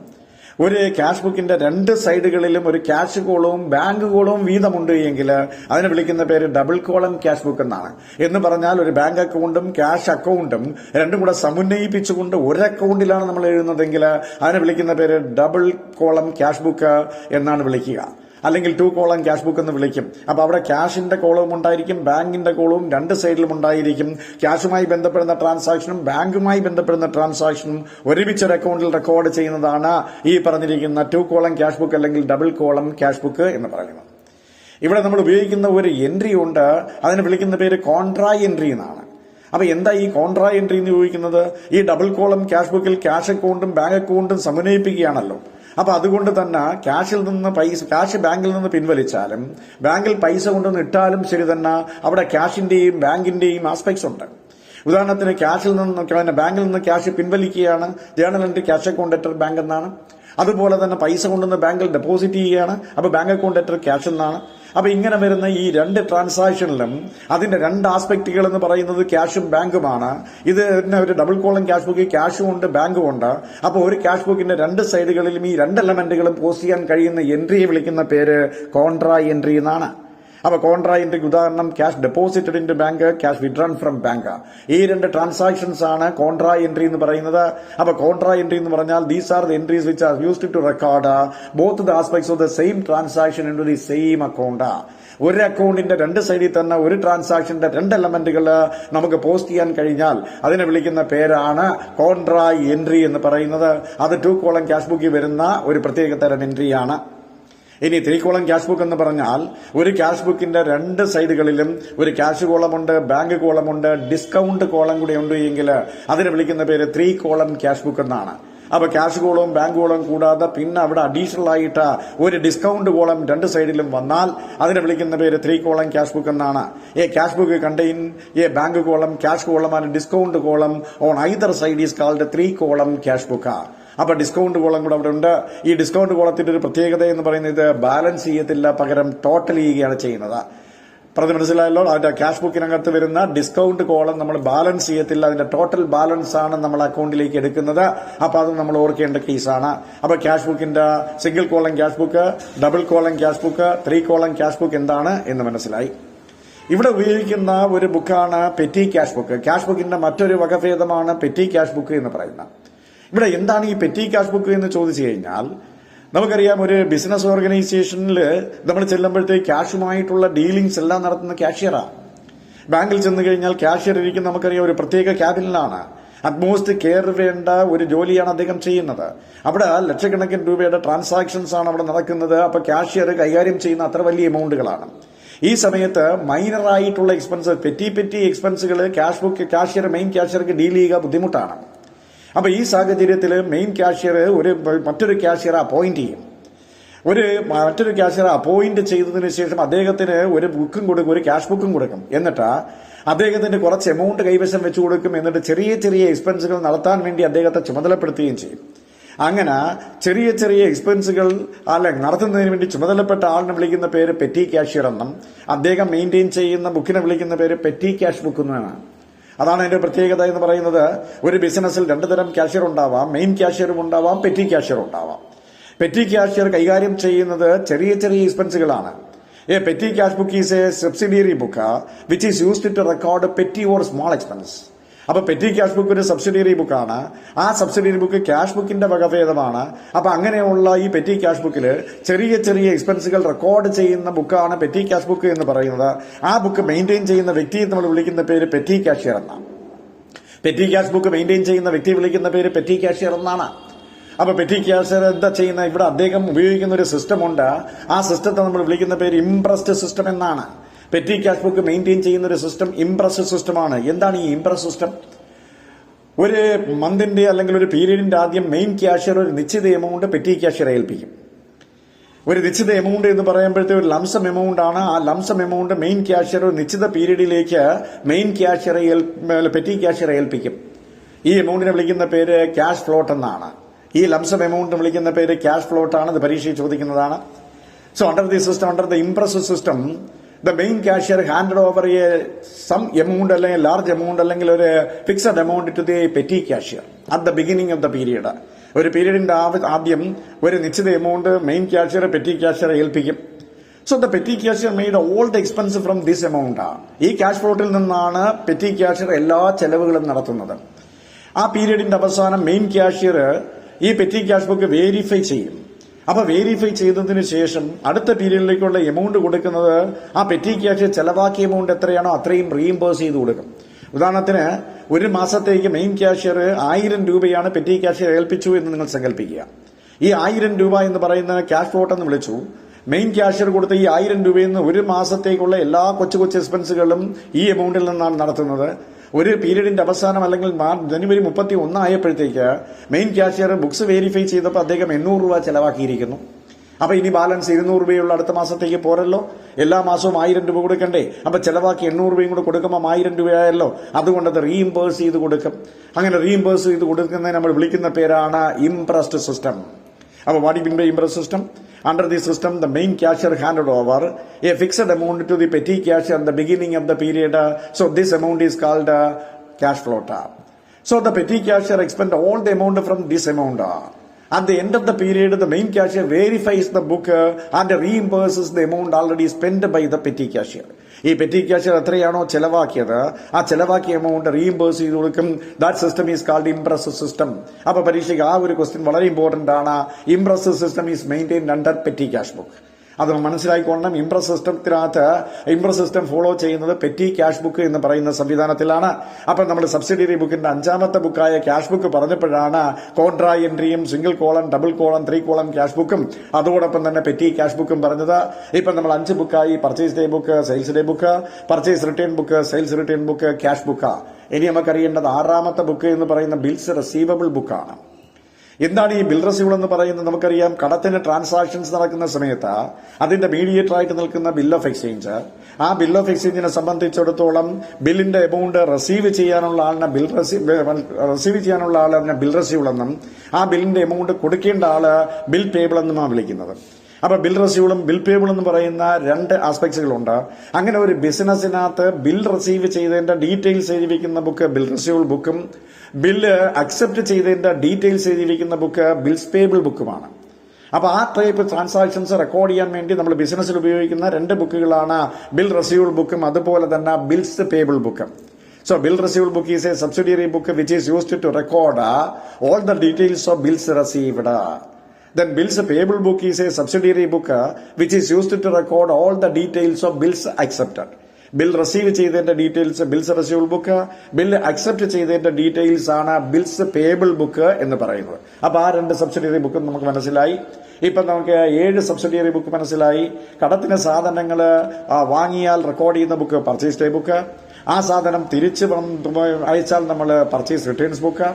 ഒരു ക്യാഷ് ബുക്കിന്റെ 2 സൈഡുകളിലും ഒരു ക്യാഷ് കോളവും ബാങ്ക് കോളവും വീതമുണ്ട് എങ്കിൽ അതിനെ വിളിക്കുന്ന പേര് ഡബിൾ കോളം ക്യാഷ് ബുക്ക് എന്നാണ്. എന്ന് പറഞ്ഞാൽ ഒരു ബാങ്ക് അക്കൗണ്ടും ക്യാഷ് അക്കൗണ്ടും രണ്ടും കൂടെ സമന്വയിപ്പിച്ചുകൊണ്ട് ഒരു അക്കൗണ്ടിലാണ് നമ്മൾ എഴുതുന്നതെങ്കിൽ അതിനെ വിളിക്കുന്ന പേര് ഡബിൾ കോളം ക്യാഷ് ബുക്ക് എന്നാണ് വിളിക്കുക. അല്ലെങ്കിൽ 2 കോളം ക്യാഷ് ബുക്ക് എന്ന് വിളിക്കും. അപ്പൊ അവിടെ ക്യാഷിന്റെ കോളവും ഉണ്ടായിരിക്കും, ബാങ്കിന്റെ കോളവും 2 സൈഡിലും ഉണ്ടായിരിക്കും. ക്യാഷുമായി ബന്ധപ്പെടുന്ന ട്രാൻസാക്ഷനും ബാങ്കുമായി ബന്ധപ്പെടുന്ന ട്രാൻസാക്ഷനും ഒരുമിച്ച് ഒരു അക്കൗണ്ടിൽ റെക്കോർഡ് ചെയ്യുന്നതാണ് ഈ പറഞ്ഞിരിക്കുന്ന 2 കോളം ക്യാഷ് ബുക്ക് അല്ലെങ്കിൽ ഡബിൾ കോളം ക്യാഷ് ബുക്ക് എന്ന് പറയുന്നത്. ഇവിടെ നമ്മൾ ഉപയോഗിക്കുന്ന ഒരു എൻട്രി ഉണ്ട്, അതിനെ വിളിക്കുന്ന പേര് കോൺട്രാ എൻട്രി എന്നാണ്. അപ്പൊ എന്താ ഈ കോൺട്രാ എൻട്രി എന്ന് ചോദിക്കുന്നത്? ഈ ഡബിൾ കോളം ക്യാഷ് ബുക്കിൽ ക്യാഷ് അക്കൗണ്ടും ബാങ്ക് അക്കൗണ്ടും സമന്വയിപ്പിക്കുകയാണല്ലോ. അപ്പൊ അതുകൊണ്ട് തന്നെ ക്യാഷ് ബാങ്കിൽ നിന്ന് പിൻവലിച്ചാലും ബാങ്കിൽ പൈസ കൊണ്ടുവന്ന് ഇട്ടാലും ശരി തന്നെ അവിടെ ക്യാഷിന്റെയും ബാങ്കിന്റെയും ആസ്പെക്ട്സ് ഉണ്ട്. ഉദാഹരണത്തിന് ബാങ്കിൽ നിന്ന് ക്യാഷ് പിൻവലിക്കുകയാണ്, journal entry cash account at bank എന്നാണ്. അതുപോലെ തന്നെ പൈസ കൊണ്ടുവന്ന് ബാങ്കിൽ ഡെപ്പോസിറ്റ് ചെയ്യുകയാണ്, അപ്പൊ ബാങ്ക് അക്കൗണ്ട് അറ്റ് ക്യാഷ് എന്നാണ്. അപ്പൊ ഇങ്ങനെ വരുന്ന ഈ 2 ട്രാൻസാക്ഷനിലും അതിന്റെ 2 ആസ്പെക്ടുകൾ എന്ന് പറയുന്നത് ക്യാഷും ബാങ്കുമാണ്. ഇത് ഒരു ഡബിൾ കോളം ക്യാഷ് ബുക്ക് ക്യാഷും ഉണ്ട് ബാങ്കും ഉണ്ട്. അപ്പൊ ഒരു ക്യാഷ് ബുക്കിന്റെ 2 സൈഡുകളിലും ഈ 2 എലമെന്റുകളും പോസ്റ്റ് ചെയ്യാൻ കഴിയുന്ന എൻട്രിയെ വിളിക്കുന്ന പേര് കോൺട്രാ എൻട്രി എന്നാണ്. അപ്പൊ കോൺട്രാ എൻട്രിക്ക് ഉദാഹരണം cash deposited in bank, cash withdrawn from bank. ഈ 2 ട്രാൻസാക്ഷൻസ് ആണ് കോൺട്രാ എൻട്രി എന്ന് പറയുന്നത്. അപ്പൊ കോൺട്രാ എൻട്രി എന്ന് പറഞ്ഞാൽ these are the entries which are used to record both the aspects of the same transaction into the same account. ഒരു അക്കൗണ്ടിന്റെ 2 സൈഡിൽ തന്നെ ഒരു ട്രാൻസാക്ഷന്റെ 2 എലമെന്റുകൾ നമുക്ക് പോസ്റ്റ് ചെയ്യാൻ കഴിഞ്ഞാൽ അതിനെ വിളിക്കുന്ന പേരാണ് കോൺട്രാ എൻട്രി എന്ന് പറയുന്നത്. അത് 2 കോളം ക്യാഷ് ബുക്കിൽ വരുന്ന ഒരു പ്രത്യേക തരം എൻട്രിയാണ്. ഇനി 3 കോളം ക്യാഷ് ബുക്ക് എന്ന് പറഞ്ഞാൽ ഒരു ക്യാഷ് ബുക്കിന്റെ 2 സൈഡുകളിലും ഒരു ക്യാഷ് കോളമുണ്ട്, ബാങ്ക് കോളമുണ്ട്, ഡിസ്കൗണ്ട് കോളം കൂടി ഉണ്ട് എങ്കിൽ അതിനെ വിളിക്കുന്ന പേര് 3 കോളം ക്യാഷ് ബുക്ക് എന്നാണ്. അപ്പൊ ക്യാഷ് കോളവും ബാങ്ക് കോളവും കൂടാതെ പിന്നെ അവിടെ അഡീഷണൽ ആയിട്ട് ഒരു ഡിസ്കൗണ്ട് കോളം 2 സൈഡിലും വന്നാൽ അതിനെ വിളിക്കുന്ന പേര് 3 കോളം ക്യാഷ് ബുക്ക് എന്നാണ്. A cash book contain A bank column, cash column and discount column on either side is called 3 column cash book. അപ്പൊ ഡിസ്കൗണ്ട് കോളം കൂടെ അവിടെ ഉണ്ട്. ഈ ഡിസ്കൗണ്ട് കോളത്തിന്റെ ഒരു പ്രത്യേകത എന്ന് പറയുന്നത് ബാലൻസ് ചെയ്യത്തില്ല, പകരം ടോട്ടൽ ചെയ്യുകയാണ് ചെയ്യുന്നത്. പറഞ്ഞ് മനസ്സിലായല്ലോ? അതിന്റെ ക്യാഷ് ബുക്കിനകത്ത് വരുന്ന ഡിസ്കൗണ്ട് കോളം നമ്മൾ ബാലൻസ് ചെയ്യത്തില്ല, അതിന്റെ ടോട്ടൽ ബാലൻസ് ആണ് നമ്മൾ അക്കൗണ്ടിലേക്ക് എടുക്കുന്നത്. അപ്പൊ അത് നമ്മൾ ഓർക്കേണ്ട കേസാണ്. അപ്പൊ ക്യാഷ് ബുക്കിന്റെ single column cash book, double column cash book, 3 column cash book എന്താണ് എന്ന് മനസ്സിലായി. ഇവിടെ ഉപയോഗിക്കുന്ന ഒരു ബുക്കാണ് പെറ്റി ക്യാഷ് ബുക്ക്. ക്യാഷ് ബുക്കിന്റെ മറ്റൊരു വകഭേദമാണ് പെറ്റി ക്യാഷ് ബുക്ക് എന്ന് പറയുന്നത്. ഇവിടെ എന്താണ് ഈ പെറ്റി ക്യാഷ് ബുക്ക് എന്ന് ചോദിച്ചു കഴിഞ്ഞാൽ, നമുക്കറിയാം ഒരു ബിസിനസ് ഓർഗനൈസേഷനിൽ നമ്മൾ ചെല്ലുമ്പോഴത്തേക്ക് ക്യാഷുമായിട്ടുള്ള ഡീലിംഗ്സ് എല്ലാം നടത്തുന്ന കാഷ്യറാണ്. ബാങ്കിൽ ചെന്ന് കഴിഞ്ഞാൽ ക്യാഷ്യർ ഇരിക്കുന്ന നമുക്കറിയാം ഒരു പ്രത്യേക ക്യാബിനിലാണ്. അറ്റ്മോസ്റ്റ് കെയർ വേണ്ട ഒരു ജോലിയാണ് അദ്ദേഹം ചെയ്യുന്നത്. അവിടെ ലക്ഷക്കണക്കിന് രൂപയുടെ ട്രാൻസാക്ഷൻസ് ആണ് അവിടെ നടക്കുന്നത്. അപ്പൊ ക്യാഷ്യർ കൈകാര്യം ചെയ്യുന്ന അത്ര വലിയ എമൗണ്ടുകളാണ്. ഈ സമയത്ത് മൈനറായിട്ടുള്ള എക്സ്പെൻസ്, പെറ്റി എക്സ്പെൻസുകൾ ക്യാഷ്യർ മെയിൻ ക്യാഷ്യർക്ക് ഡീൽ ചെയ്യുക ബുദ്ധിമുട്ടാണ്. അപ്പൊ ഈ സാഹചര്യത്തിൽ മെയിൻ ക്യാഷ്യർ മറ്റൊരു ക്യാഷ്യറെ അപ്പോയിന്റ് ചെയ്യും. മറ്റൊരു ക്യാഷ്യറെ അപ്പോയിന്റ് ചെയ്തതിനു ശേഷം അദ്ദേഹത്തിന് ഒരു ബുക്കും കൊടുക്കും, ഒരു ക്യാഷ് ബുക്കും കൊടുക്കും. എന്നിട്ട് അദ്ദേഹത്തിന് കുറച്ച് എമൗണ്ട് കൈവശം വെച്ചു കൊടുക്കും. എന്നിട്ട് ചെറിയ എക്സ്പെൻസുകൾ നടത്താൻ വേണ്ടി അദ്ദേഹത്തെ ചുമതലപ്പെടുത്തുകയും ചെയ്യും. അങ്ങനെ ചെറിയ എക്സ്പെൻസുകൾ നടത്തുന്നതിന് വേണ്ടി ചുമതലപ്പെട്ട ആളിനെ വിളിക്കുന്ന പേര് പെറ്റി ക്യാഷ്യർ എന്നും അദ്ദേഹം മെയിൻറ്റെയിൻ ചെയ്യുന്ന ബുക്കിനെ വിളിക്കുന്ന പേര് പെറ്റി ക്യാഷ് ബുക്ക് എന്നാണ്. അതാണ് അതിന്റെ പ്രത്യേകത എന്ന് പറയുന്നത്. ഒരു ബിസിനസ്സിൽ രണ്ടു തരം ക്യാഷ്യർ ഉണ്ടാവാം. മെയിൻ ക്യാഷ്യറും ഉണ്ടാവാം, പെറ്റി ക്യാഷ്യർ ഉണ്ടാവാം. പെറ്റി ക്യാഷ്യർ കൈകാര്യം ചെയ്യുന്നത് ചെറിയ എക്സ്പെൻസുകളാണ്. A petty cash book is a subsidiary book which is used to record petty or small expense. അപ്പൊ പെറ്റി ക്യാഷ് ബുക്ക് ഒരു സബ്സിഡിയറി ബുക്കാണ്. ആ സബ്സിഡിയറി ബുക്ക് ക്യാഷ് ബുക്കിന്റെ വകഭേദമാണ്. അപ്പൊ അങ്ങനെയുള്ള ഈ പെറ്റി ക്യാഷ് ബുക്കിൽ ചെറിയ എക്സ്പെൻസുകൾ റെക്കോർഡ് ചെയ്യുന്ന ബുക്കാണ് പെറ്റി ക്യാഷ് ബുക്ക് എന്ന് പറയുന്നത്. ആ ബുക്ക് മെയിൻറ്റെയിൻ ചെയ്യുന്ന വ്യക്തിയെ നമ്മൾ വിളിക്കുന്ന പേര് പെറ്റി ക്യാഷ്യർ എന്നാണ്. പെറ്റി ക്യാഷ് ബുക്ക് മെയിൻറ്റെയിൻ ചെയ്യുന്ന വ്യക്തിയെ വിളിക്കുന്ന പേര് പെറ്റി ക്യാഷ്യർ എന്നാണ്. അപ്പൊ പെറ്റി ക്യാഷ്യർ എന്താ ചെയ്യുന്ന, ഇവിടെ അദ്ദേഹം ഉപയോഗിക്കുന്ന ഒരു സിസ്റ്റം ഉണ്ട്. ആ സിസ്റ്റത്തെ നമ്മൾ വിളിക്കുന്ന പേര് ഇംപ്രസ്ഡ് സിസ്റ്റം എന്നാണ്. പെറ്റി ക്യാഷ് ബുക്ക് മെയിൻറ്റെയിൻ ചെയ്യുന്ന ഒരു സിസ്റ്റം ഇംപ്രസ്ഡ് സിസ്റ്റമാണ്. എന്താണ് ഈ ഇംപ്രസ്ഡ് സിസ്റ്റം? ഒരു മന്തിന്റെ അല്ലെങ്കിൽ ഒരു പീരീഡിന്റെ ആദ്യം മെയിൻ ക്യാഷ്യർ ഒരു നിശ്ചിത എമൗണ്ട് പെറ്റി ക്യാഷ്യറെ ഏൽപ്പിക്കും. ഒരു നിശ്ചിത എമൗണ്ട് എന്ന് പറയുമ്പോഴത്തെ ഒരു ലംസം എമൗണ്ട് ആണ്. ആ ലംസം എമൗണ്ട് മെയിൻ ക്യാഷ്യർ ഒരു നിശ്ചിത പീരീഡിലേക്ക് പെറ്റി ക്യാഷ്യറെ ഏൽപ്പിക്കും. ഈ എമൗണ്ടിനെ വിളിക്കുന്ന പേര് ക്യാഷ് ഫ്ലോട്ട് എന്നാണ്. ഈ ലംസം എമൗണ്ട് വിളിക്കുന്ന പേര് ക്യാഷ് ഫ്ലോട്ട് ആണ്. ഇത് പരീക്ഷയിൽ ചോദിക്കുന്നതാണ്. So under the imprest system the main cashier handed over some amount അല്ലെങ്കിൽ ലാർജ് എമൗണ്ട് അല്ലെങ്കിൽ ഒരു fixed amount to the petty cashier at the beginning of the period. ഒരു പീരീഡിന്റെ ആദ്യം ഒരു നിശ്ചിത എമൗണ്ട് മെയിൻ ക്യാഷ്യർ പെറ്റി ക്യാഷ്യറെ ഏൽപ്പിക്കും. So the petty cashier made all the expense from this amount. ഈ ക്യാഷ് ഫ്ലോട്ടിൽ നിന്നാണ് പെറ്റി ക്യാഷ്യർ എല്ലാ ചെലവുകളും നടത്തുന്നത്. ആ പീരീഡിന്റെ അവസാനം മെയിൻ ക്യാഷ്യർ ഈ പെറ്റി ക്യാഷ് ബുക്ക് വേരിഫൈ ചെയ്യും. അപ്പൊ വേരിഫൈ ചെയ്തതിനു ശേഷം അടുത്ത പീരീഡിലേക്കുള്ള എമൗണ്ട് കൊടുക്കുന്നത് ആ പെറ്റി ക്യാഷ്യർ ചെലവാക്കിയ എമൗണ്ട് എത്രയാണോ അത്രയും റീഇംബേഴ്സ് ചെയ്ത് കൊടുക്കും. ഉദാഹരണത്തിന് ഒരു മാസത്തേക്ക് മെയിൻ ക്യാഷ്യർ 1000 രൂപയാണ് പെറ്റി ക്യാഷ്യർ ഏൽപ്പിച്ചു എന്ന് നിങ്ങൾ സങ്കല്പിക്കുക. ഈ 1000 രൂപ എന്ന് പറയുന്ന ക്യാഷ് ഫ്ലോട്ട് എന്ന് വിളിച്ചു. മെയിൻ ക്യാഷ്യർ കൊടുത്ത ഈ 1000 രൂപയിൽ നിന്ന് ഒരു മാസത്തേക്കുള്ള എല്ലാ കൊച്ചു എക്സ്പെൻസുകളും ഈ എമൗണ്ടിൽ നിന്നാണ് നടത്തുന്നത്. ഒരു പീരീഡിന്റെ അവസാനം അല്ലെങ്കിൽ ജനുവരി 31 ആയപ്പോഴത്തേക്ക് മെയിൻ ക്യാഷ്യർ ബുക്സ് വെരിഫൈ ചെയ്തപ്പോൾ അദ്ദേഹം 800 രൂപ ചെലവാക്കിയിരിക്കുന്നു. അപ്പൊ ഇനി ബാലൻസ് 200 രൂപയുള്ള അടുത്ത മാസത്തേക്ക് പോരല്ലോ. എല്ലാ മാസവും 1000 രൂപ കൊടുക്കണ്ടേ? അപ്പൊ ചെലവാക്കി 800 രൂപയും കൂടെ കൊടുക്കുമ്പോൾ 1000 രൂപയായല്ലോ. അതുകൊണ്ട് അത് റീഇംബേഴ്സ് ചെയ്ത് കൊടുക്കും. അങ്ങനെ റീഇംബേഴ്സ് ചെയ്ത് കൊടുക്കുന്നതിന് നമ്മൾ വിളിക്കുന്ന പേരാണ് ഇംപ്രസ്ഡ് സിസ്റ്റം. അപ്പൊ what is by imprest system? Under the system, the main cashier handed over a fixed amount to the petty cashier at the beginning of the period. So this amount is called cash float. So the petty cashier expend all the amount from this amount. At the end of the period, the main cashier verifies the book and reimburses the amount already spent by the petty cashier. ഈ പെറ്റി ക്യാഷ്യർ എത്രയാണോ ചെലവാക്കിയത് ആ ചെലവാക്കിയ എമൗണ്ട് റീഇംബേഴ്സ് ചെയ്ത് കൊടുക്കും. That system is called impressed system. അപ്പൊ പരീക്ഷയ്ക്ക് ആ ഒരു ക്വസ്റ്റ്യൻ വളരെ ഇമ്പോർട്ടന്റ് ആണ്. Impressed system is maintained under petty cash book. അത് മനസ്സിലാക്കിക്കൊള്ളണം. ഇംപ്രസ് സിസ്റ്റം ഫോളോ ചെയ്യുന്നത് പെറ്റി ക്യാഷ് ബുക്ക് എന്ന് പറയുന്ന സംവിധാനത്തിലാണ്. അപ്പൊ നമ്മൾ സബ്സിഡിയറി ബുക്കിന്റെ 5ാമത്തെ ബുക്കായ ക്യാഷ് ബുക്ക് പറഞ്ഞപ്പോഴാണ് കോൺട്രാ എൻട്രിയും single column, double column, 3 column cash ബുക്കും അതോടൊപ്പം തന്നെ പെറ്റി ക്യാഷ് ബുക്കും പറഞ്ഞത്. ഇപ്പൊ നമ്മൾ 5 ബുക്കായി purchase day book, sales day book, purchase return book, sales return book, cash book. ഇനി നമുക്കറിയേണ്ടത് 6ാമത്തെ ബുക്ക് എന്ന് പറയുന്ന ബിൽസ് റിസീവബിൾ ബുക്കാണ്. എന്താണ് ഈ ബിൽ റെസീവബിൾ എന്ന് പറയുന്നത്? നമുക്കറിയാം, കടത്തിന് ട്രാൻസാക്ഷൻസ് നടക്കുന്ന സമയത്ത് അതിന്റെ മീഡിയേറ്റർ ആയിട്ട് നിൽക്കുന്ന ബിൽ ഓഫ് എക്സ്ചേഞ്ച്. ആ ബിൽ ഓഫ് എക്സ്ചേഞ്ചിനെ സംബന്ധിച്ചിടത്തോളം ബില്ലിന്റെ എമൗണ്ട് റിസീവ് ചെയ്യാനുള്ള ആളിനെ ബിൽ റെസീവബിൾ എന്നും ആ ബില്ലിന്റെ എമൗണ്ട് കൊടുക്കേണ്ട ആള് ബിൽ പേബിൾ എന്നുമാണ് വിളിക്കുന്നത്. അപ്പൊ ബിൽ റെസീവബിളും ബിൽ പേബിൾ എന്ന് പറയുന്ന 2 ആസ്പെക്ട്സുകളുണ്ട്. അങ്ങനെ ഒരു ബിസിനസിനകത്ത് ബിൽ റിസീവ് ചെയ്തതിന്റെ ഡീറ്റെയിൽസ് എഴുതിയിരിക്കുന്ന ബുക്ക് ബിൽ റെസീവബിൾ ബുക്കും ബില്ല് അക്സെപ്റ്റ് ചെയ്തതിന്റെ ഡീറ്റെയിൽസ് എഴുതിയിരിക്കുന്ന ബുക്ക് ബിൽസ് പേബിൾ ബുക്കുമാണ്. അപ്പൊ ആ ടൈപ്പ് ട്രാൻസാക്ഷൻസ് റെക്കോർഡ് ചെയ്യാൻ വേണ്ടി നമ്മൾ ബിസിനസ്സിൽ ഉപയോഗിക്കുന്ന 2 ബുക്കുകളാണ് ബിൽ റെസീവബിൾ ബുക്കും അതുപോലെ തന്നെ ബിൽസ് പേബിൾ ബുക്കും. So bill receivable book is a subsidiary book which is used to record all the details of bills received. Then bills payable book is a subsidiary book which is used to record all the details of bills accepted. Bill receive ചെയ്തതിന്റെ details bills receivable book, bill accept ചെയ്തതിന്റെ ഡീറ്റെയിൽസ് ആണ് ബിൽസ് പേയബിൾ ബുക്ക് എന്ന് പറയുന്നത്. അപ്പൊ ആ 2 സബ്സിഡിയറി ബുക്ക് നമുക്ക് മനസ്സിലായി. ഇപ്പൊ നമുക്ക് 7 സബ്സിഡിയറി ബുക്ക് മനസ്സിലായി. കടത്തിന് സാധനങ്ങൾ വാങ്ങിയാൽ റെക്കോർഡ് ചെയ്യുന്ന ബുക്ക് പർച്ചേസ് ഡേ ബുക്ക്, ആ സാധനം തിരിച്ച് അയച്ചാൽ നമ്മൾ പർച്ചേസ് റിട്ടേൺസ് ബുക്ക്,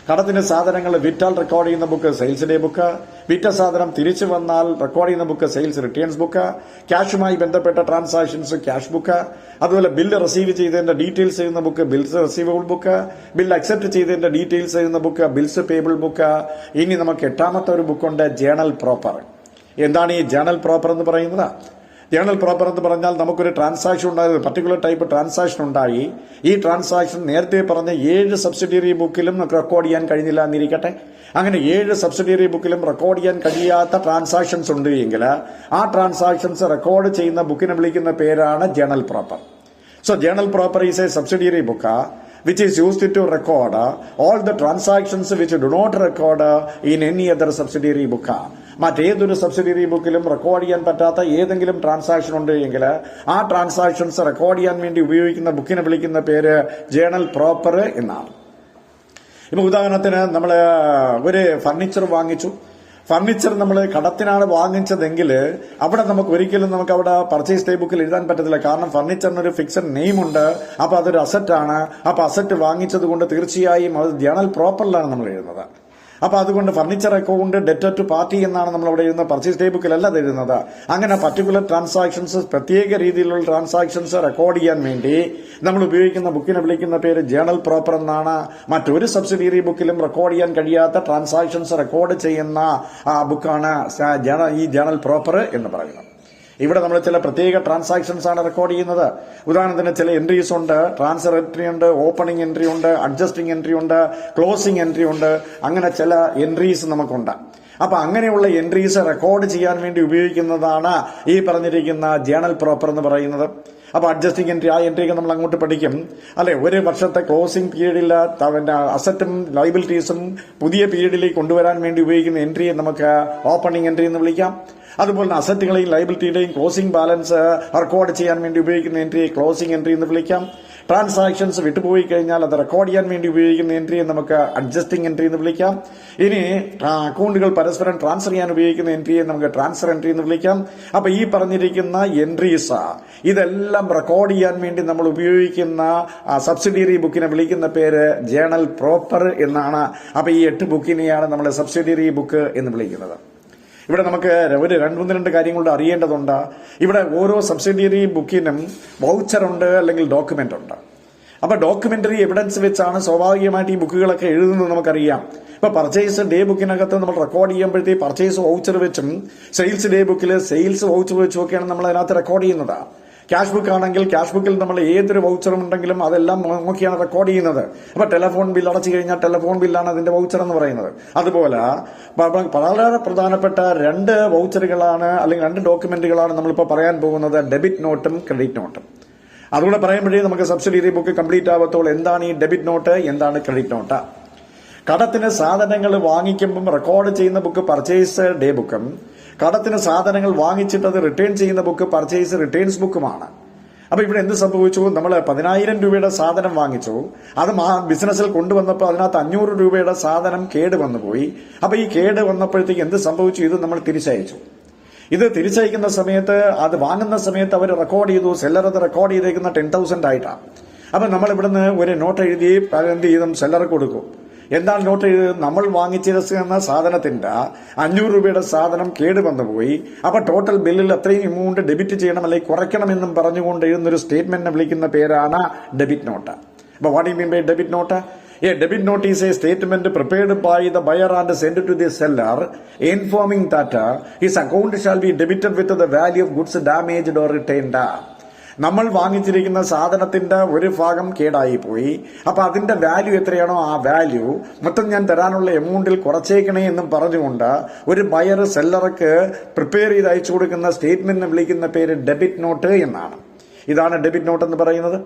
കടത്തിന് സാധനങ്ങൾ വിറ്റാൽ റെക്കോർഡ് ചെയ്യുന്ന ബുക്ക് സെയിൽസ് ഡേ ബുക്ക്, വിറ്റ സാധനം തിരിച്ചു വന്നാൽ റെക്കോർഡ് ചെയ്യുന്ന ബുക്ക് സെയിൽസ് റിട്ടേൺസ് ബുക്ക്, ക്യാഷുമായി ബന്ധപ്പെട്ട ട്രാൻസാക്ഷൻസ് ക്യാഷ് ബുക്ക്, അതുപോലെ ബില്ല് റിസീവ് ചെയ്തതിന്റെ ഡീറ്റെയിൽസ് എഴുതുന്ന book bills receivable book, bill accept ചെയ്തതിന്റെ ഡീറ്റെയിൽസ് എഴുതുന്ന ബുക്ക് ബിൽസ് പേബിൾ ബുക്ക്. ഇനി നമുക്ക് 8ാമത്തെ ഒരു ബുക്കുണ്ട്, ജേണൽ പ്രോപ്പർ. എന്താണ് ഈ ജേണൽ പ്രോപ്പർ എന്ന് പറയുന്നത്? ജേണൽ പ്രോപ്പർ എന്ന് പറഞ്ഞാൽ നമുക്കൊരു ട്രാൻസാക്ഷൻ ഉണ്ടായത്, പർട്ടിക്കുലർ ടൈപ്പ് ട്രാൻസാക്ഷൻ ഉണ്ടായി. ഈ ട്രാൻസാക്ഷൻ നേരത്തെ പറഞ്ഞ 7 സബ്സിഡിയറി ബുക്കിലും റെക്കോർഡ് ചെയ്യാൻ കഴിഞ്ഞില്ല എന്നിരിക്കട്ടെ. അങ്ങനെ 7 സബ്സിഡിയറി ബുക്കിലും റെക്കോർഡ് ചെയ്യാൻ കഴിയാത്ത ട്രാൻസാക്ഷൻസ് ഉണ്ട് എങ്കിൽ ആ ട്രാൻസാക്ഷൻസ് റെക്കോർഡ് ചെയ്യുന്ന ബുക്കിനെ വിളിക്കുന്ന പേരാണ് journal proper. So journal proper is a subsidiary book which is used to record all the transactions which do not record in any other subsidiary book. മറ്റേതൊരു സബ്സിഡിയറി ബുക്കിലും റെക്കോർഡ് ചെയ്യാൻ പറ്റാത്ത ഏതെങ്കിലും ട്രാൻസാക്ഷൻ ഉണ്ട് എങ്കിൽ ആ ട്രാൻസാക്ഷൻസ് റെക്കോർഡ് ചെയ്യാൻ വേണ്ടി ഉപയോഗിക്കുന്ന ബുക്കിനെ വിളിക്കുന്ന പേര് ജേണൽ പ്രോപ്പർ എന്നാണ്. ഇപ്പൊ ഉദാഹരണത്തിന് നമ്മൾ ഒരു ഫർണിച്ചർ വാങ്ങിച്ചു. ഫർണിച്ചർ നമ്മൾ കടത്തിനാണ് വാങ്ങിച്ചതെങ്കിൽ അവിടെ നമുക്ക് ഒരിക്കലും അവിടെ പർച്ചേസ് ഡേ ബുക്കിൽ എഴുതാൻ പറ്റത്തില്ല. കാരണം ഫർണിച്ചറിനൊരു ഫിക്സഡ് നെയിം ഉണ്ട്. അപ്പൊ അതൊരു അസറ്റാണ്. അപ്പൊ അസറ്റ് വാങ്ങിച്ചത് കൊണ്ട് തീർച്ചയായും അത് ജേണൽ പ്രോപ്പറിലാണ് നമ്മൾ എഴുതുന്നത്. അപ്പൊ അതുകൊണ്ട് furniture account debtor to party എന്നാണ് നമ്മൾ അവിടെ എഴുതുന്നത്, പർച്ചേസ് ഡേ ബുക്കിലല്ല എഴുതുന്നത്. അങ്ങനെ പർട്ടിക്കുലർ ട്രാൻസാക്ഷൻസ്, പ്രത്യേക രീതിയിലുള്ള ട്രാൻസാക്ഷൻസ് റെക്കോർഡ് ചെയ്യാൻ വേണ്ടി നമ്മൾ ഉപയോഗിക്കുന്ന ബുക്കിനെ വിളിക്കുന്ന പേര് ജേണൽ പ്രോപ്പർ എന്നാണ്. മറ്റൊരു സബ്സിഡിയറി ബുക്കിലും റെക്കോർഡ് ചെയ്യാൻ കഴിയാത്ത ട്രാൻസാക്ഷൻസ് റെക്കോർഡ് ചെയ്യുന്ന ബുക്കാണ് ഈ ജേണൽ പ്രോപ്പർ എന്ന് പറയുന്നത്. ഇവിടെ നമ്മൾ ചില പ്രത്യേക ട്രാൻസാക്ഷൻസ് ആണ് റെക്കോർഡ് ചെയ്യുന്നത്. ഉദാഹരണത്തിന് ചില എൻട്രീസ് ഉണ്ട്, ട്രാൻസ്ഫർ എൻട്രി ഉണ്ട്, ഓപ്പണിംഗ് എൻട്രി ഉണ്ട്, അഡ്ജസ്റ്റിംഗ് എൻട്രി ഉണ്ട്, ക്ലോസിംഗ് എൻട്രി ഉണ്ട്. അങ്ങനെ ചില എൻട്രീസ് നമുക്കുണ്ട്. അപ്പൊ അങ്ങനെയുള്ള എൻട്രീസ് റെക്കോർഡ് ചെയ്യാൻ വേണ്ടി ഉപയോഗിക്കുന്നതാണ് ഈ പറഞ്ഞിരിക്കുന്ന ജേണൽ പ്രോപ്പർ എന്ന് പറയുന്നത്. അപ്പൊ അഡ്ജസ്റ്റിംഗ് എൻട്രി, ആ എൻട്രിയൊക്കെ നമ്മൾ അങ്ങോട്ട് പഠിക്കും അല്ലെ. ഒരു വർഷത്തെ ക്ലോസിംഗ് പീരീഡിൽ അസറ്റും ലയബിലിറ്റീസും പുതിയ പീരീഡിലേക്ക് കൊണ്ടുവരാൻ വേണ്ടി ഉപയോഗിക്കുന്ന എൻട്രിയെ നമുക്ക് ഓപ്പണിംഗ് എൻട്രി എന്ന് വിളിക്കാം. അതുപോലെ തന്നെ അസറ്റുകളെയും ലയബിലിറ്റിയുടെയും ക്ലോസിംഗ് ബാലൻസ് റെക്കോർഡ് ചെയ്യാൻ വേണ്ടി ഉപയോഗിക്കുന്ന എൻട്രിയെ ക്ലോസിംഗ് എൻട്രി എന്ന് വിളിക്കാം. ട്രാൻസാക്ഷൻസ് വിട്ടുപോയി കഴിഞ്ഞാൽ അത് റെക്കോർഡ് ചെയ്യാൻ വേണ്ടി ഉപയോഗിക്കുന്ന എൻട്രിയെ നമുക്ക് അഡ്ജസ്റ്റിംഗ് എൻട്രി എന്ന് വിളിക്കാം. ഇനി അക്കൗണ്ടുകൾ പരസ്പരം ട്രാൻസ്ഫർ ചെയ്യാൻ ഉപയോഗിക്കുന്ന എൻട്രിയെ നമുക്ക് ട്രാൻസ്ഫർ എൻട്രി എന്ന് വിളിക്കാം. അപ്പൊ ഈ പറഞ്ഞിരിക്കുന്ന എൻട്രീസ് ഇതെല്ലാം റെക്കോർഡ് ചെയ്യാൻ വേണ്ടി നമ്മൾ ഉപയോഗിക്കുന്ന സബ്സിഡിയറി ബുക്കിനെ വിളിക്കുന്ന പേര് ജേണൽ പ്രോപ്പർ എന്നാണ്. അപ്പൊ ഈ 8 ബുക്കിനെയാണ് നമ്മൾ സബ്സിഡിയറി ബുക്ക് എന്ന് വിളിക്കുന്നത്. ഇവിടെ നമുക്ക് ഒരു 2 കാര്യങ്ങളുടെ അറിയേണ്ടതുണ്ട്. ഇവിടെ ഓരോ സബ്സിഡിയറി ബുക്കിനും വൗച്ചറുണ്ട്, അല്ലെങ്കിൽ ഡോക്യുമെന്റ് ഉണ്ട്. അപ്പൊ ഡോക്യുമെന്ററി എവിഡൻസ് വെച്ചാണ് സ്വാഭാവികമായിട്ട് ഈ ബുക്കുകളൊക്കെ എഴുതുന്നത് നമുക്കറിയാം. ഇപ്പൊ പർച്ചേസ് ഡേ ബുക്കിനകത്ത് നമ്മൾ റെക്കോർഡ് ചെയ്യുമ്പോഴത്തേക്ക് പർച്ചേസ് വൗച്ചർ വെച്ചും സെയിൽസ് ഡേ ബുക്കിൽ സെയിൽസ് വൗച്ചർ വെച്ചും ഒക്കെയാണ് നമ്മൾ അതിനകത്ത് റെക്കോർഡ് ചെയ്യുന്നത്. ക്യാഷ് ബുക്ക് ആണെങ്കിൽ ക്യാഷ് ബുക്കിൽ നമ്മൾ ഏതൊരു വൗച്ചറും ഉണ്ടെങ്കിലും അതെല്ലാം നോക്കിയാണ് റെക്കോർഡ് ചെയ്യുന്നത്. അപ്പൊ ടെലിഫോൺ ബിൽ അടച്ചു കഴിഞ്ഞാൽ ടെലിഫോൺ ബില്ലാണ് അതിന്റെ വൗച്ചർ എന്ന് പറയുന്നത്. അതുപോലെ വളരെ പ്രധാനപ്പെട്ട 2 വൗച്ചറുകളാണ്, അല്ലെങ്കിൽ 2 ഡോക്യുമെന്റുകളാണ് നമ്മളിപ്പോൾ പറയാൻ പോകുന്നത്, ഡെബിറ്റ് നോട്ടും ക്രെഡിറ്റ് നോട്ടും. അതുകൂടെ പറയുമ്പോഴേ നമുക്ക് സബ്സിഡിയറി ബുക്ക് കംപ്ലീറ്റ് ആവത്തുള്ളൂ. എന്താണ് ഈ ഡെബിറ്റ് നോട്ട്, എന്താണ് ക്രെഡിറ്റ് നോട്ട്? കടത്തിന് സാധനങ്ങൾ വാങ്ങിക്കുമ്പം റെക്കോർഡ് ചെയ്യുന്ന ബുക്ക് പർച്ചേസ് ഡേ ബുക്കും, കടത്തിന് സാധനങ്ങൾ വാങ്ങിച്ചിട്ട് അത് റിട്ടേൺ ചെയ്യുന്ന ബുക്ക് പർച്ചേസ് റിട്ടേൺസ് ബുക്കുമാണ്. അപ്പൊ ഇവിടെ എന്ത് സംഭവിച്ചു? നമ്മൾ 10,000 രൂപയുടെ സാധനം വാങ്ങിച്ചു. അത് ബിസിനസ്സിൽ കൊണ്ടുവന്നപ്പോൾ അതിനകത്ത് 500 രൂപയുടെ സാധനം കേട് വന്നു പോയി. അപ്പൊ ഈ കേട് വന്നപ്പോഴത്തേക്ക് എന്ത് സംഭവിച്ചു? ഇത് നമ്മൾ തിരിച്ചയച്ചു. ഇത് തിരിച്ചയക്കുന്ന സമയത്ത്, അത് വാങ്ങുന്ന സമയത്ത് അവർ റെക്കോർഡ് ചെയ്തു, സെല്ലർ അത് റെക്കോർഡ് ചെയ്തേക്കുന്ന 10,000 ആയിട്ടാണ്. അപ്പൊ നമ്മൾ ഇവിടുന്ന് ഒരു നോട്ട് എഴുതി എന്ത് ചെയ്തും സെല്ലർക്ക് കൊടുക്കും. എന്താണ് നോട്ട് എഴുതിയത്? നമ്മൾ വാങ്ങിച്ചിരുന്ന സാധനത്തിന്റെ 500 രൂപയുടെ സാധനം കേടുവന്നു പോയി. അപ്പൊ ടോട്ടൽ ബില്ലിൽ അത്രയും എമൗണ്ട് ഡെബിറ്റ് ചെയ്യണം, അല്ലെങ്കിൽ കുറയ്ക്കണമെന്നും പറഞ്ഞുകൊണ്ട് എഴുതുന്നൊരു സ്റ്റേറ്റ്മെന്റിനെ വിളിക്കുന്ന പേരാണ് ഡെബിറ്റ് നോട്ട്. അപ്പൊ what you mean by debit note? A debit note is a statement prepared by the buyer and sent to the seller, informing that his account shall be debited with the value of goods damaged or retained. നമ്മൾ വാങ്ങിച്ചിരിക്കുന്ന സാധനത്തിന്റെ ഒരു ഭാഗം കേടായി പോയി. അപ്പൊ അതിന്റെ വാല്യൂ എത്രയാണോ ആ വാല്യൂ മൊത്തം ഞാൻ തരാനുള്ള എമൗണ്ടിൽ കുറച്ചേക്കണേ എന്നും പറഞ്ഞുകൊണ്ട് ഒരു ബയർ സെല്ലർക്ക് പ്രിപ്പയർ ചെയ്ത് അയച്ചു കൊടുക്കുന്ന സ്റ്റേറ്റ്മെന്റിനെ വിളിക്കുന്ന പേര് ഡെബിറ്റ് നോട്ട് എന്നാണ്. ഇതാണ് ഡെബിറ്റ് നോട്ട് എന്ന് പറയുന്നത്.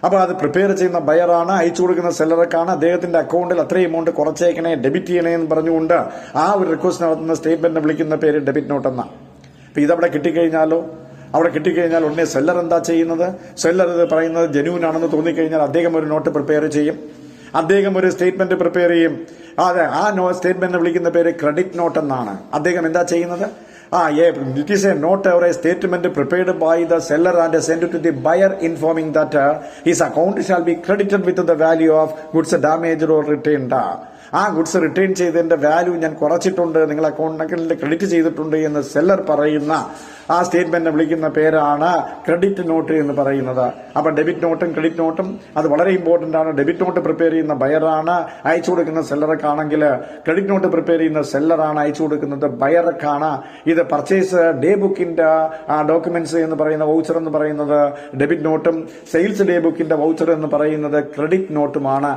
അപ്പൊ അത് പ്രിപ്പയർ ചെയ്യുന്ന ബയറാണ്, അയച്ചു കൊടുക്കുന്ന സെല്ലർക്കാണ് അദ്ദേഹത്തിന്റെ അക്കൗണ്ടിൽ അത്രയും എമൗണ്ട് കുറച്ചേക്കണേ, ഡെബിറ്റ് ചെയ്യണേ എന്ന് പറഞ്ഞുകൊണ്ട് ആ ഒരു റിക്വസ്റ്റ് നടത്തുന്ന സ്റ്റേറ്റ്മെന്റിനെ വിളിക്കുന്ന പേര് ഡെബിറ്റ് നോട്ട് എന്നാണ്. അപ്പൊ ഇതവിടെ കിട്ടിക്കഴിഞ്ഞാലോ അവിടെ കിട്ടിക്കഴിഞ്ഞാൽ ഉടനെ സെല്ലർ എന്താ ചെയ്യുന്നത്? സെല്ലർ ഇത് പറയുന്നത് ജെന്യൂൻ ആണെന്ന് തോന്നിക്കഴിഞ്ഞാൽ അദ്ദേഹം ഒരു നോട്ട് പ്രിപ്പയർ ചെയ്യും, അദ്ദേഹം ഒരു സ്റ്റേറ്റ്മെന്റ് പ്രിപ്പയർ ചെയ്യും. അതെ, ആ സ്റ്റേറ്റ്മെന്റ് വിളിക്കുന്ന പേര് ക്രെഡിറ്റ് നോട്ട് എന്നാണ്. അദ്ദേഹം എന്താ ചെയ്യുന്നത്? It is a note or a statement prepared by the seller and sent to the buyer informing that his account shall be credited with the value of goods damaged or returned. ആ ഗുഡ്സ് റിട്ടേൺ ചെയ്തതിന്റെ വാല്യൂ ഞാൻ കുറച്ചിട്ടുണ്ട്, നിങ്ങൾ അക്കൗണ്ടിൽ ക്രെഡിറ്റ് ചെയ്തിട്ടുണ്ട് എന്ന് സെല്ലർ പറയുന്ന ആ സ്റ്റേറ്റ്മെന്റ് വിളിക്കുന്ന പേരാണ് ക്രെഡിറ്റ് നോട്ട് എന്ന് പറയുന്നത്. അപ്പൊ ഡെബിറ്റ് നോട്ടും ക്രെഡിറ്റ് നോട്ടും അത് വളരെ ഇമ്പോർട്ടന്റ് ആണ്. ഡെബിറ്റ് നോട്ട് പ്രിപ്പയർ ചെയ്യുന്ന ബയറാണ്, അയച്ചു കൊടുക്കുന്ന സെല്ലർക്കാണെങ്കിൽ ക്രെഡിറ്റ് നോട്ട് പ്രിപ്പയർ ചെയ്യുന്ന സെല്ലറാണ്, അയച്ചു കൊടുക്കുന്നത് ബയർക്കാണ്. ഇത് പർച്ചേസ് ഡേ ബുക്കിന്റെ ഡോക്യുമെന്റ്സ് എന്ന് പറയുന്ന വൗച്ചർ എന്ന് പറയുന്നത് ഡെബിറ്റ് നോട്ടും സെയിൽസ് ഡേ ബുക്കിന്റെ വൗച്ചർ എന്ന് പറയുന്നത് ക്രെഡിറ്റ് നോട്ടുമാണ്.